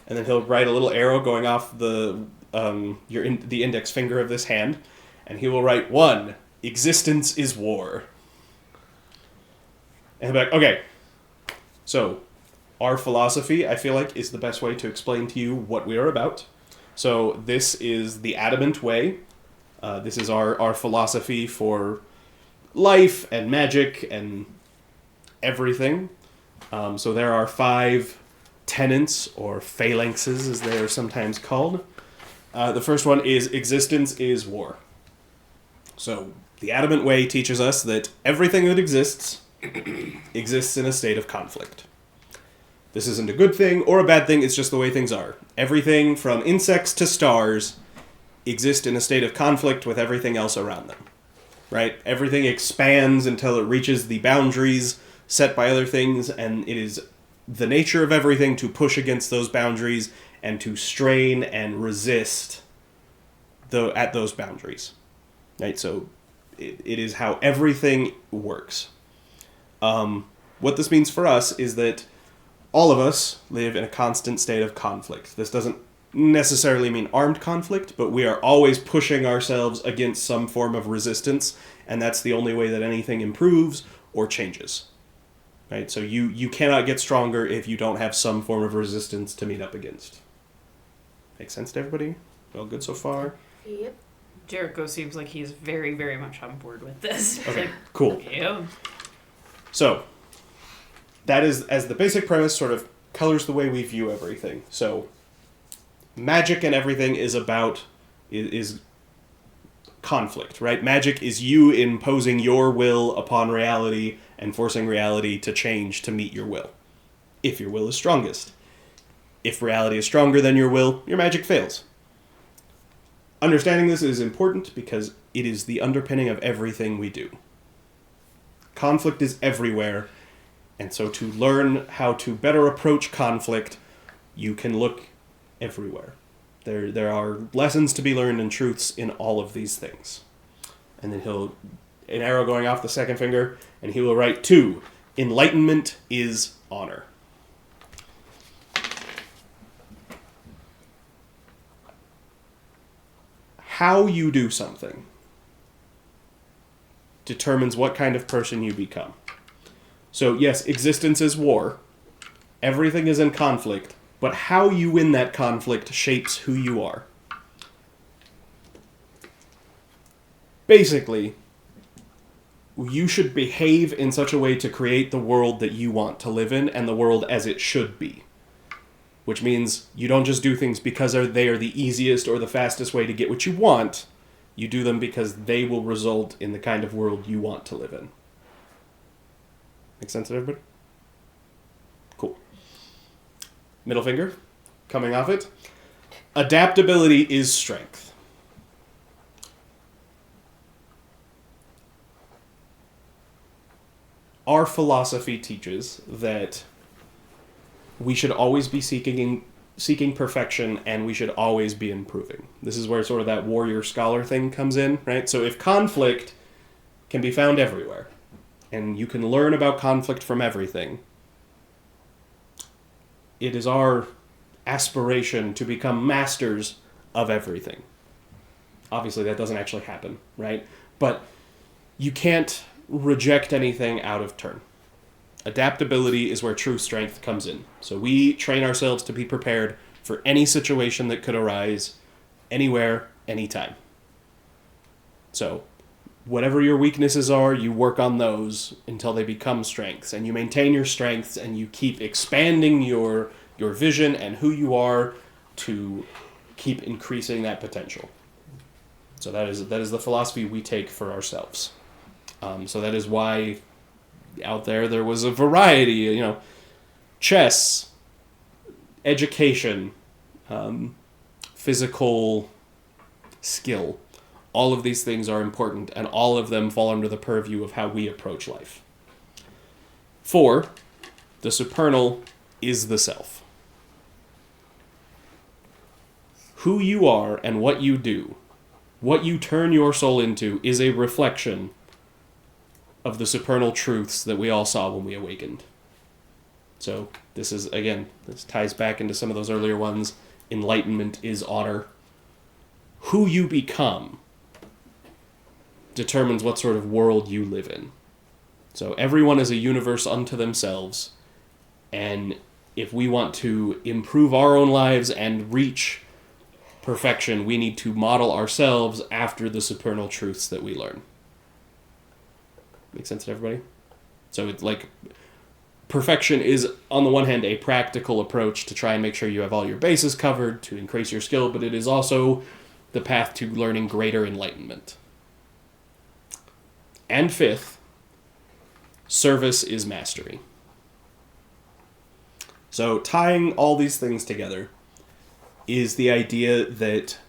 and then he'll write a little arrow going off the index finger of this hand, and he will write 1, existence is war. And he'll be like, okay, so our philosophy, I feel like, is the best way to explain to you what we are about. So this is the adamant way. This is our philosophy for life and magic and everything. So there are 5 tenets, or phalanxes as they are sometimes called. The first one is existence is war. So the adamant way teaches us that everything that exists exists in a state of conflict. This isn't a good thing or a bad thing, it's just the way things are. Everything from insects to stars exist in a state of conflict with everything else around them. Right? Everything expands until it reaches the boundaries set by other things, and it is the nature of everything to push against those boundaries and to strain and resist at those boundaries. Right? So it is how everything works. What this means for us is that all of us live in a constant state of conflict. This doesn't necessarily mean armed conflict, but we are always pushing ourselves against some form of resistance, and that's the only way that anything improves or changes. Right? So you cannot get stronger if you don't have some form of resistance to meet up against. Make sense to everybody? All good so far? Yep. Jericho seems like he's very, very much on board with this. Okay, cool. Yeah. So, that is, as the basic premise, sort of colors the way we view everything. So, magic and everything is about is conflict, right? Magic is you imposing your will upon reality and forcing reality to change to meet your will, if your will is strongest. If reality is stronger than your will, your magic fails. Understanding this is important because it is the underpinning of everything we do. Conflict is everywhere, and so to learn how to better approach conflict, you can look everywhere. There are lessons to be learned and truths in all of these things. And then an arrow going off the second finger, and he will write 2. Enlightenment is honor. How you do something determines what kind of person you become. So yes, existence is war. Everything is in conflict, but how you win that conflict shapes who you are. Basically, you should behave in such a way to create the world that you want to live in and the world as it should be. Which means you don't just do things because they are the easiest or the fastest way to get what you want. You do them because they will result in the kind of world you want to live in. Make sense to everybody? Cool. Middle finger, coming off it. Adaptability is strength. Our philosophy teaches that we should always be seeking perfection, and we should always be improving. This is where sort of that warrior scholar thing comes in, right? So if conflict can be found everywhere, and you can learn about conflict from everything, it is our aspiration to become masters of everything. Obviously, that doesn't actually happen, right? But you can't reject anything out of turn. Adaptability is where true strength comes in. So we train ourselves to be prepared for any situation that could arise, anywhere, anytime. So whatever your weaknesses are, you work on those until they become strengths, and you maintain your strengths, and you keep expanding your vision and who you are to keep increasing that potential. So that is the philosophy we take for ourselves. So that is why out there was a variety, chess, education, physical skill. All of these things are important, and all of them fall under the purview of how we approach life. 4, the supernal is the self. Who you are and what you do, what you turn your soul into, is a reflection of the supernal truths that we all saw when we awakened. So this ties back into some of those earlier ones. Enlightenment is honor. Who you become determines what sort of world you live in. So everyone is a universe unto themselves, and if we want to improve our own lives and reach perfection, we need to model ourselves after the supernal truths that we learn. Make sense to everybody? So it's like perfection is, on the one hand, a practical approach to try and make sure you have all your bases covered, to increase your skill, but it is also the path to learning greater enlightenment. And 5th, service is mastery. So tying all these things together is the idea that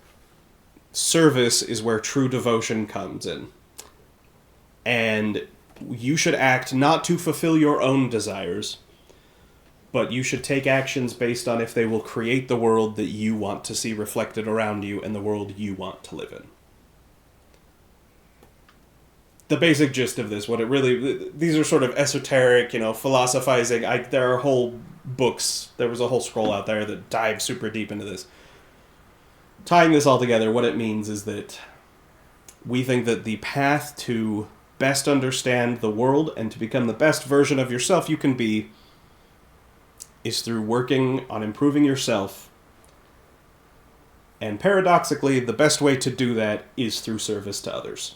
service is where true devotion comes in. And you should act not to fulfill your own desires, but you should take actions based on if they will create the world that you want to see reflected around you and the world you want to live in. The basic gist of this, these are sort of esoteric, philosophizing. There are whole books, there was a whole scroll out there that dives super deep into this. Tying this all together, what it means is that we think that the path to best understand the world and to become the best version of yourself you can be is through working on improving yourself. And paradoxically, the best way to do that is through service to others.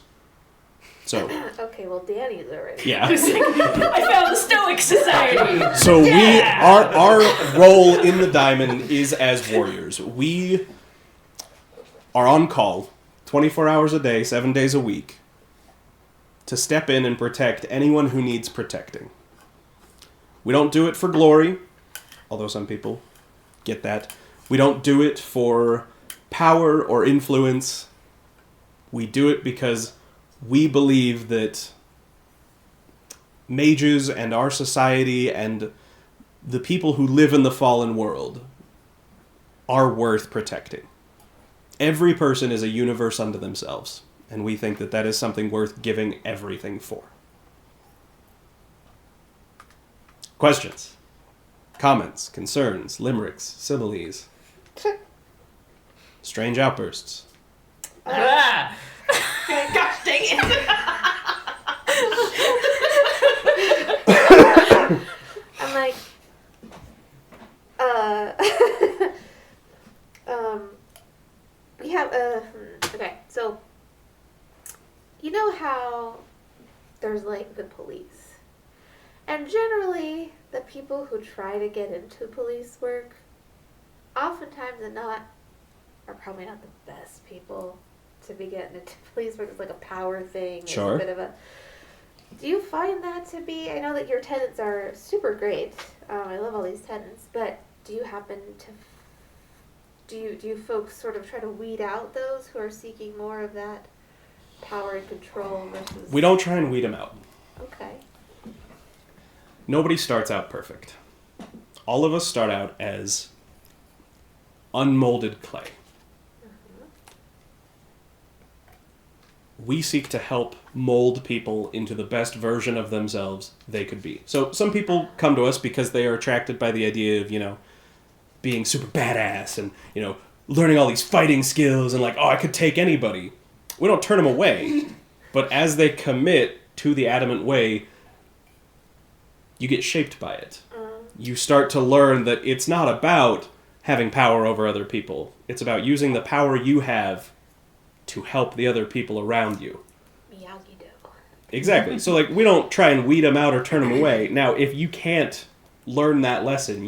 So Okay, well, Danny's already. yeah. I found the Stoic Society. So our role in the diamond is as warriors. We are on call 24 hours a day, 7 days a week to step in and protect anyone who needs protecting. We don't do it for glory, although some people get that. We don't do it for power or influence. We do it because we believe that mages and our society and the people who live in the fallen world are worth protecting. Every person is a universe unto themselves, and we think that that is something worth giving everything for. Questions? Comments? Concerns? Limericks? Similes? Strange outbursts? Ah! Gosh dang it! I'm like, we have okay, so you know how there's like the police, and generally the people who try to get into police work, oftentimes are probably not the best people to be getting into police work. It's like a power thing. It's Sure. a bit of a. Do you find that to be? I know that your tenants are super great. I love all these tenants, but do you happen to? Do you folks sort of try to weed out those who are seeking more of that power and control versus? We don't try and weed them out. Okay. Nobody starts out perfect. All of us start out as unmolded clay. We seek to help mold people into the best version of themselves they could be. So some people come to us because they are attracted by the idea of, being super badass and, learning all these fighting skills and like, oh, I could take anybody. We don't turn them away. But as they commit to the adamant way, you get shaped by it. You start to learn that it's not about having power over other people. It's about using the power you have to help the other people around you. Miyagi-Do. Exactly. So, we don't try and weed them out or turn them away. Now, if you can't learn that lesson,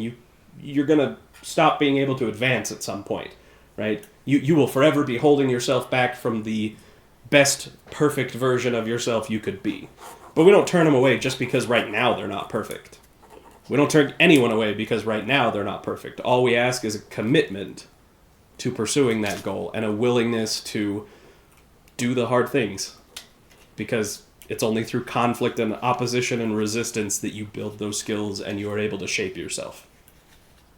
you're going to stop being able to advance at some point, right? You will forever be holding yourself back from the best, perfect version of yourself you could be. But we don't turn them away just because right now they're not perfect. We don't turn anyone away because right now they're not perfect. All we ask is a commitment to pursuing that goal and a willingness to do the hard things, because it's only through conflict and opposition and resistance that you build those skills and you are able to shape yourself.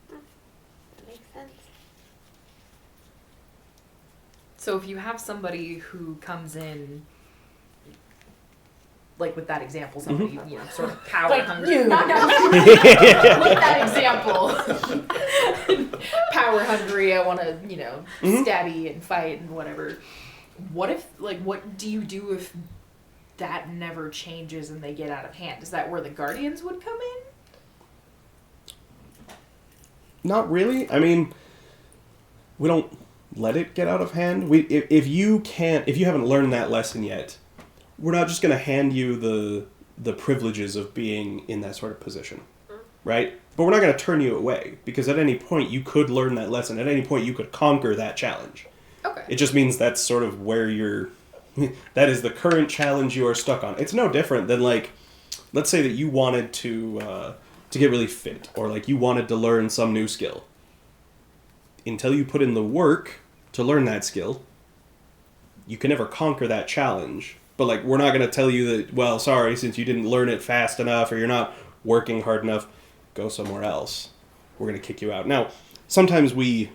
That makes sense. So if you have somebody who comes in, like with that example, somebody sort of power hungry. With that example, power hungry. I want to stabby and fight and whatever. What if what do you do if that never changes and they get out of hand? Is that where the guardians would come in? Not really. I mean, we don't let it get out of hand. If you haven't learned that lesson yet, we're not just going to hand you the privileges of being in that sort of position, right? But we're not going to turn you away, because at any point you could learn that lesson. At any point you could conquer that challenge. Okay. It just means that's sort of where that is the current challenge you are stuck on. It's no different than, let's say that you wanted to get really fit, or you wanted to learn some new skill. Until you put in the work to learn that skill, you can never conquer that challenge. But, we're not going to tell you that, well, sorry, since you didn't learn it fast enough or you're not working hard enough, go somewhere else. We're going to kick you out. Now, sometimes we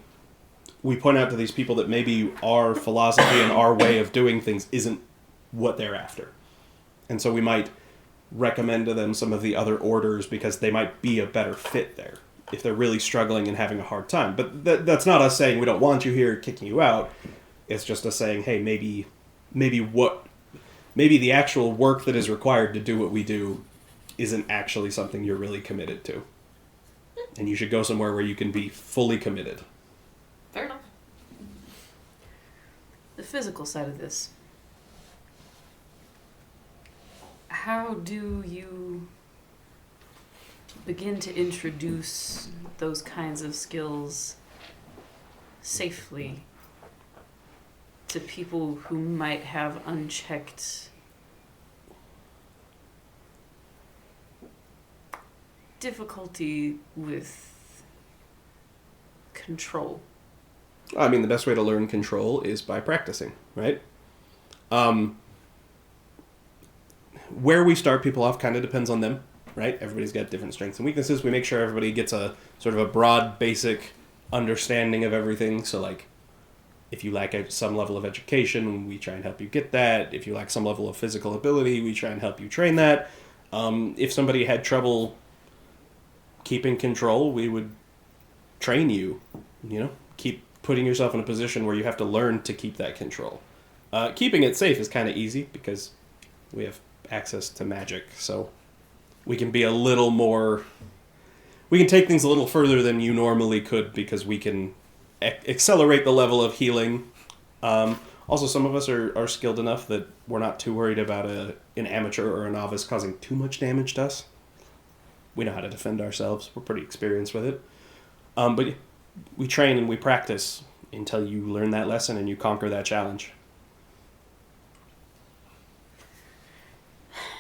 point out to these people that maybe our philosophy and our way of doing things isn't what they're after. And so we might recommend to them some of the other orders because they might be a better fit there if they're really struggling and having a hard time. But that's not us saying we don't want you here, kicking you out. It's just us saying, hey, maybe the actual work that is required to do what we do isn't actually something you're really committed to. And you should go somewhere where you can be fully committed. Fair enough. The physical side of this. How do you begin to introduce those kinds of skills safely to people who might have unchecked difficulty with control. I mean, the best way to learn control is by practicing, right? Where we start people off kind of depends on them, right? Everybody's got different strengths and weaknesses. We make sure everybody gets a sort of a broad, basic understanding of everything. So, like, if you lack some level of education, we try and help you get that. If you lack some level of physical ability, we try and help you train that. If somebody had trouble keeping control, we would train you, keep putting yourself in a position where you have to learn to keep that control. Keeping it safe is kind of easy because we have access to magic, so we can be a little more... We can take things a little further than you normally could because we can accelerate the level of healing. Also, some of us are skilled enough that we're not too worried about an amateur or a novice causing too much damage to us. We know how to defend ourselves. We're pretty experienced with it. But we train and we practice until you learn that lesson and you conquer that challenge.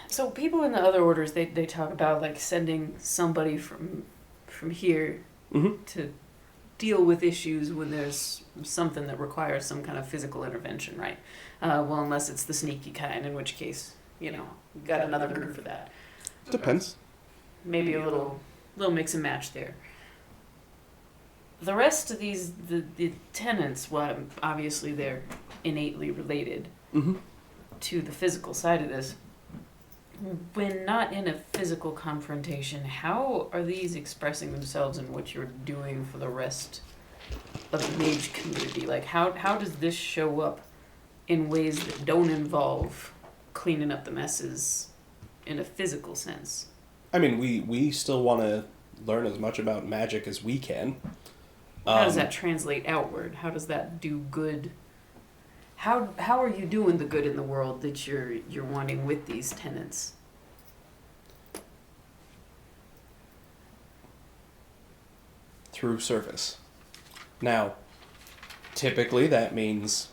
So people in the other orders, they talk about like sending somebody from here to deal with issues when there's something that requires some kind of physical intervention, right? Well, unless it's the sneaky kind, in which case, you got another group for that. Depends. Maybe a little mix and match there. The rest of these, the tenants, well, obviously they're innately related to the physical side of this. When not in a physical confrontation, how are these expressing themselves in what you're doing for the rest of the mage community? Like, how does this show up in ways that don't involve cleaning up the messes in a physical sense? I mean, we still want to learn as much about magic as we can. How does that translate outward? How does that do good? How are you doing the good in the world that you're wanting with these tenants? Through service. Now, typically that means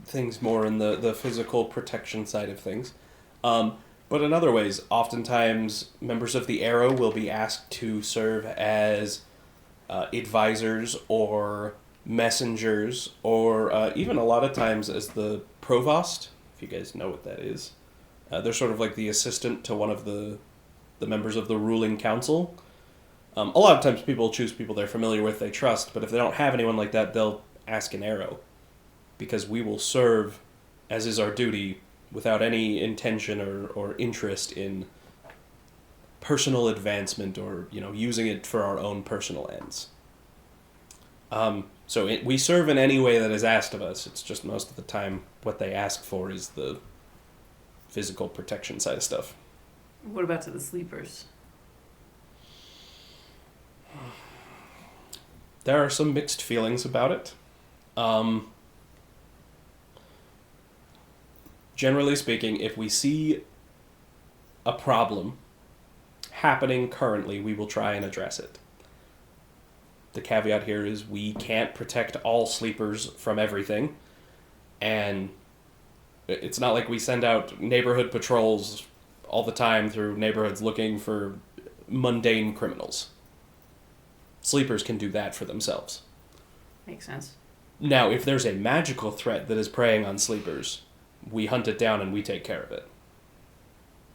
things more in the physical protection side of things. But in other ways, oftentimes members of the Arrow will be asked to serve as advisors or messengers, or even a lot of times as the provost, if you guys know what that is. They're sort of like the assistant to one of the members of the ruling council. A lot of times people choose people they're familiar with, they trust, but if they don't have anyone like that, they'll ask an Arrow. Because we will serve, as is our duty, without any intention or interest in personal advancement or, using it for our own personal ends. So we serve in any way that is asked of us. It's just most of the time what they ask for is the physical protection side of stuff. What about to the sleepers? There are some mixed feelings about it. Generally speaking, if we see a problem happening currently, we will try and address it. The caveat here is we can't protect all sleepers from everything, and it's not like we send out neighborhood patrols all the time through neighborhoods looking for mundane criminals. Sleepers can do that for themselves. Makes sense. Now, if there's a magical threat that is preying on sleepers, we hunt it down and we take care of it.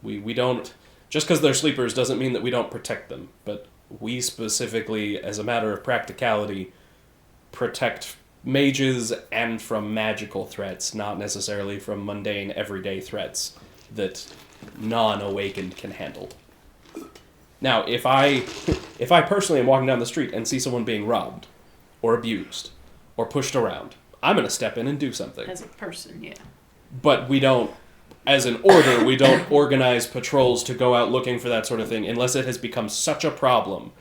We don't... Just because they're sleepers doesn't mean that we don't protect them, but we specifically, as a matter of practicality, protect mages and from magical threats, not necessarily from mundane, everyday threats that non-awakened can handle. Now, if I personally am walking down the street and see someone being robbed, or abused, or pushed around, I'm going to step in and do something. As a person, yeah. But we don't, as an order, we don't organize patrols to go out looking for that sort of thing unless it has become such a problem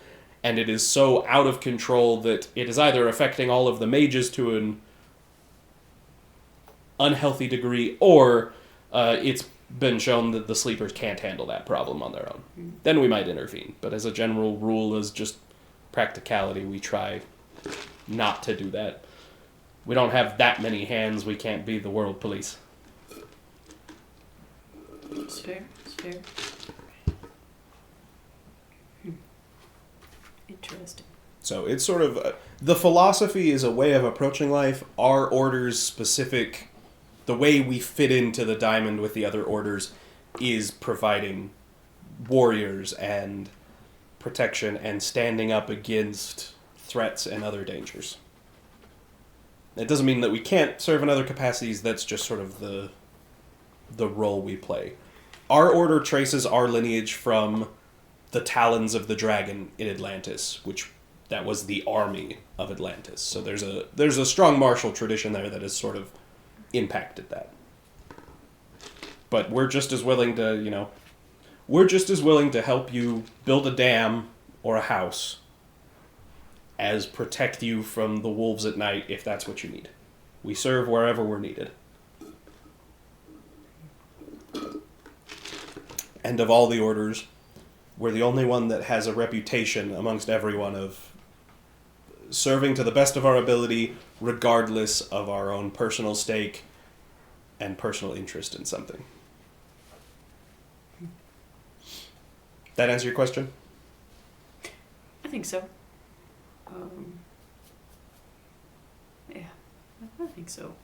and it is so out of control that it is either affecting all of the mages to an unhealthy degree or it's been shown that the sleepers can't handle that problem on their own. Then we might intervene. But as a general rule, as just practicality, we try not to do that. we don't have that many hands. We can't be the world police. It's fair. It's fair. Interesting. So it's sort of the philosophy is a way of approaching life. Our orders specific, the way we fit into the diamond with the other orders, is providing warriors and protection and standing up against threats and other dangers. It doesn't mean that we can't serve in other capacities. That's just sort of the role we play. Our order traces our lineage from the Talons of the Dragon in Atlantis, which that was the army of Atlantis. So there's a strong martial tradition there that has sort of impacted that. But we're just as willing to, help you build a dam or a house as protect you from the wolves at night if that's what you need. We serve wherever we're needed. And of all the orders, we're the only one that has a reputation amongst everyone of serving to the best of our ability, regardless of our own personal stake and personal interest in something. That answer your question? I think so. Yeah, I think so.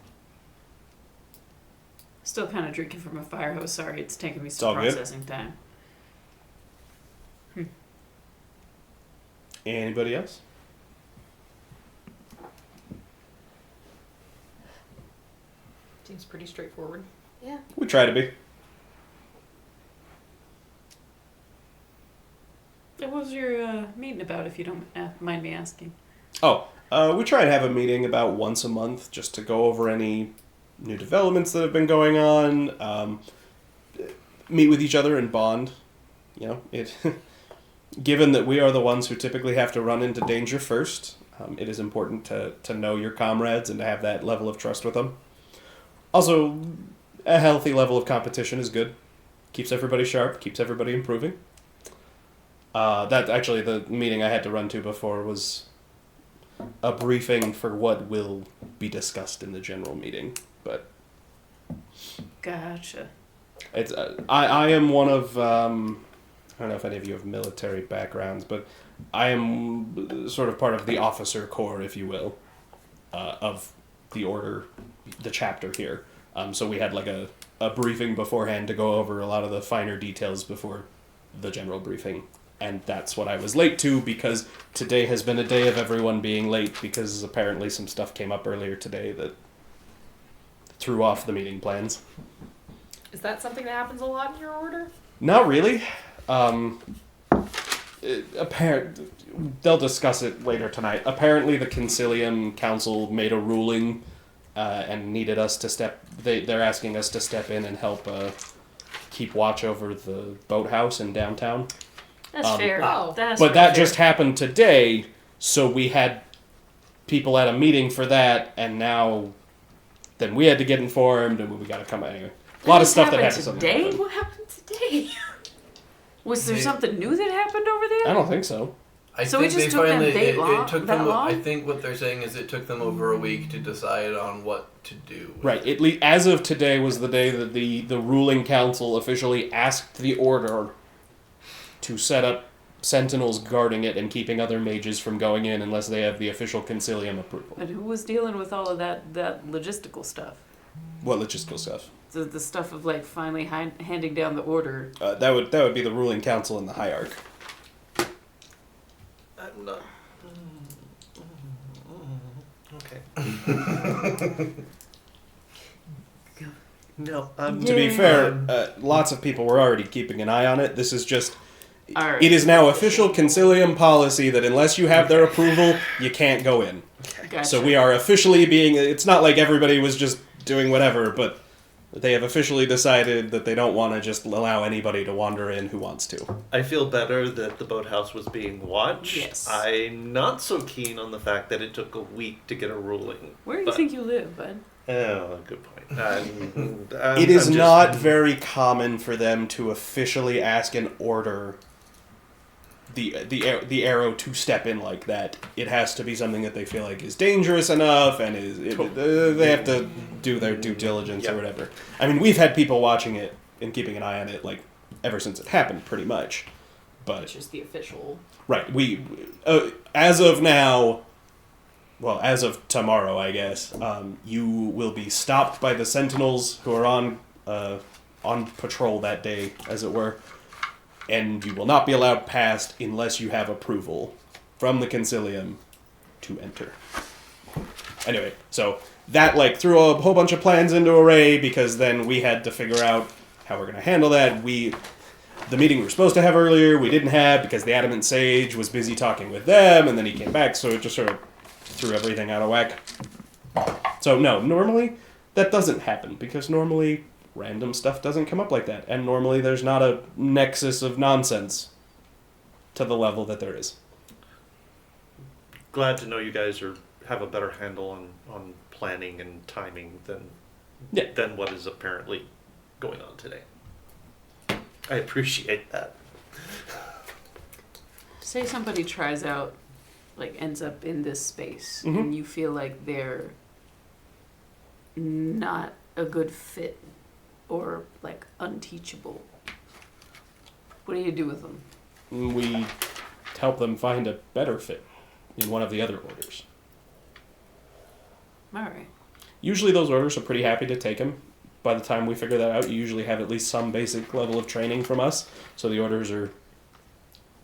Still kind of drinking from a fire hose. Sorry, it's taking me some processing time. Anybody else? Seems pretty straightforward. Yeah. We try to be. What was your meeting about, if you don't mind me asking? We try and have a meeting about once a month just to go over any new developments that have been going on, meet with each other and bond. Given that we are the ones who typically have to run into danger first, it is important to know your comrades and to have that level of trust with them. Also, a healthy level of competition is good. Keeps everybody sharp, keeps everybody improving. That actually, the meeting I had to run to before was a briefing for what will be discussed in the general meeting. But Gotcha. it's I am one of I don't know if any of you have military backgrounds, but I am sort of part of the officer corps, if you will, of the order, the chapter here. So we had like a briefing beforehand to go over a lot of the finer details before the general briefing. And that's what I was late to, because today has been a day of everyone being late, because apparently some stuff came up earlier today that threw off the meeting plans. Is that something that happens a lot in your order? Not really. They'll discuss it later tonight. Apparently the Concilium Council made a ruling and needed us to they're asking us to step in and help keep watch over the boathouse in downtown. That's fair. Oh. But that just happened today, so we had people at a meeting for that, and now then we had to get informed, and we got to come anyway. A lot of stuff that happened today. What happened today? Was there something new that happened over there? I don't think so. I So think it just they took them finally, that it took long? them. I think what they're saying is it took them over a week to decide on what to do. Right. As of today was the day that the ruling council officially asked the order to set up sentinels guarding it and keeping other mages from going in unless they have the official Concilium approval. And who was dealing with all of that logistical stuff? What logistical stuff? The stuff of like finally handing down the order. That would be the ruling council and the hierarch. I'm not. Okay. No. To be fair, lots of people were already keeping an eye on it. This is just... All right. It is now official Concilium policy that unless you have their approval, you can't go in. Gotcha. So we are officially being... It's not like everybody was just doing whatever, but they have officially decided that they don't want to just allow anybody to wander in who wants to. I feel better that the boathouse was being watched. Yes. I'm not so keen on the fact that it took a week to get a ruling. Where do you think you live, bud? Oh, good point. It is not very common for them to officially ask an order the arrow to step in like that. It has to be something that they feel like is dangerous enough, and they have to do their due diligence or whatever. I mean, we've had people watching it and keeping an eye on it like ever since it happened, pretty much. But Which is the official. right, we as of now. Well, as of tomorrow, I guess, you will be stopped by the sentinels who are on patrol that day, as it were, and you will not be allowed past unless you have approval from the Concilium to enter. Anyway, so that threw a whole bunch of plans into array because then we had to figure out how we're going to handle that. The meeting we were supposed to have earlier, we didn't have because the Adamant Sage was busy talking with them, and then he came back, so it just sort of threw everything out of whack. So no, normally that doesn't happen because normally random stuff doesn't come up like that, and normally there's not a nexus of nonsense to the level that there is. Glad to know you guys have a better handle on planning and timing than what is apparently going on today. I appreciate that. Say somebody tries out, ends up in this space, Mhm. and you feel like they're not a good fit or unteachable. What do you do with them? We help them find a better fit in one of the other orders. All right. Usually those orders are pretty happy to take him. By the time we figure that out, you usually have at least some basic level of training from us, so the orders are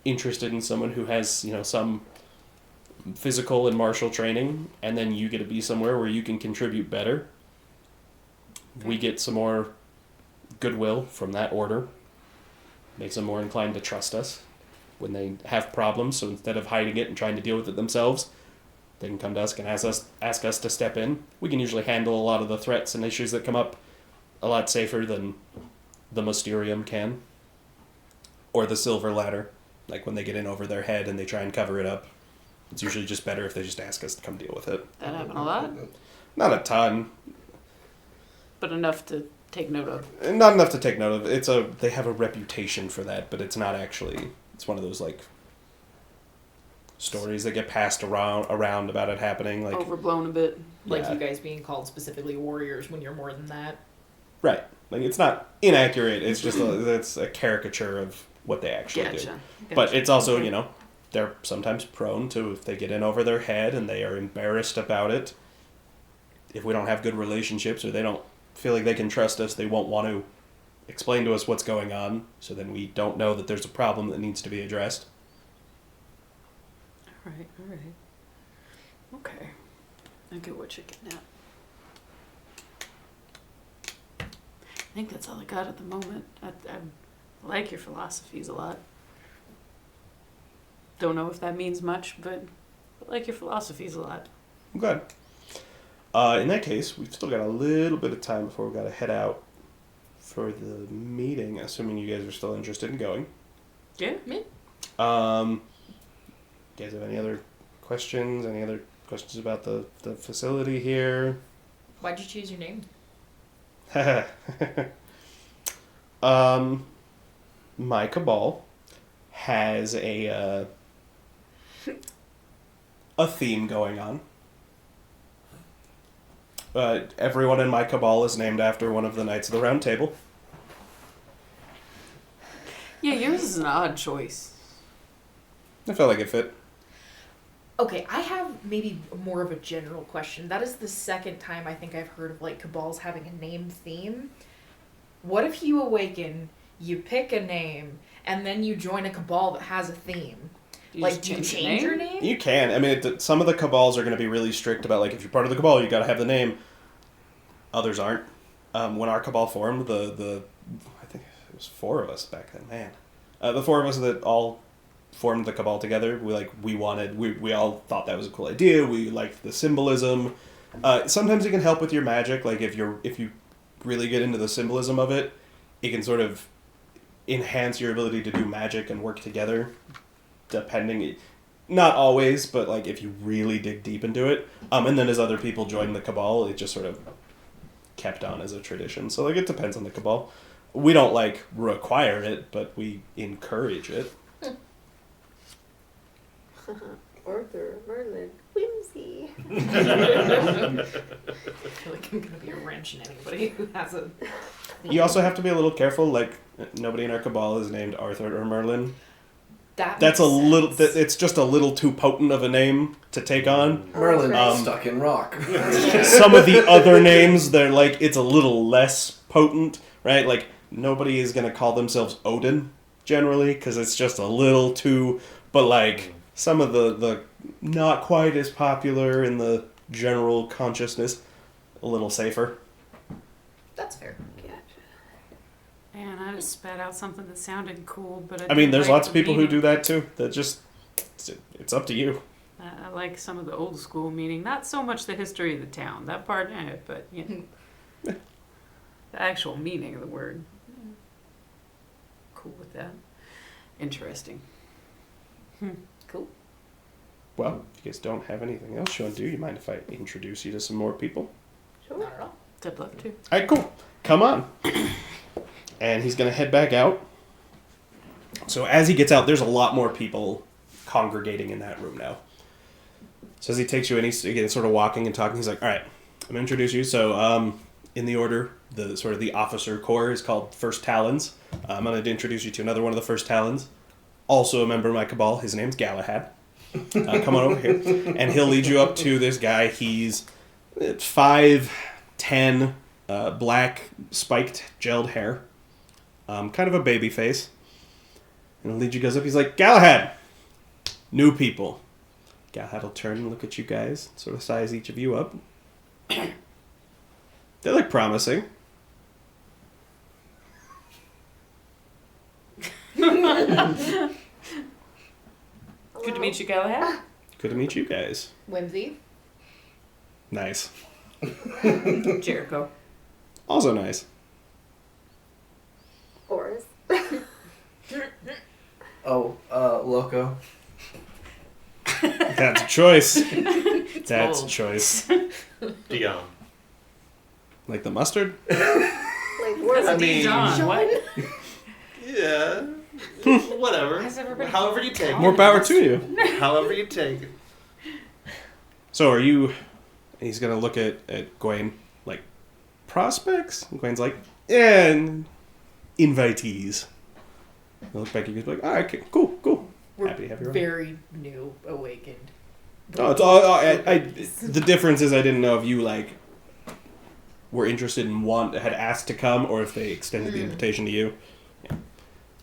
interested in someone who has, some physical and martial training, and then you get to be somewhere where you can contribute better. We get some more goodwill from that order. Makes them more inclined to trust us when they have problems, so instead of hiding it and trying to deal with it themselves, they can come to us and ask us to step in. We can usually handle a lot of the threats and issues that come up a lot safer than the Mysterium can. Or the Silver Ladder. When they get in over their head and they try and cover it up. It's usually just better if they just ask us to come deal with it. That happen a lot, Not a ton. but enough to take note of. Not enough to take note of. They have a reputation for that, but it's not actually. It's one of those stories that get passed around about it happening. Overblown a bit. Like you guys being called specifically warriors when you're more than that. Right. It's not inaccurate. It's just it's a caricature of what they actually do. But it's also, they're sometimes prone to, if they get in over their head and they are embarrassed about it, if we don't have good relationships or they don't feel like they can trust us, they won't want to explain to us what's going on, so then we don't know that there's a problem that needs to be addressed. All right. Okay. I get what you're getting at. I think that's all I got at the moment. I like your philosophies a lot. Don't know if that means much, but I like your philosophies a lot. I'm glad. In that case, we've still got a little bit of time before we've got to head out for the meeting, assuming you guys are still interested in going. Yeah, me. You guys have any other questions? Any other questions about the facility here? Why'd you choose your name? My cabal has a theme going on. Everyone in my cabal is named after one of the Knights of the Round Table. Yeah, yours is an odd choice. I felt like it fit. Okay, I have maybe more of a general question. That is the second time I think I've heard of cabals having a name theme. What if you awaken, you pick a name, and then you join a cabal that has a theme? Do you change your name? You can. I mean, some of the cabals are going to be really strict about, if you're part of the cabal, you got to have the name. Others aren't. When our cabal formed, I think it was 4 of us back then, man. The 4 of us that all formed the cabal together, we all thought that was a cool idea. We liked the symbolism. Sometimes it can help with your magic. If you really get into the symbolism of it, it can sort of enhance your ability to do magic and work together. Depending, not always, but if you really dig deep into it. And then as other people joined the cabal, it just sort of kept on as a tradition. So it depends on the cabal. We don't require it, but we encourage it. Arthur, Merlin, Whimsy. I feel like I'm gonna be a wrench in anybody who has a. You also have to be a little careful. Like, nobody in our cabal is named Arthur or Merlin. That's a little. It's just a little too potent of a name to take on. Merlin right. stuck in rock. Some of the other names, they're like, it's a little less potent, right? Like, nobody is gonna call themselves Odin generally because it's just a little too. But like, some of the not quite as popular in the general consciousness, a little safer. That's fair. Man, I just spat out something that sounded cool, but I mean, there's didn't like lots of the people who meaning. do that too. That just, it's up to you. I like some of the old school meaning, not so much the history of the town. That part, but you know, the actual meaning of the word. Cool with that. Interesting. Cool. Well, if you guys don't have anything else you want to do, you mind if I introduce you to some more people? Sure. Not at all. I'd love to. Alright, cool. Come on. And he's going to head back out. So as he gets out, there's a lot more people congregating in that room now. So as he takes you in, he's again sort of walking and talking. He's like, all right, I'm going to introduce you. So in the order, the sort of the officer corps is called First Talons. I'm going to introduce you to another one of the First Talons. Also a member of my cabal. His name's Galahad. Come on over here. And he'll lead you up to this guy. He's 5'10", black, spiked, gelled hair. Kind of a baby face. And the lead you goes up. He's like, Galahad! New people. Galahad will turn and look at you guys. Sort of size each of you up. They look promising. Good to meet you, Galahad. Good to meet you guys. Whimsy. Nice. Jericho. Also nice. Oars. Oh, Loco. That's a choice. That's a bold. choice. Dion. Like the mustard? Like That's we're I mean- Dijon. What? Yeah. Whatever. Has everybody- However you take More it. power to you. However you take it. So are you... He's going to look at Gwen like, prospects? And Gwen's like, yeah, and invitees. He'll look back at you and be like, all right, okay, cool. We're Happy to have you around. very new, awakened. Oh, it's all, the difference is I didn't know if you, like, were interested and had asked to come or if they extended the invitation to you.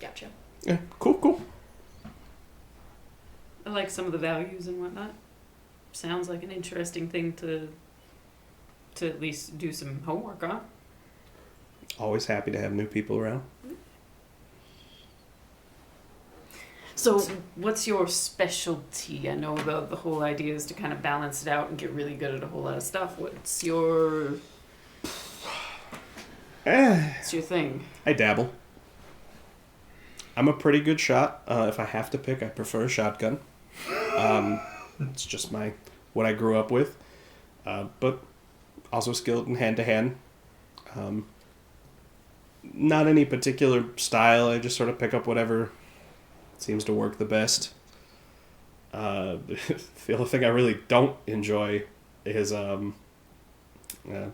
Gotcha. Yeah, cool. I like some of the values and whatnot. Sounds like an interesting thing to at least do some homework on. Always happy to have new people around. So, what's your specialty? I know the whole idea is to kind of balance it out and get really good at a whole lot of stuff. What's your thing? I dabble. I'm a pretty good shot. If I have to pick, I prefer a shotgun. It's just what I grew up with. But also skilled in hand-to-hand. Not any particular style. I just sort of pick up whatever seems to work the best. The other thing I really don't enjoy is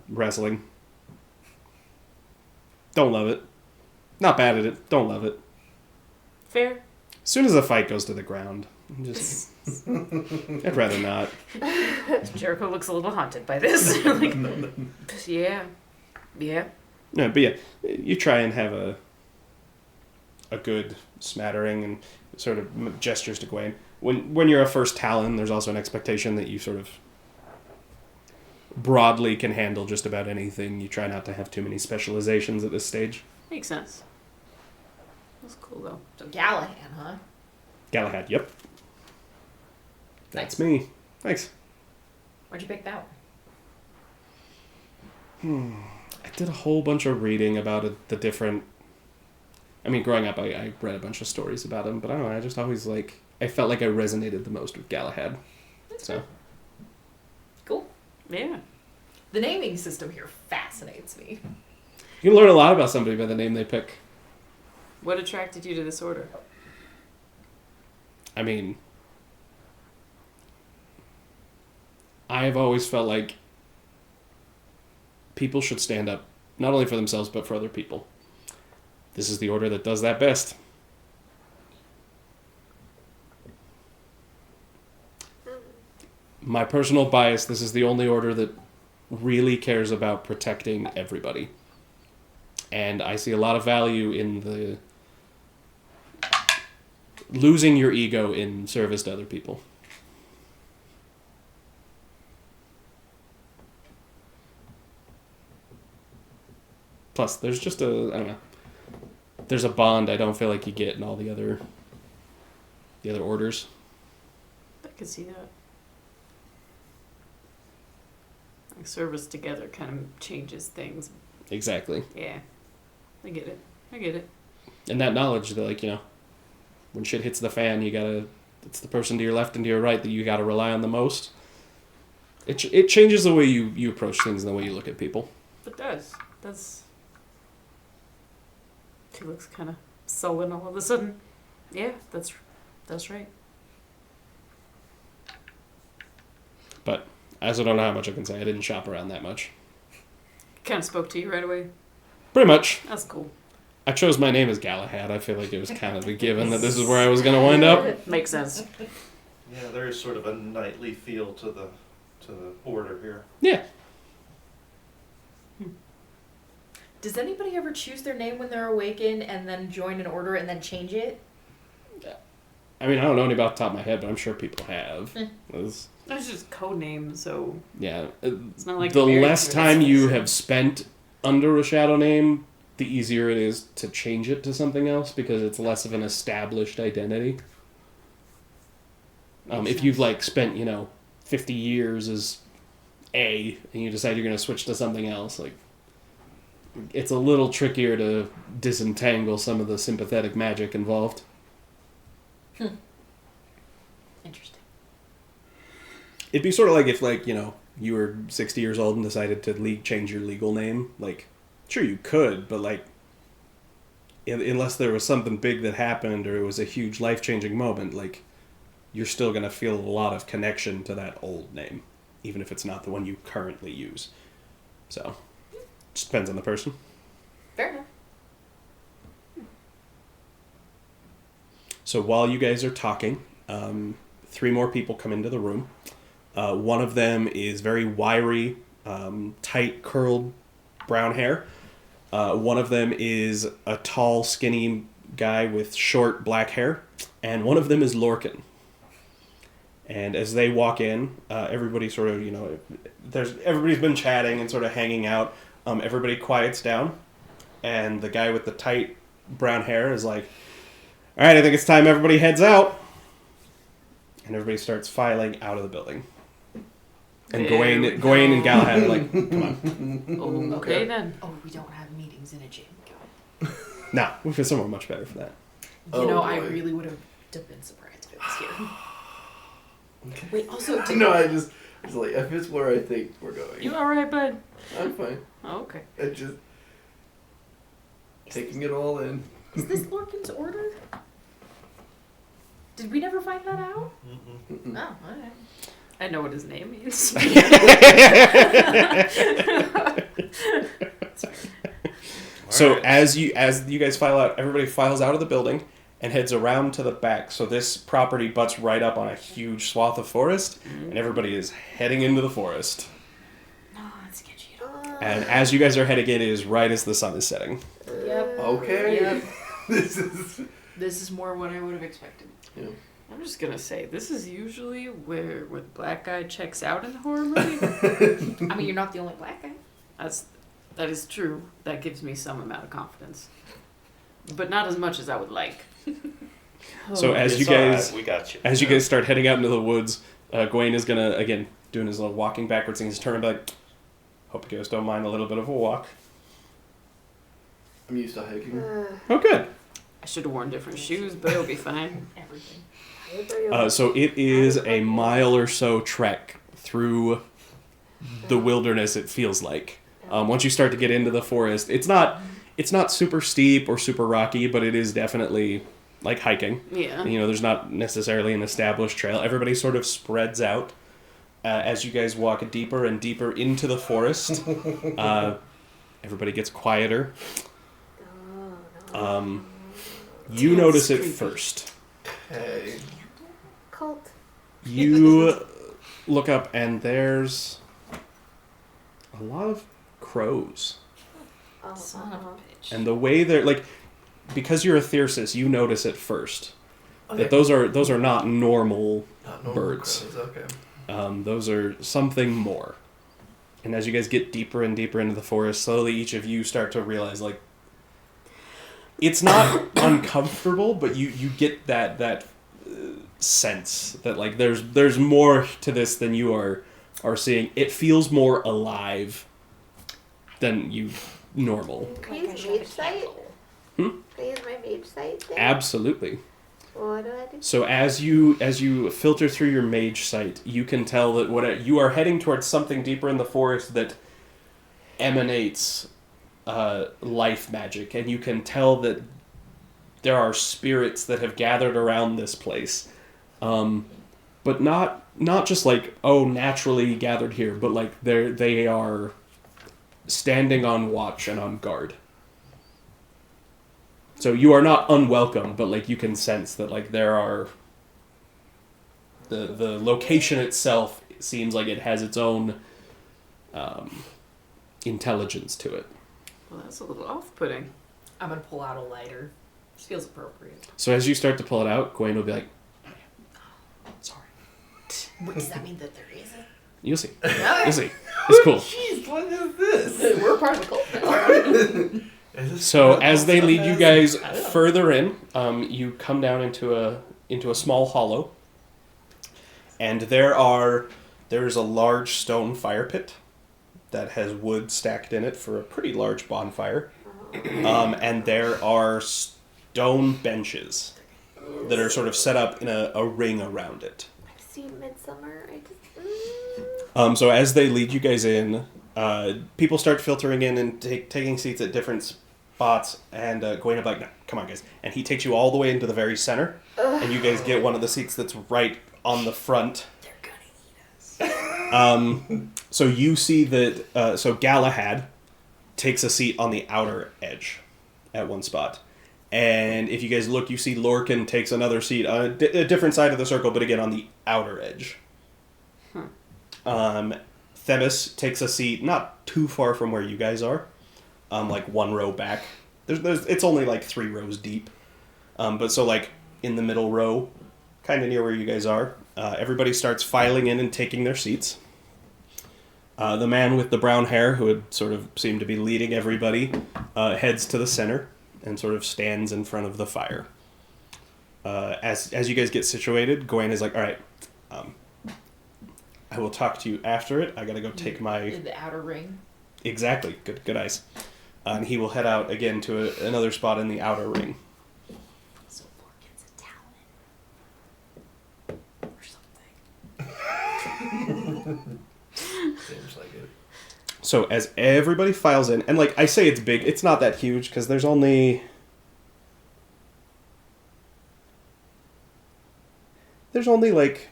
wrestling. Don't love it. Not bad at it. Don't love it. Fair. As soon as a fight goes to the ground, I'd rather not. Jericho looks a little haunted by this. Like, yeah. No, but yeah, you try and have a good smattering and sort of gestures to Gwen. When you're a first Talon, there's also an expectation that you sort of broadly can handle just about anything. You try not to have too many specializations at this stage. Makes sense. That's cool though. So Galahad, huh? Galahad, yep. That's Nice. me. Thanks. Where'd you pick that I did a whole bunch of reading about the different... I mean, growing up, I read a bunch of stories about him, but I don't know, I just always, I felt like I resonated the most with Galahad. So, Cool. Yeah. The naming system here fascinates me. you can learn a lot about somebody by the name they pick. What attracted you to this order? I mean, I've always felt like people should stand up, not only for themselves, but for other people. This is the order that does that best. My personal bias, this is the only order that really cares about protecting everybody. And I see a lot of value in the losing your ego in service to other people. Plus, there's just I don't know, there's a bond I don't feel like you get in all the other orders. I could see that. Like service together kind of changes things. Exactly. Yeah. I get it. And that knowledge that, like, you know, when shit hits the fan, it's the person to your left and to your right that you gotta rely on the most. It changes the way you approach things and the way you look at people. It does. She looks kind of sullen all of a sudden. Yeah, that's right. But as I don't know how much I can say, I didn't shop around that much. Kind of spoke to you right away. Pretty much. That's cool. I chose my name as Galahad. I feel like it was kind of a given that this is where I was going to wind up. Makes sense. Yeah, there is sort of a knightly feel to the order here. Yeah. Does anybody ever choose their name when they're awakened and then join an order and then change it? I mean, I don't know any about the top of my head, but I'm sure people have. It's just code names, so Yeah. it's not like The very less clear. time you have spent under a shadow name, the easier it is to change it to something else because it's less of an established identity. If you've like spent 50 years as A and you decide you're going to switch to something else, like it's a little trickier to disentangle some of the sympathetic magic involved. Interesting. It'd be sort of like if you were 60 years old and decided to change your legal name. Like, sure you could, but like unless there was something big that happened or it was a huge life-changing moment, like you're still going to feel a lot of connection to that old name, even if it's not the one you currently use. So, just depends on the person. Fair enough. So while you guys are talking, 3 more people come into the room. One of them is very wiry, tight, curled brown hair. One of them is a tall, skinny guy with short black hair. And one of them is Lorcan. And as they walk in, everybody sort of, everybody's been chatting and sort of hanging out. Everybody quiets down. And the guy with the tight brown hair is like, all right, I think it's time everybody heads out. And everybody starts filing out of the building. And Gawain and Galahad are like, come on. Okay then. Oh, we don't have meetings in a gym. Nah, we feel somewhere much better for that. I boy. really would have been surprised if it was here. Wait, also, No, I just like if it's where I think we're going. You alright, bud? I'm fine. Oh, okay. I just taking it all in. is this Lorcan's order? Did we never find that out? Mm-mm. Oh, okay. I know what his name means. So Alright. as you guys file out, everybody files out of the building and heads around to the back. So this property butts right up on a huge swath of forest, and everybody is heading into the forest. No, it's sketchy. And as you guys are heading in, it is right as the sun is setting. Yep. Okay. Yep. This is This is more what I would have expected. I'm just gonna say, this is usually where the black guy checks out in a horror movie. I mean, you're not the only black guy. That is true. That gives me some amount of confidence. But not as much as I would like. So as It's you guys alright, we got you. as you guys start heading out into the woods, Gawain is gonna again doing his little walking backwards thing. He's turning and be like, "Hope you guys don't mind a little bit of a walk." I'm used to hiking. Oh, good. I should have worn different shoes, but it'll be fine. Everything. So it is a mile or so trek through the wilderness. It feels like once you start to get into the forest, it's not super steep or super rocky, but it is definitely like hiking. Yeah. There's not necessarily an established trail. Everybody sort of spreads out. as you guys walk deeper and deeper into the forest, everybody gets quieter. You Sounds notice it creepy. first. Hey. Cult. You look up and there's a lot of crows. Oh, Son of a bitch. And the way they're like, because you're a Thyrsus, you notice it first. Okay. That those are not normal. Not normal birds. crows, okay. Those are something more. And as you guys get deeper and deeper into the forest, slowly each of you start to realize, like, it's not uncomfortable, but you get that sense that, like, there's more to this than you are seeing. It feels more alive than normal. Can I use mage sight? Can I use my mage sight thing? Absolutely. What do I do? So as you filter through your mage sight, you can tell that you are heading towards something deeper in the forest that emanates life magic, and you can tell that there are spirits that have gathered around this place, but not just like naturally gathered here, but like they are standing on watch and on guard. So you are not unwelcome, but like you can sense that like there are the location itself seems like it has its own intelligence to it. Well, that's a little off-putting. I'm gonna pull out a lighter. This feels appropriate. So as you start to pull it out, Gwen will be like, "Sorry." What does that mean that there isn't? You'll see. You'll see. It's cool. Jeez, what is this? We're part of the cult now. So as they lead you guys further in, you come down into a small hollow, and there's a large stone fire pit that has wood stacked in it for a pretty large bonfire, and there are stone benches that are sort of set up in a ring around it. I've seen Midsummer. So as they lead you guys in, people start filtering in and taking seats at different spots, and Gawain will be like, "No, come on, guys." And he takes you all the way into the very center, and you guys get one of the seats that's right on the front. They're gonna eat us. So you see that, so Galahad takes a seat on the outer edge at one spot. And if you guys look, you see Lorcan takes another seat on a different side of the circle, but again on the outer edge. Themis takes a seat not too far from where you guys are, like one row back. It's only like 3 rows deep. But so like in the middle row, kind of near where you guys are, everybody starts filing in and taking their seats. The man with the brown hair, who would sort of seem to be leading everybody, heads to the center and sort of stands in front of the fire. As you guys get situated, Gawain is like, "All right, I will talk to you after it. I gotta go take my..." In the outer ring. Exactly. Good eyes. And he will head out again to another spot in the outer ring. So Lorcan's a talent. Or something. Seems like it. So as everybody files in, and like I say it's big, it's not that huge, because there's only like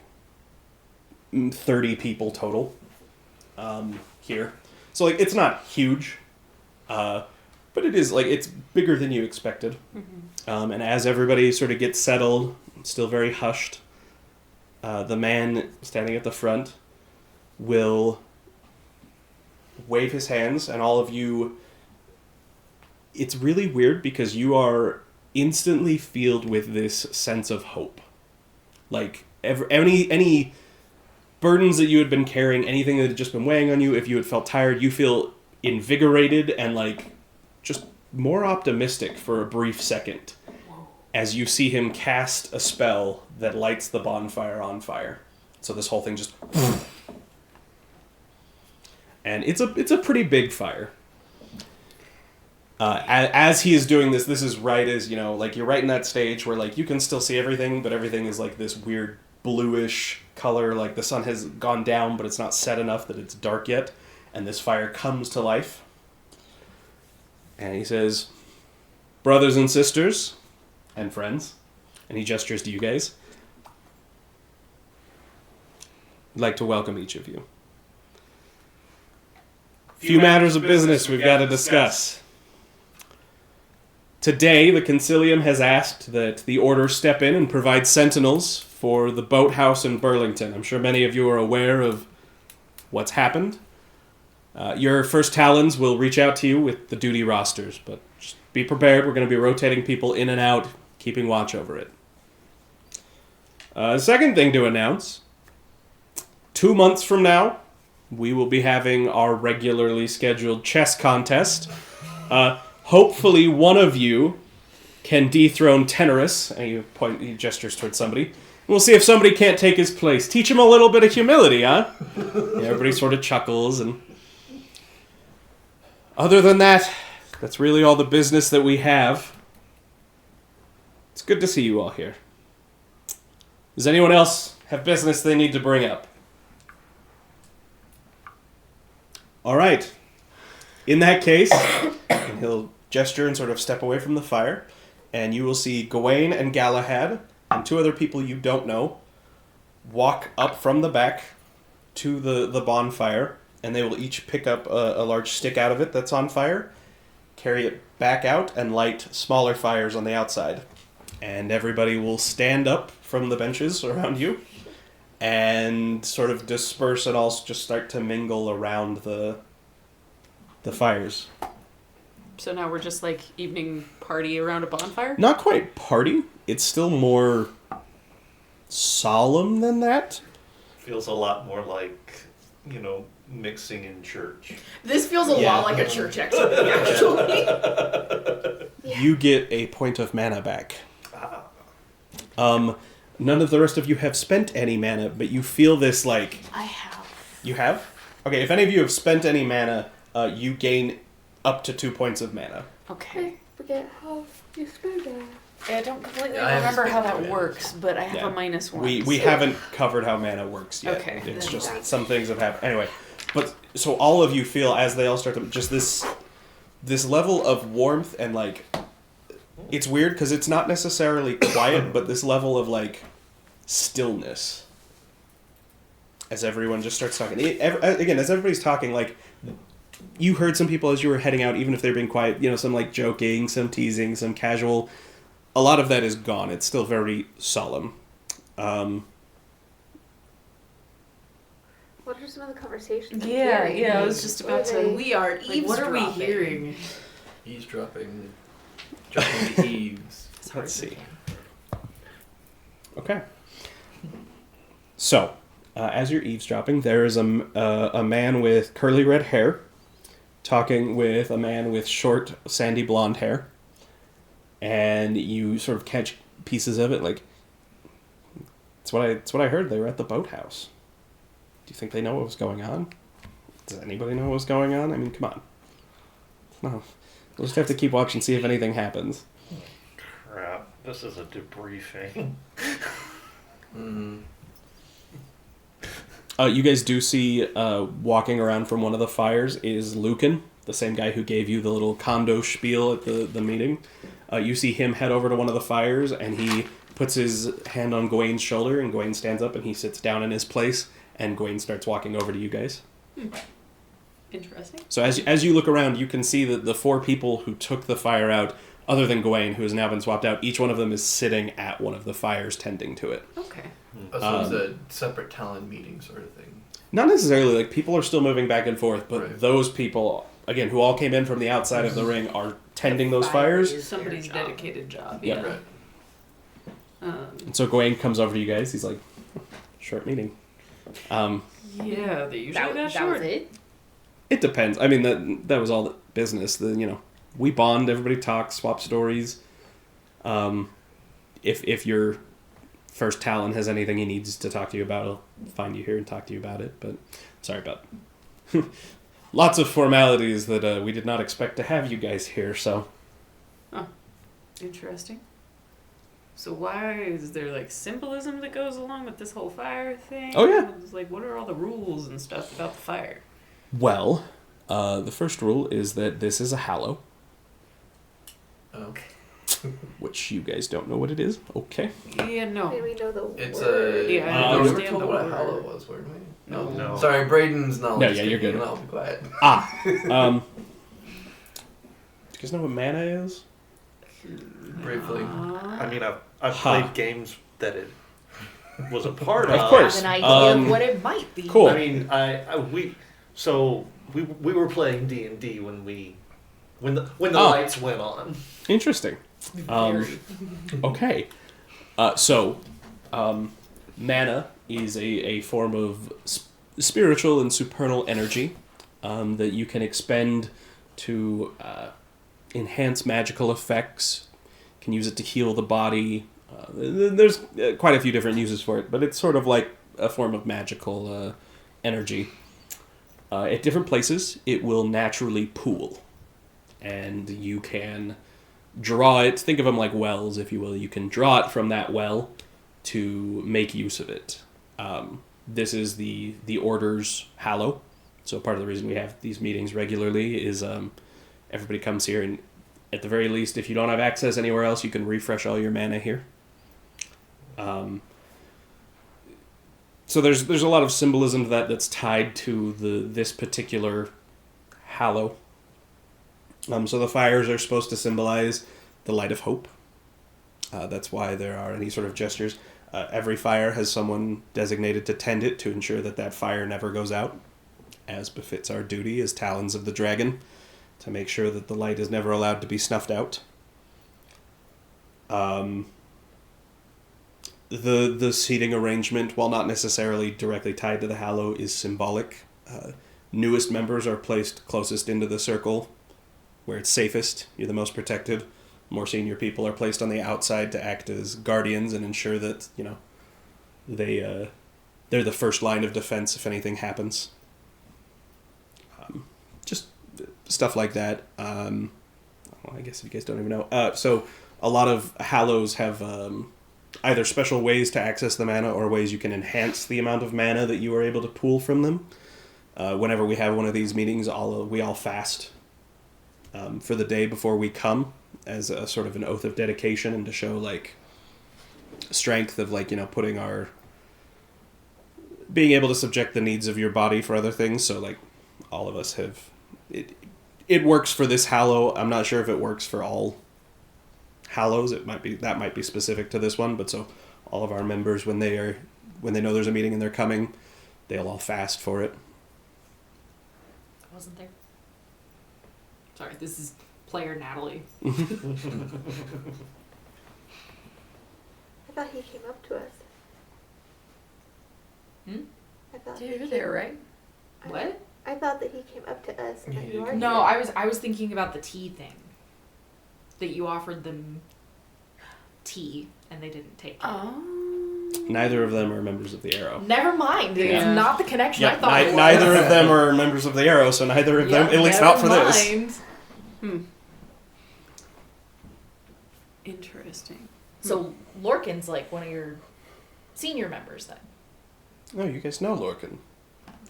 30 people total here. So like it's not huge, but it is like it's bigger than you expected. And as everybody sort of gets settled, still very hushed, the man standing at the front will wave his hands, and all of you, it's really weird because you are instantly filled with this sense of hope. Like any burdens that you had been carrying, anything that had just been weighing on you, if you had felt tired, you feel invigorated and like just more optimistic for a brief second as you see him cast a spell that lights the bonfire on fire. So this whole thing just... And it's a pretty big fire. As he is doing this is right as, like you're right in that stage where like you can still see everything, but everything is like this weird bluish color, like the sun has gone down, but it's not set enough that it's dark yet. And this fire comes to life. And he says, "Brothers and sisters and friends," and he gestures to you guys, I'd like to welcome each of you. Few matters of business we've got to discuss. Today, the Concilium has asked that the Order step in and provide sentinels for the boathouse in Burlington. I'm sure many of you are aware of what's happened. Your first Talons will reach out to you with the duty rosters, but just be prepared. We're going to be rotating people in and out, keeping watch over it. Second thing to announce, 2 months from now, we will be having our regularly scheduled chess contest. Hopefully one of you can dethrone Tenorus, and he gestures towards somebody. We'll see if somebody can't take his place. Teach him a little bit of humility, huh? Yeah, everybody sort of chuckles, and other than that, that's really all the business that we have. It's good to see you all here. Does anyone else have business they need to bring up? All right. In that case, and he'll gesture and sort of step away from the fire, and you will see Gawain and Galahad and 2 other people you don't know walk up from the back to the bonfire, and they will each pick up a large stick out of it that's on fire, carry it back out, and light smaller fires on the outside. And everybody will stand up from the benches around you and sort of disperse and all just start to mingle around the fires. So now we're just like evening party around a bonfire? Not quite party. It's still more solemn than that. Feels a lot more like, mixing in church. This feels a Yeah. lot like a church activity, actually. You get a point of mana back. None of the rest of you have spent any mana, but you feel this like... I have. You have? Okay, if any of you have spent any mana, you gain up to 2 points of mana. Okay. Forget how you spell that. I don't completely Yeah, I haven't remember how spent that mana. works, but I have Yeah. a -1. We haven't covered how mana works yet. Okay. It's Then just right. some things have happened. Anyway, but so all of you feel as they all start to just this level of warmth and like it's weird because it's not necessarily quiet, but this level of like stillness as everyone just starts talking. Again, as everybody's talking, like you heard some people as you were heading out, even if they're being quiet, some like joking, some teasing, some casual. A lot of that is gone. It's still very solemn. What are some of the conversations? I'm Yeah, hearing? yeah, I was just about What are to... they- We are Like, what are we eavesdropping. hearing? Eavesdropping. Dropping the eaves. Let's see. Okay. So, as you're eavesdropping, there is a man with curly red hair talking with a man with short, sandy blonde hair. And you sort of catch pieces of it, like, it's what I heard. They were at the boathouse. Do you think they know what was going on? Does anybody know what was going on? I mean, come on. No. We'll just have to keep watching, see if anything happens. Crap, this is a debriefing. You guys do see walking around from one of the fires is Lucan, the same guy who gave you the little condo spiel at the meeting. You see him head over to one of the fires, and he puts his hand on Gawain's shoulder, and Gawain stands up, and he sits down in his place, and Gawain starts walking over to you guys. Interesting. So as you look around, you can see that the 4 people who took the fire out, other than Gawain, who has now been swapped out, each one of them is sitting at one of the fires tending to it. Okay. So it's a separate talent meeting sort of thing. Not necessarily, like, people are still moving back and forth, but Right. those people, again, who all came in from the outside of the ring, are tending those fires. Is Somebody's their job. dedicated job. Yep. Yeah. Right. And so Gawain comes over to you guys, he's like, short meeting. Yeah, they usually That, got that short. was it? It depends. I mean, that was all the business. We bond, everybody talks, swap stories. If your first Talon has anything he needs to talk to you about, he'll find you here and talk to you about it. But sorry about lots of formalities that we did not expect to have you guys here. So Interesting. So why is there like symbolism that goes along with this whole fire thing? Oh, yeah. It's like, what are all the rules and stuff about the fire? well, the first rule is that this is a hallow. Okay. which you guys don't know what it is. Okay. Yeah, no. Maybe we know the It's word. a. Yeah, I we were understand told the what a word. hallow was, weren't we? No. Sorry, Braden's knowledge. No, yeah, you're good. And I'll be quiet. Do you guys know what mana is? Briefly. I mean, I've Huh. played games that it was a part Of of. course. I have an idea Um, of what it might be. Cool. I mean, we were playing D&D when the Oh. lights went on. Interesting. Very. Okay. Mana is a form of spiritual and supernal energy that you can expend to enhance magical effects. Can use it to heal the body. There's quite a few different uses for it, but it's sort of like a form of magical energy. At different places, it will naturally pool, and you can draw it. Think of them like wells, if you will. You can draw it from that well to make use of it. This is the Order's Hallow. So part of the reason we have these meetings regularly is everybody comes here, and at the very least, if you don't have access anywhere else, you can refresh all your mana here. So there's a lot of symbolism to that's tied to this particular Hallow. So the fires are supposed to symbolize the light of hope. That's why there are any sort of gestures. Every fire has someone designated to tend it to ensure that fire never goes out, as befits our duty as Talons of the Dragon, to make sure that the light is never allowed to be snuffed out. The seating arrangement, while not necessarily directly tied to the Hallow, is symbolic. Newest members are placed closest into the circle, where it's safest. You're the most protected. More senior people are placed on the outside to act as guardians and ensure that they're the first line of defense if anything happens. Just stuff like that. I guess if you guys don't even know. So a lot of Hallows have either special ways to access the mana or ways you can enhance the amount of mana that you are able to pool from them. Whenever we have one of these meetings, we all fast for the day before we come, as a sort of an oath of dedication and to show strength of putting being able to subject the needs of your body for other things. So all of us have it works for this Hallow. I'm not sure if it works for all Hallows. That might be specific to this one, but so all of our members, when they know there's a meeting and they're coming, they'll all fast for it. I wasn't there. Sorry, this is player Natalie. I thought he came up to us. I thought You're there, right? What? I thought that he came up to us and you are No, here. I was thinking about the tea thing. That you offered them tea and they didn't take it. Oh. Neither of them are members of the Arrow. Never mind. It's Yeah. not the connection I Yeah, thought it was. neither of them are members of the Arrow, so neither of them, Yeah, at least never not for this. mind. Interesting. So Lorcan's like one of your senior members then. Oh, you guys know Lorcan.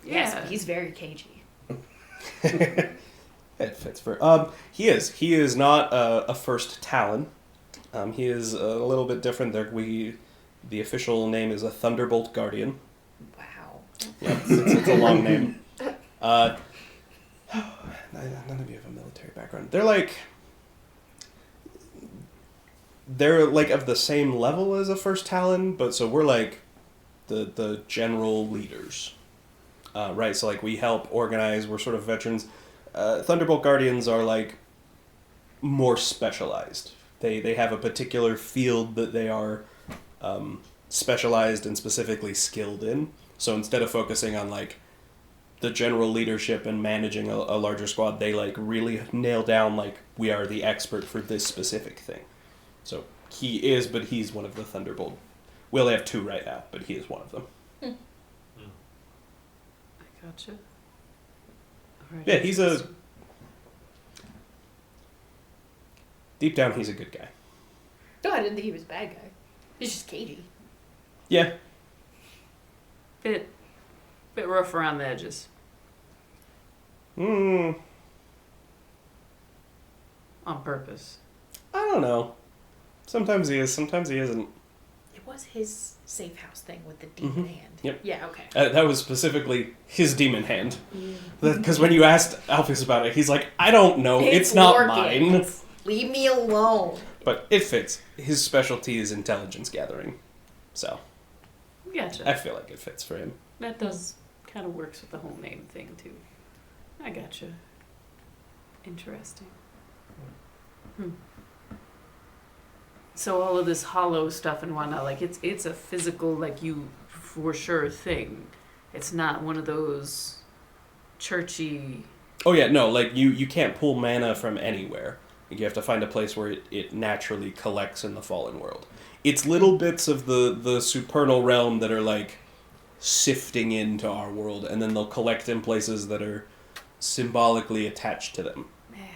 Yes, Yeah. but he's very cagey. It fits for. He is not a first Talon. He is a little bit different. The official name is a Thunderbolt Guardian. Wow. Yeah, it's a long name. None of you have a military background. They're of the same level as a first Talon, but so we're the general leaders. Right, so we help organize, we're sort of veterans. Thunderbolt Guardians are more specialized. They have a particular field that they are specialized and specifically skilled in. So instead of focusing on the general leadership and managing a larger squad, they really nail down we are the expert for this specific thing. So but he's one of the Thunderbolt. We only have two right now, but he is one of them. I gotcha. Alright. Yeah, deep down, he's a good guy. No, I didn't think he was a bad guy. He's just cagey. Yeah. Bit rough around the edges. I On purpose. don't know. Sometimes he is, sometimes he isn't. It was his safe house thing with the demon hand. Yep. Yeah, okay. That was specifically his demon hand. Because when you asked Alphys about it, he's like, I don't know, it's not working. mine. Leave me alone. But it fits. His specialty is intelligence gathering. So, Gotcha. I feel like it fits for him. That does kind of works with the whole name thing too. I gotcha. Interesting. So all of this hollow stuff and whatnot, like it's a physical, like you for sure thing. It's not one of those churchy. Oh yeah, no, like you can't pull mana from anywhere. You have to find a place where it naturally collects in the fallen world. It's little bits of the supernal realm that are like sifting into our world, and then they'll collect in places that are symbolically attached to them. Man.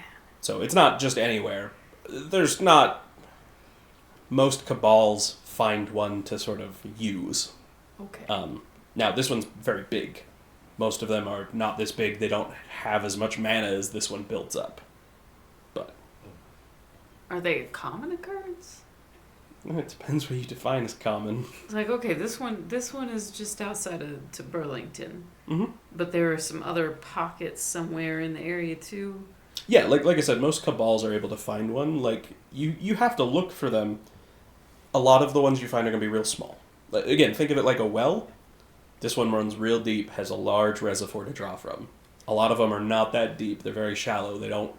So it's not just anywhere. There's not... Most cabals find one to sort of use. Okay. Now, this one's very big. Most of them are not this big. They don't have as much mana as this one builds up. But Are they common occurrence? it depends what you define as common. It's like, okay, this one is just outside of to Burlington, Mm-hmm. but there are some other pockets somewhere in the area too. Yeah, like I said, most cabals are able to find one. Like, you have to look for them. A lot of the ones you find are going to be real small. Like, again, think of it like a well. This one runs real deep, has a large reservoir to draw from. A lot of them are not that deep. They're very shallow. They don't...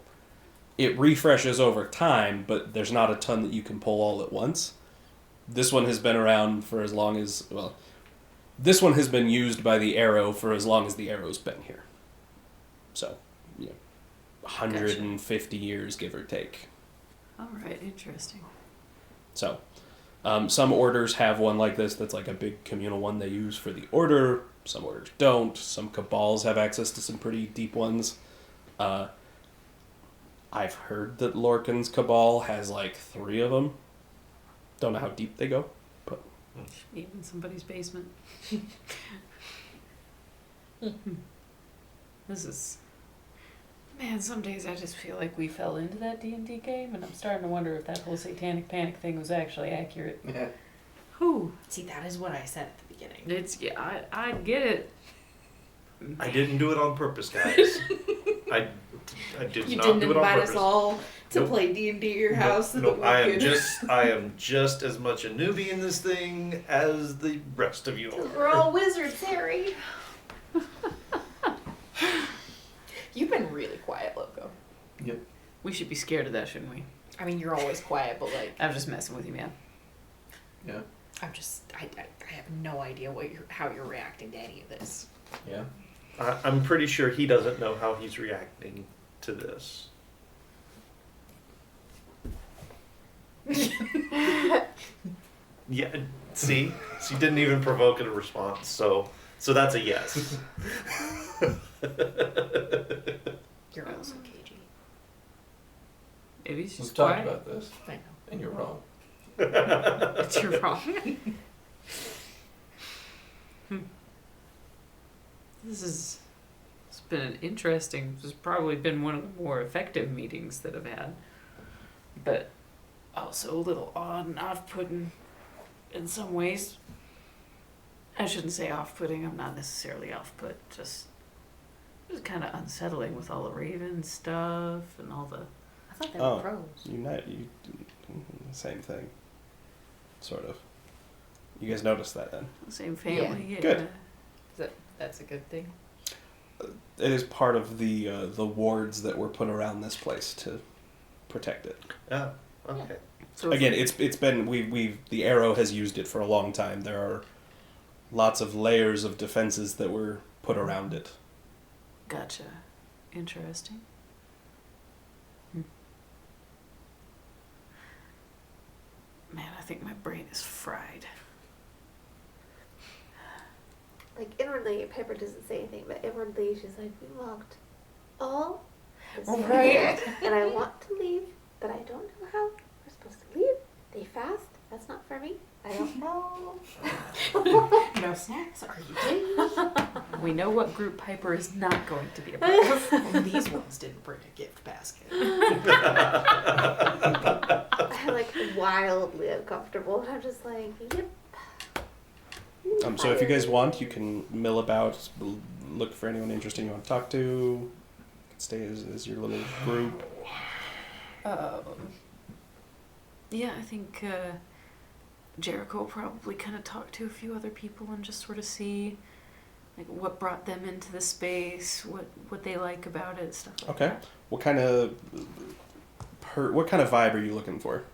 It refreshes over time, but there's not a ton that you can pull all at once. This one has been around for as long as... Well, this one has been used by the arrow for as long as the arrow's been here. So, 150 years, give or take. All right, interesting. So, some orders have one like this that's like a big communal one they use for the order. Some orders don't. Some cabals have access to some pretty deep ones. I've heard that Lorcan's cabal has like 3 of them. Don't know how deep they go, but... Even in somebody's basement. This is... Man, some days I just feel like we fell into that D&D game, and I'm starting to wonder if that whole satanic panic thing was actually accurate. Yeah. Whew. See, that is what I said at the beginning. It's, yeah, I get it. I didn't do it on purpose, guys. I did You not didn't do it on invite purpose. us all to Nope. play D&D at your house. So Nope. that I we am could... I am just as much a newbie in this thing as the rest of you We're are. all wizards, Harry. You've been really quiet, Loco. Yep. We should be scared of that, shouldn't we? I mean, you're always quiet, but like, I'm just messing with you, man. Yeah. I have no idea how you're reacting to any of this. Yeah. I'm pretty sure he doesn't know how he's reacting to this. Yeah, see? So you didn't even provoke a response, so that's a yes. You're also cagey. Maybe he's We've just talked quiet. about this, I know. and you're wrong. But you're wrong. It's been an interesting, this has probably been one of the more effective meetings that I've had. But also a little odd and off-putting in some ways. I shouldn't say off-putting, I'm not necessarily off-put, just kind of unsettling with all the Raven stuff and all the... I thought they were Oh. pros. Same thing. Sort of. You guys noticed that then? Same family, yeah. Good. That's a good thing. It is part of the wards that were put around this place to protect it. Yeah, okay. So Again, it's been the arrow has used it for a long time. There are lots of layers of defenses that were put around it. Gotcha. Interesting. Man, I think my brain is fried. Like inwardly, Piper doesn't say anything, but inwardly she's like, we walked all this Right. way, and I want to leave, but I don't know how we're supposed to leave. They fast. That's not for me. I don't know. No snacks? Are you kidding? We know what group Piper is not going to be a part of. Well, these ones didn't bring a gift basket. I like wildly uncomfortable. And I'm just like, yep. So if you guys want, you can mill about, look for anyone interesting you want to talk to. Stay as your little group. Yeah, I think Jericho will probably kind of talk to a few other people and just sort of see like what brought them into the space, what they like about it, stuff like that. Okay. What kind of vibe are you looking for?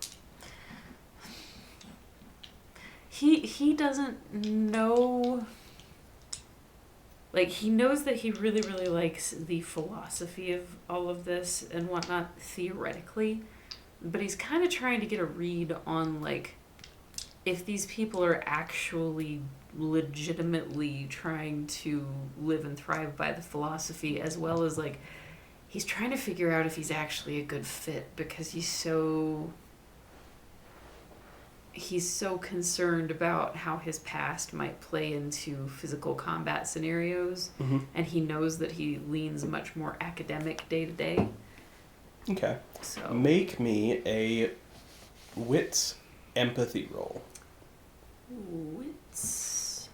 He doesn't know. Like, he knows that he really, really likes the philosophy of all of this and whatnot theoretically, but he's kind of trying to get a read on, like, if these people are actually legitimately trying to live and thrive by the philosophy, as well as, like, he's trying to figure out if he's actually a good fit, because he's so concerned about how his past might play into physical combat scenarios, Mm-hmm. and he knows that he leans much more academic day to day. Okay. So Make me a wits empathy roll. wits,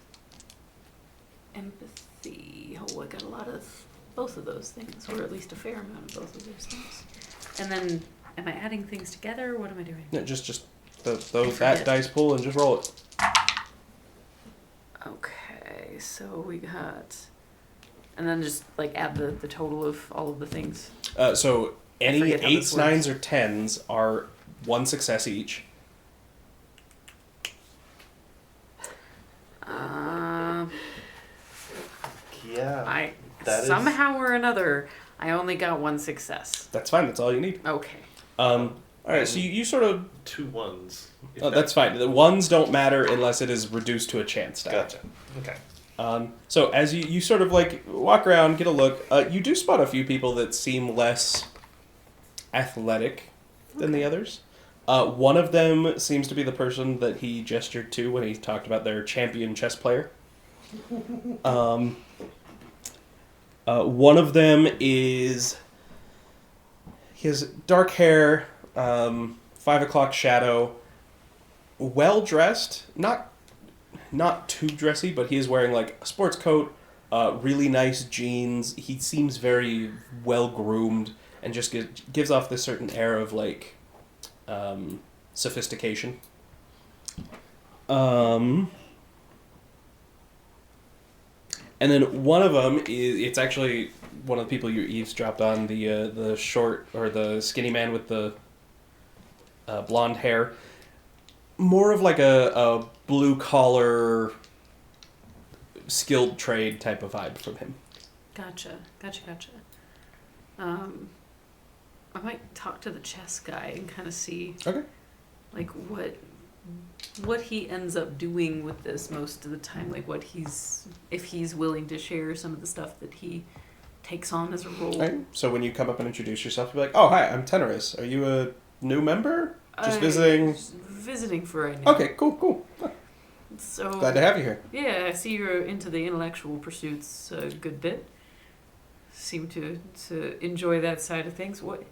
empathy. Oh, I got a lot of both of those things, or at least a fair amount of both of those things. And then, am I adding things together? What am I doing? No, just that forget. dice pool and just roll it. Okay, so we got, and then just like add the total of all of the things. So any forget how this 8s, 9s, or 10s are 1 success each. Yeah. I That is- somehow or another I only got 1 success. That's fine. That's all you need. Okay. All right. So you sort of 2 1s. if oh, that's fine. The 1s don't matter unless it is reduced to a chance die. Gotcha. Okay. So as you sort of like walk around, get a look, you do spot a few people that seem less athletic than the others. One of them seems to be the person that he gestured to when he talked about their champion chess player. One of them is, he has dark hair, 5 o'clock shadow, well dressed, not too dressy, but he is wearing like a sports coat, really nice jeans. He seems very well groomed and just gives off this certain air of like sophistication. And then one of them it's actually one of the people you eavesdropped on, the short or the skinny man with the blonde hair. More of like a blue collar, skilled trade type of vibe from him. Gotcha. I might talk to the chess guy and kind of see Okay. like what he ends up doing with this most of the time, like if he's willing to share some of the stuff that he takes on as a role. Right. So when you come up and introduce yourself, you'll be like, "Oh, hi, I'm Tenorus. Are you a new member? Just visiting?" Just visiting for right now. Okay, cool. So Glad to have you here. yeah, I see you're into the intellectual pursuits a good bit. Seem to enjoy that side of things. What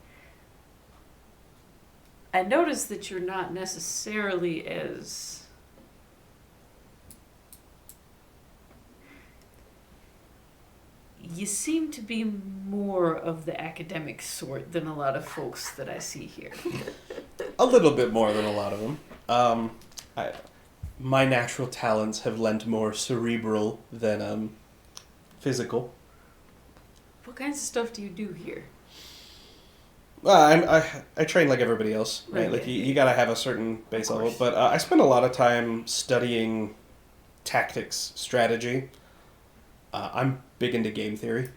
I noticed that you're not necessarily as you seem to be more of the academic sort than a lot of folks that I see here. A little bit more than a lot of them. My natural talents have lent more cerebral than physical. What kinds of stuff do you do here? Well, I train like everybody else, right? Right, Like yeah, you gotta have a certain base Of level. course. But I spend a lot of time studying tactics, strategy. I'm big into game theory,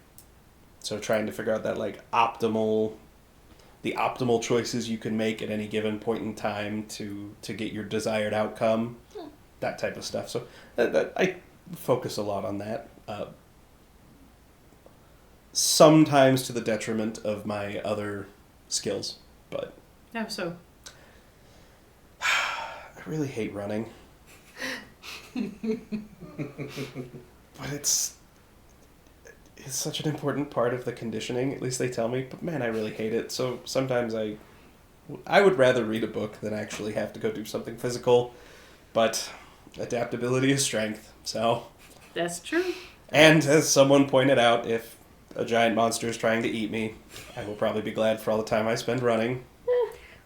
so trying to figure out that like the optimal choices you can make at any given point in time to get your desired outcome, that type of stuff. So I focus a lot on that. Sometimes to the detriment of my other skills, but No, so I really hate running. But it's such an important part of the conditioning, at least they tell me, but man, I really hate it. So sometimes I I would rather read a book than actually have to go do something physical, but adaptability is strength, so... That's true. And as someone pointed out, if a giant monster is trying to eat me, I will probably be glad for all the time I spend running.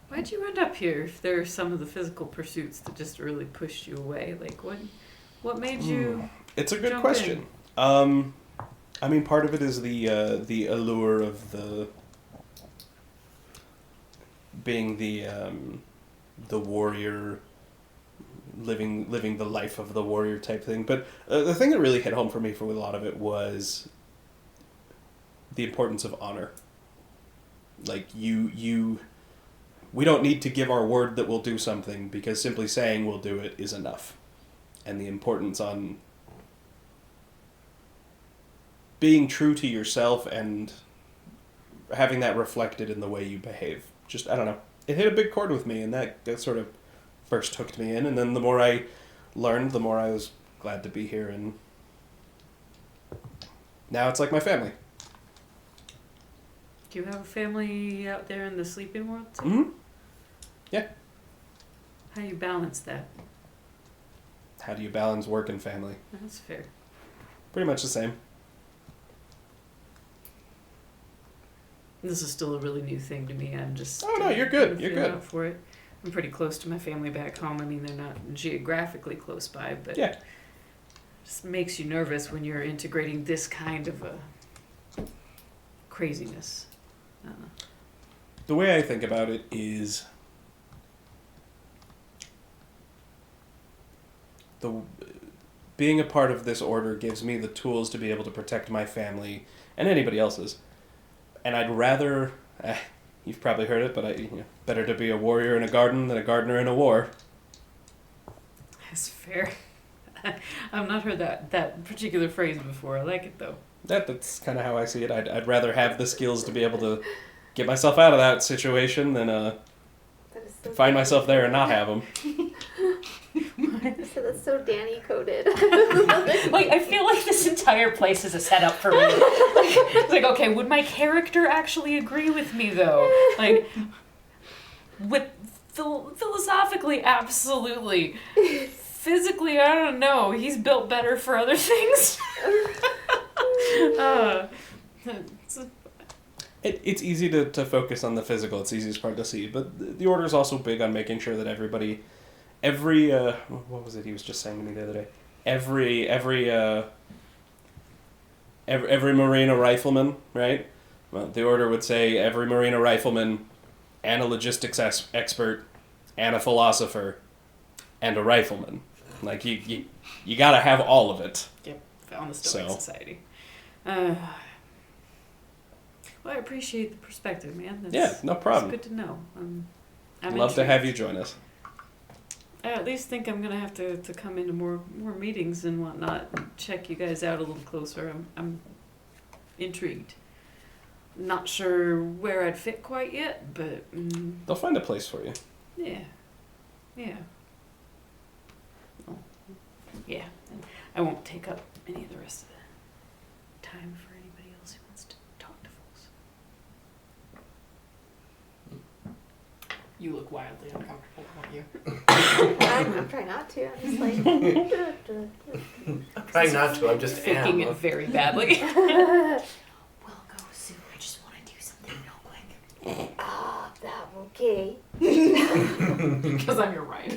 Why'd you end up here if there are some of the physical pursuits that just really pushed you away? Like, what made you... It's a good jump question. I mean, part of it is the allure of the... being the warrior, living the life of the warrior type thing. But the thing that really hit home for me for a lot of it was the importance of honor. Like, we don't need to give our word that we'll do something, because simply saying we'll do it is enough. And the importance on being true to yourself and having that reflected in the way you behave. Just, I don't know. It hit a big chord with me, and that sort of first hooked me in. And then the more I learned, the more I was glad to be here. And now it's like my family. Do you have a family out there in the sleeping world too? Mm-hmm. Yeah. How do you balance that? How do you balance work and family? That's fair. Pretty much the same. This is still a really new thing to me. I'm just... Oh, no, you're good. You're feeling good. up for it. I'm pretty close to my family back home. I mean, they're not geographically close by, but Yeah. it just makes you nervous when you're integrating this kind of a craziness. The way I think about it is being a part of this order gives me the tools to be able to protect my family and anybody else's. And I'd rather, you've probably heard it, but better to be a warrior in a garden than a gardener in a war. That's fair. I've not heard that particular phrase before. I like it though. That's kind of how I see it. I'd rather have the skills to be able to get myself out of that situation than That is so find myself there and not have them. So that's so Danny coded. Like, I feel like this entire place is a setup for me. It's like, okay, would my character actually agree with me though? Like, philosophically, absolutely. Physically, I don't know. He's built better for other things. It's easy to focus on the physical. It's the easiest part to see. But the order's also big on making sure that everybody... what was it he was just saying to me the other day? Every Marine a rifleman, right? Well, the order would say every Marine a rifleman, and a logistics expert, and a philosopher, and a rifleman. Like, you gotta have all of it. Yep, found the Stoic So. Society. Well, I appreciate the perspective, man. Yeah, no problem. It's good to know. I'm Love to have you intrigued. join us. I at least think I'm gonna have to come into more meetings and whatnot, and check you guys out a little closer. I'm intrigued. Not sure where I'd fit quite yet, but They'll find a place for you. yeah. Well, yeah. And I won't take up any of the rest of the time for anybody else who wants to talk to folks. You look wildly uncomfortable, don't you? I'm trying not to. I'm just like. I'm trying not to, I'm just Faking it am. very badly. We'll go soon. I just want to do something real quick. Ah, that okay. Because I'm your ride.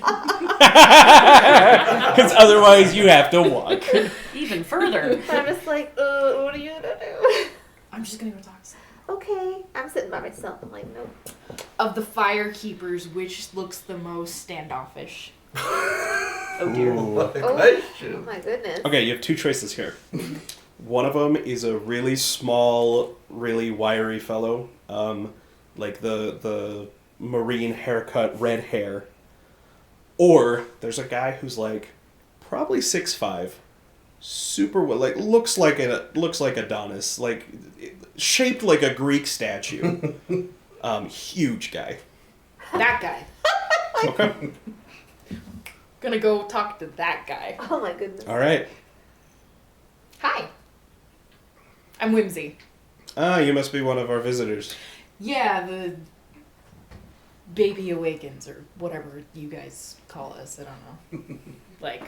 Because otherwise you have to walk. Even further. I'm just like, what are you gonna do? I'm just going to go talk to someone. Okay. I'm sitting by myself. I'm like, nope. Of the fire keepers, which looks the most standoffish? Oh dear. What a Oh question. my goodness. Okay, you have two choices here. One of them is a really small, really wiry fellow, like the Marine haircut, red hair. Or there's a guy who's like probably 6'5", super like looks like Adonis, like shaped like a Greek statue. Huge guy. That guy. Okay. Gonna go talk to that guy. Oh my goodness. All right. Hi. I'm Whimsy. Ah, you must be one of our visitors. Yeah, baby awakens or whatever you guys call us. I don't know. Like,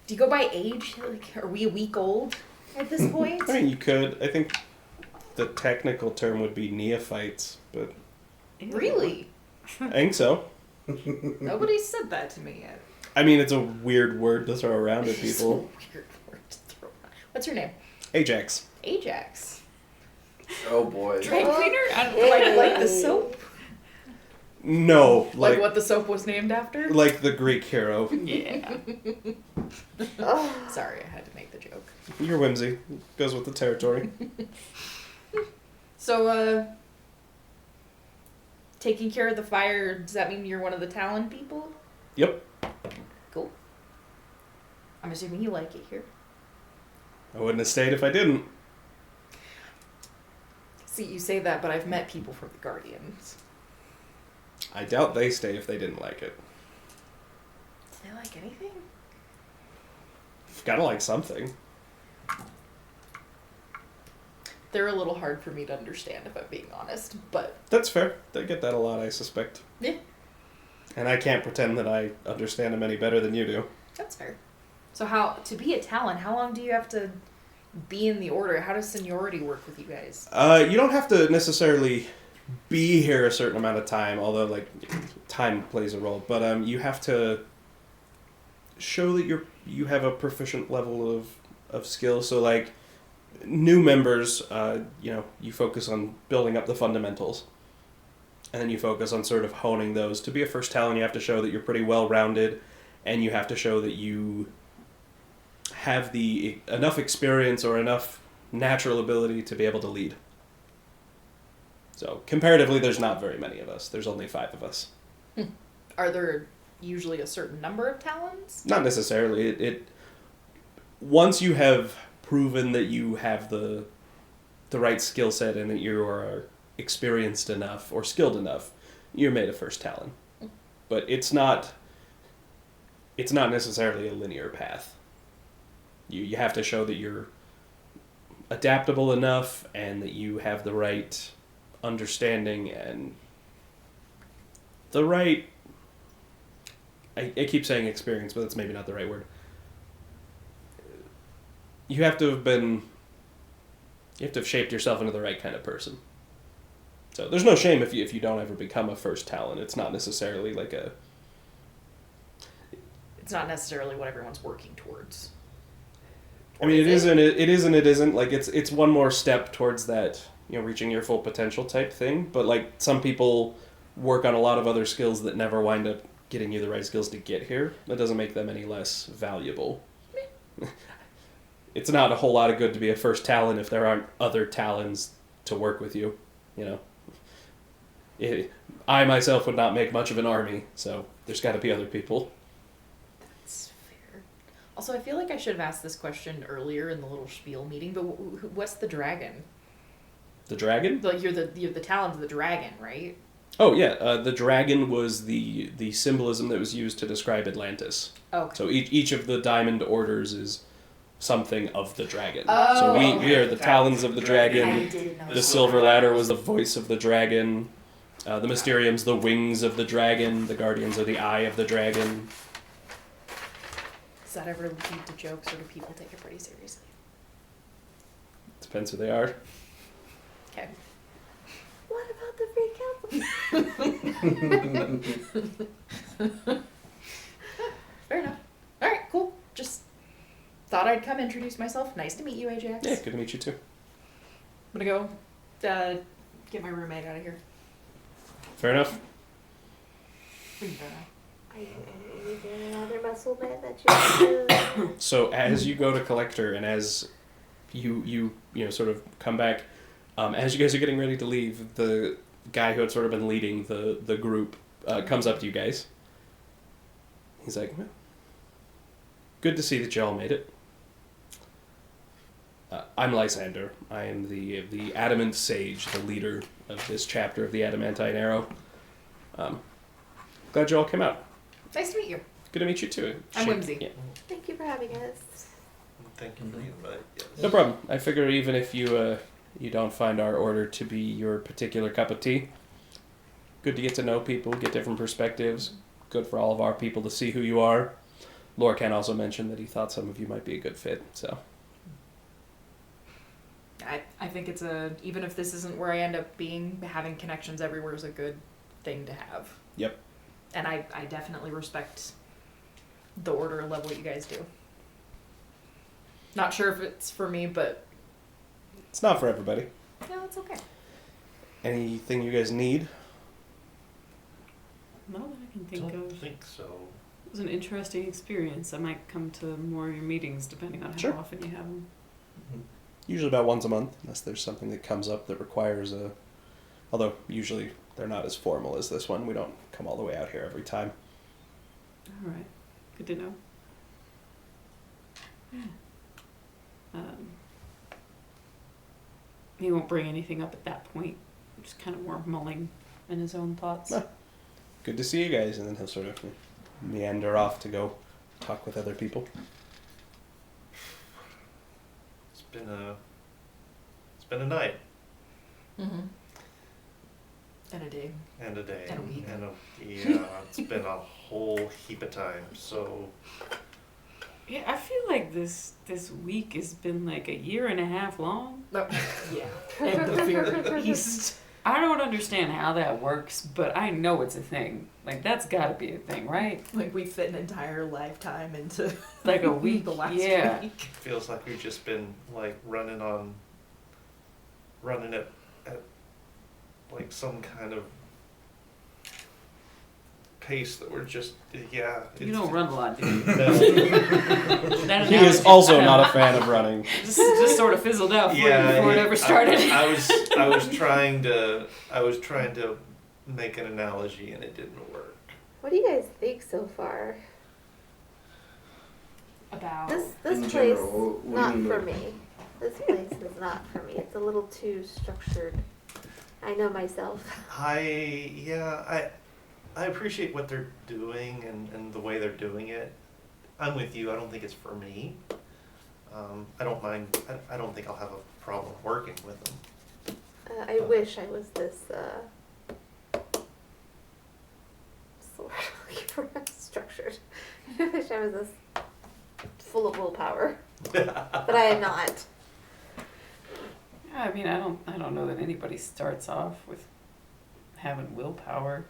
do you go by age? Like, are we a week old at this point? I mean, you could. I think the technical term would be neophytes, but Really? I think so. Nobody said that to me yet. I mean, it's a weird word to throw around at It's a people. weird word to throw around. What's your name? Ajax. Ajax. Oh boy. Dry cleaner? I don't like the soap. No, Like like what the soap was named after? like the Greek hero. Yeah. Oh, Sorry, I had to make the joke. Your whimsy goes with the territory. So, taking care of the fire, does that mean you're one of the Talon people? Yep. Cool. I'm assuming you like it here. I wouldn't have stayed if I didn't. See, you say that, but I've met people from the Guardians. I doubt they stay if they didn't like it. Do they like anything? Gotta like something. They're a little hard for me to understand, if I'm being honest, but That's fair. They get that a lot, I suspect. yeah, And I can't pretend that I understand them any better than you do. that's fair. So to be a Talon, how long do you have to be in the Order? How does seniority work with you guys? You don't have to necessarily be here a certain amount of time, although like time plays a role. But you have to show that you have a proficient level of skill. So like new members, you focus on building up the fundamentals, and then you focus on sort of honing those. To be a first Talon, you have to show that you're pretty well rounded, and you have to show that you have enough experience or enough natural ability to be able to lead. So comparatively, there's not very many of us. There's only 5 of us. Are there usually a certain number of Talons? Not necessarily. It once you have proven that you have the right skill set and that you are experienced enough or skilled enough, you're made a first Talon. But it's not necessarily a linear path. You have to show that you're adaptable enough and that you have the right understanding and the right... I keep saying experience, but that's maybe not the right word. You have to have shaped yourself into the right kind of person. So there's no shame if you don't ever become a first Talon. It's not necessarily like a... It's not necessarily what everyone's working towards. I mean, Or is it isn't. Like, it's one more step towards that, reaching your full potential type thing. But, like, some people work on a lot of other skills that never wind up getting you the right skills to get here. That doesn't make them any less valuable. It's not a whole lot of good to be a first Talon if there aren't other Talons to work with you, I myself would not make much of an army, so there's got to be other people. That's fair. Also, I feel like I should have asked this question earlier in the little spiel meeting, but what's the dragon? The dragon? Like you're the Talons of the dragon, right? Oh, yeah. The dragon was the symbolism that was used to describe Atlantis. Okay. So each of the diamond orders is something of the dragon. Oh, So we okay. are the talons of the dragon. I didn't know The that. silver ladder was the voice of the dragon. The Mysterium's the wings of the dragon. The guardians are the eye of the dragon. Does that ever lead to jokes, or do people take it pretty seriously? Depends who they are. Okay. What about the free council? Fair enough. All right, cool. Just thought I'd come introduce myself. Nice to meet you, Ajax. Yeah, good to meet you too. I'm gonna go get my roommate out of here. Fair enough. Are you using another muscle bed that you have? So as you go to Collector and as you sort of come back, as you guys are getting ready to leave, the guy who had sort of been leading the group comes up to you guys. He's like, well, good to see that you all made it. I'm Lysander. I am the Adamant Sage, the leader of this chapter of the Adamantine Arrow. Glad you all came out. Nice to meet you. Good to meet you too. I'm Whimsy. Yeah. Thank you for having us. Thank you for the invite. Yes. No problem. I figure even if you don't find our order to be your particular cup of tea, good to get to know people, get different perspectives. Good for all of our people to see who you are. Lorcan also mentioned that he thought some of you might be a good fit, so. I think it's even if this isn't where I end up being, having connections everywhere is a good thing to have. Yep. And I definitely respect the order and love what you guys do. Not sure if it's for me, but It's not for everybody. no, it's okay. Anything you guys need? Not that I can think Don't of. think so. It was an interesting experience. I might come to more of your meetings depending on how Sure. often you have them. Usually about once a month, unless there's something that comes up that requires a... Although, usually they're not as formal as this one. We don't come all the way out here every time. All right. Good to know. Yeah. He won't bring anything up at that point. Just kind of more mulling in his own thoughts. Ah. Good to see you guys, and then he'll sort of meander off to go talk with other people. It's been a night Mm-hmm. And a day. and a day And a week. yeah, it's been a whole heap of time. So Yeah, I feel like this week has been like a year and a half long. Yeah. At the very least. I don't understand how that works, but I know it's a thing. Like, that's gotta be a thing, right? Like we fit an entire lifetime into Like a week. the last Yeah. week. feels like we've just been like running at like some kind of pace that we're just You it's- don't run a lot, do you? No. That He is analogy also kinda- not a fan of running. just sort of fizzled out for you before it ever started. I was trying to make an analogy and it didn't work. What do you guys think so far? About This In place general, what do you not mean for by- me. This place is not for me. It's a little too structured. I know myself. I appreciate what they're doing and the way they're doing it. I'm with you. I don't think it's for me. I don't mind. I don't think I'll have a problem working with them. I wish I was this sort of structured. I wish I was this full of willpower, but I am not. Yeah, I mean, I don't know that anybody starts off with having willpower.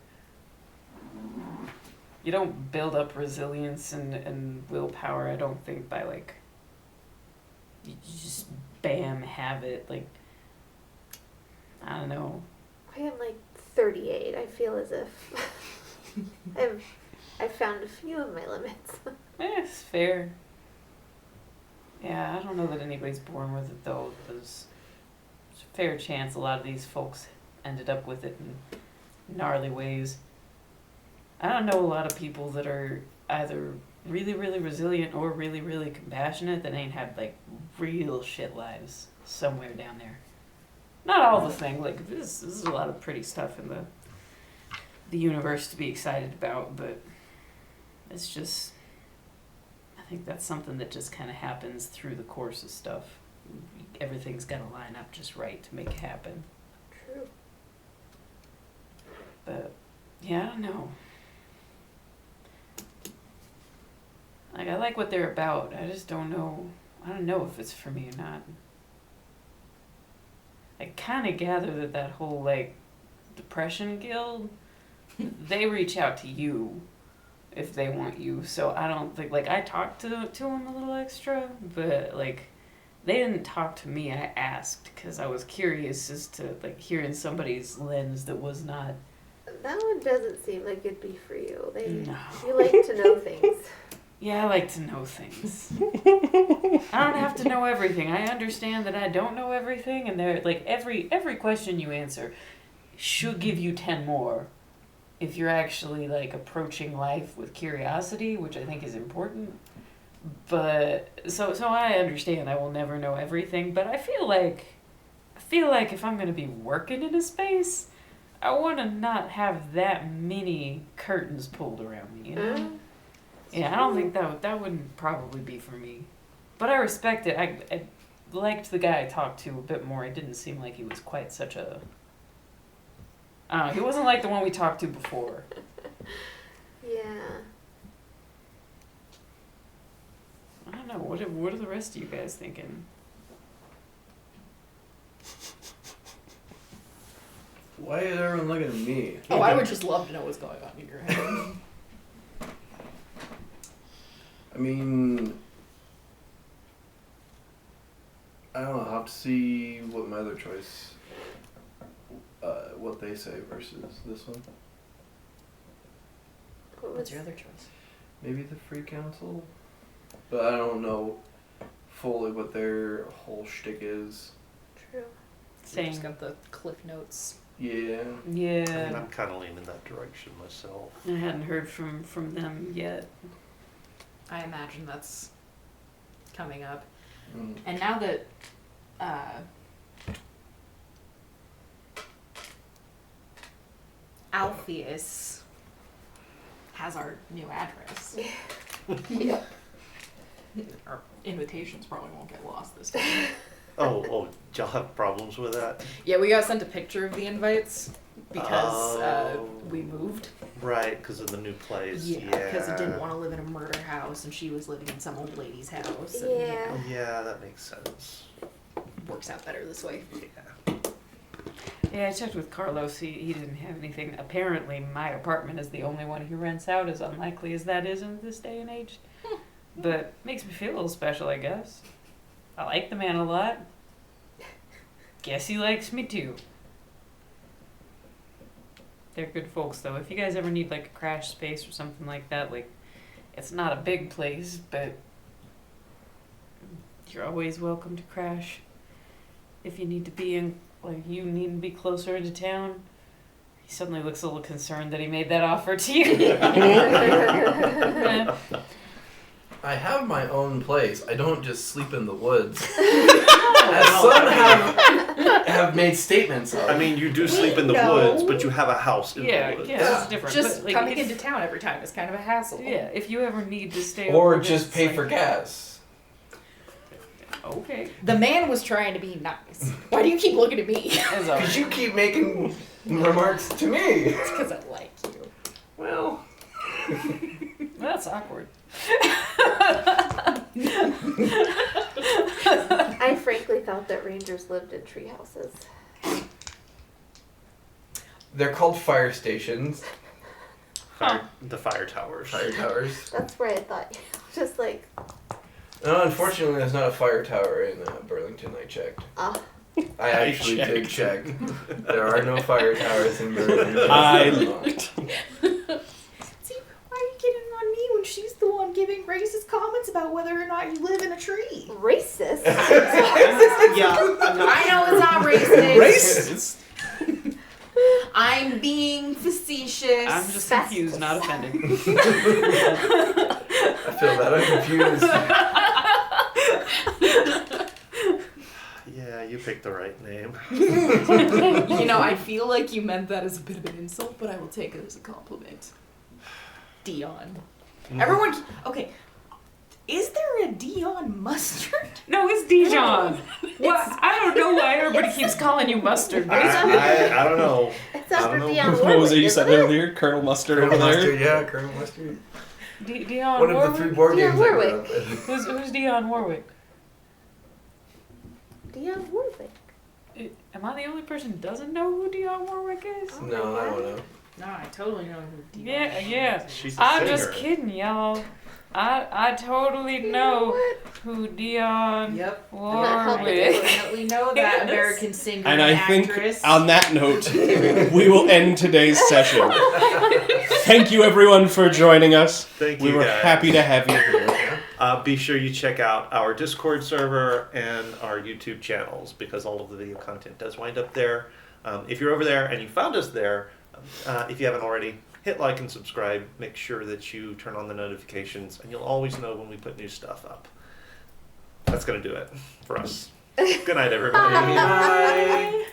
You don't build up resilience and willpower, I don't think, by like you just bam have it. Like, I don't know. I am like 38. I feel as if I've found a few of my limits. It's fair. Yeah, I don't know that anybody's born with it though. There's a fair chance a lot of these folks ended up with it in gnarly ways. I don't know a lot of people that are either really, really resilient or really, really compassionate that ain't had like real shit lives somewhere down there. Not all the thing. Like this is a lot of pretty stuff in the universe to be excited about, but it's just, I think that's something that just kind of happens through the course of stuff. Everything's got to line up just right to make it happen. True. But yeah, I don't know. Like, I like what they're about. I just don't know. I don't know if it's for me or not. I kind of gather that whole like depression guild, they reach out to you if they want you. So I don't think, like, I talked to them a little extra, but like they didn't talk to me. I asked because I was curious as to like hearing somebody's lens that was not. That one doesn't seem like it'd be for you. No. You like to know things. Yeah, I like to know things. I don't have to know everything. I understand that I don't know everything, and they're like every question you answer should give you 10 more if you're actually like approaching life with curiosity, which I think is important. But so I understand I will never know everything, but I feel like if I'm going to be working in a space, I want to not have that many curtains pulled around me, you know? Yeah, I don't think that wouldn't probably be for me. But I respect it. I liked the guy I talked to a bit more. It didn't seem like he was quite such a He wasn't like the one we talked to before. Yeah. I don't know. What are the rest of you guys thinking? Why is everyone looking at me? Oh, I would just love to know what's going on in your head. I mean, I don't know. I'll have to see what my other choice, what they say versus this one. What's your other choice? Maybe the Free Council, but I don't know fully what their whole shtick is. True. I just got the Cliff Notes. Yeah. I mean, Yeah. I'm kind of leaning that direction myself. I hadn't heard from them yet. I imagine that's coming up. Mm. And now that Alpheus has our new address, Yeah. our invitations probably won't get lost this time. Oh, y'all have problems with that? Yeah, we got sent a picture of the invites because Oh. we moved. Right, because of the new place. Yeah, because he didn't want to live in a murder house, and she was living in some old lady's house. And, Yeah. Yeah, that makes sense. works out better this way. Yeah. Yeah, I checked with Carlos. He didn't have anything. Apparently, my apartment is the only one he rents out, as unlikely as that is in this day and age. But makes me feel a little special, I guess. I like the man a lot. Guess he likes me too. They're good folks, though. If you guys ever need like a crash space or something like that, like it's not a big place, but you're always welcome to crash. If you need to be in, like you need to be closer into town. He suddenly looks a little concerned that he made that offer to you. Yeah. I have my own place. I don't just sleep in the woods. As some have made statements of. I mean, you do sleep in the No. woods, but you have a house in Yeah, the woods. yeah, that's different. Just but, like, coming if- into town every time is kind of a hassle. Yeah, if you ever need to stay Or over, just it's pay like- for gas. Okay. The man was trying to be nice. Why do you keep looking at me? As always. Because you keep making remarks to me. It's because I like you. Well, That's awkward. I frankly thought that rangers lived in tree houses. they're called fire stations, The fire towers. fire towers. That's where I thought, just like, No, unfortunately, there's not a fire tower in Burlington. I checked. ah, I actually did check. There are no fire towers in Burlington. I looked. See, why are you getting on me when she's the one giving racist comments about whether or not you live in a tree? racist. Yeah, I know it's not racist. Racist? I'm being facetious. I'm just confused, not offended. I feel that I'm confused. Yeah, you picked the right name. You know, I feel like you meant that as a bit of an insult, but I will take it as a compliment. Dion. Everyone, okay. Is there a Dion mustard? No, it's Dijon. What? I don't know why everybody keeps calling you mustard. But it's I don't know. It's I after don't know. Dionne What was it Warwick, you said isn't it? earlier? Colonel Mustard Colonel over there? Mustard, yeah, Colonel Mustard. Dion One of Warwick? the 3 board Dionne games I grew Warwick. up with. Who's Dion Warwick? Dionne Warwick. Am I the only person who doesn't know who Dion Warwick is? Oh No, my I God. don't know. No, I totally know who Dion Yeah, yeah. She's a I'm singer. just kidding, y'all. I totally know What? who Dion Yep. not helping Warwick. it. Definitely know that Yes. American singer And I think actress. on that note, we will end today's session. Thank you everyone for joining us. Thank We you, were guys. happy to have you here. Be sure you check out our Discord server and our YouTube channels because all of the video content does wind up there. If you're over there and you found us there, if you haven't already, hit like and subscribe. Make sure that you turn on the notifications and you'll always know when we put new stuff up. That's going to do it for us. Good night, everybody. Bye.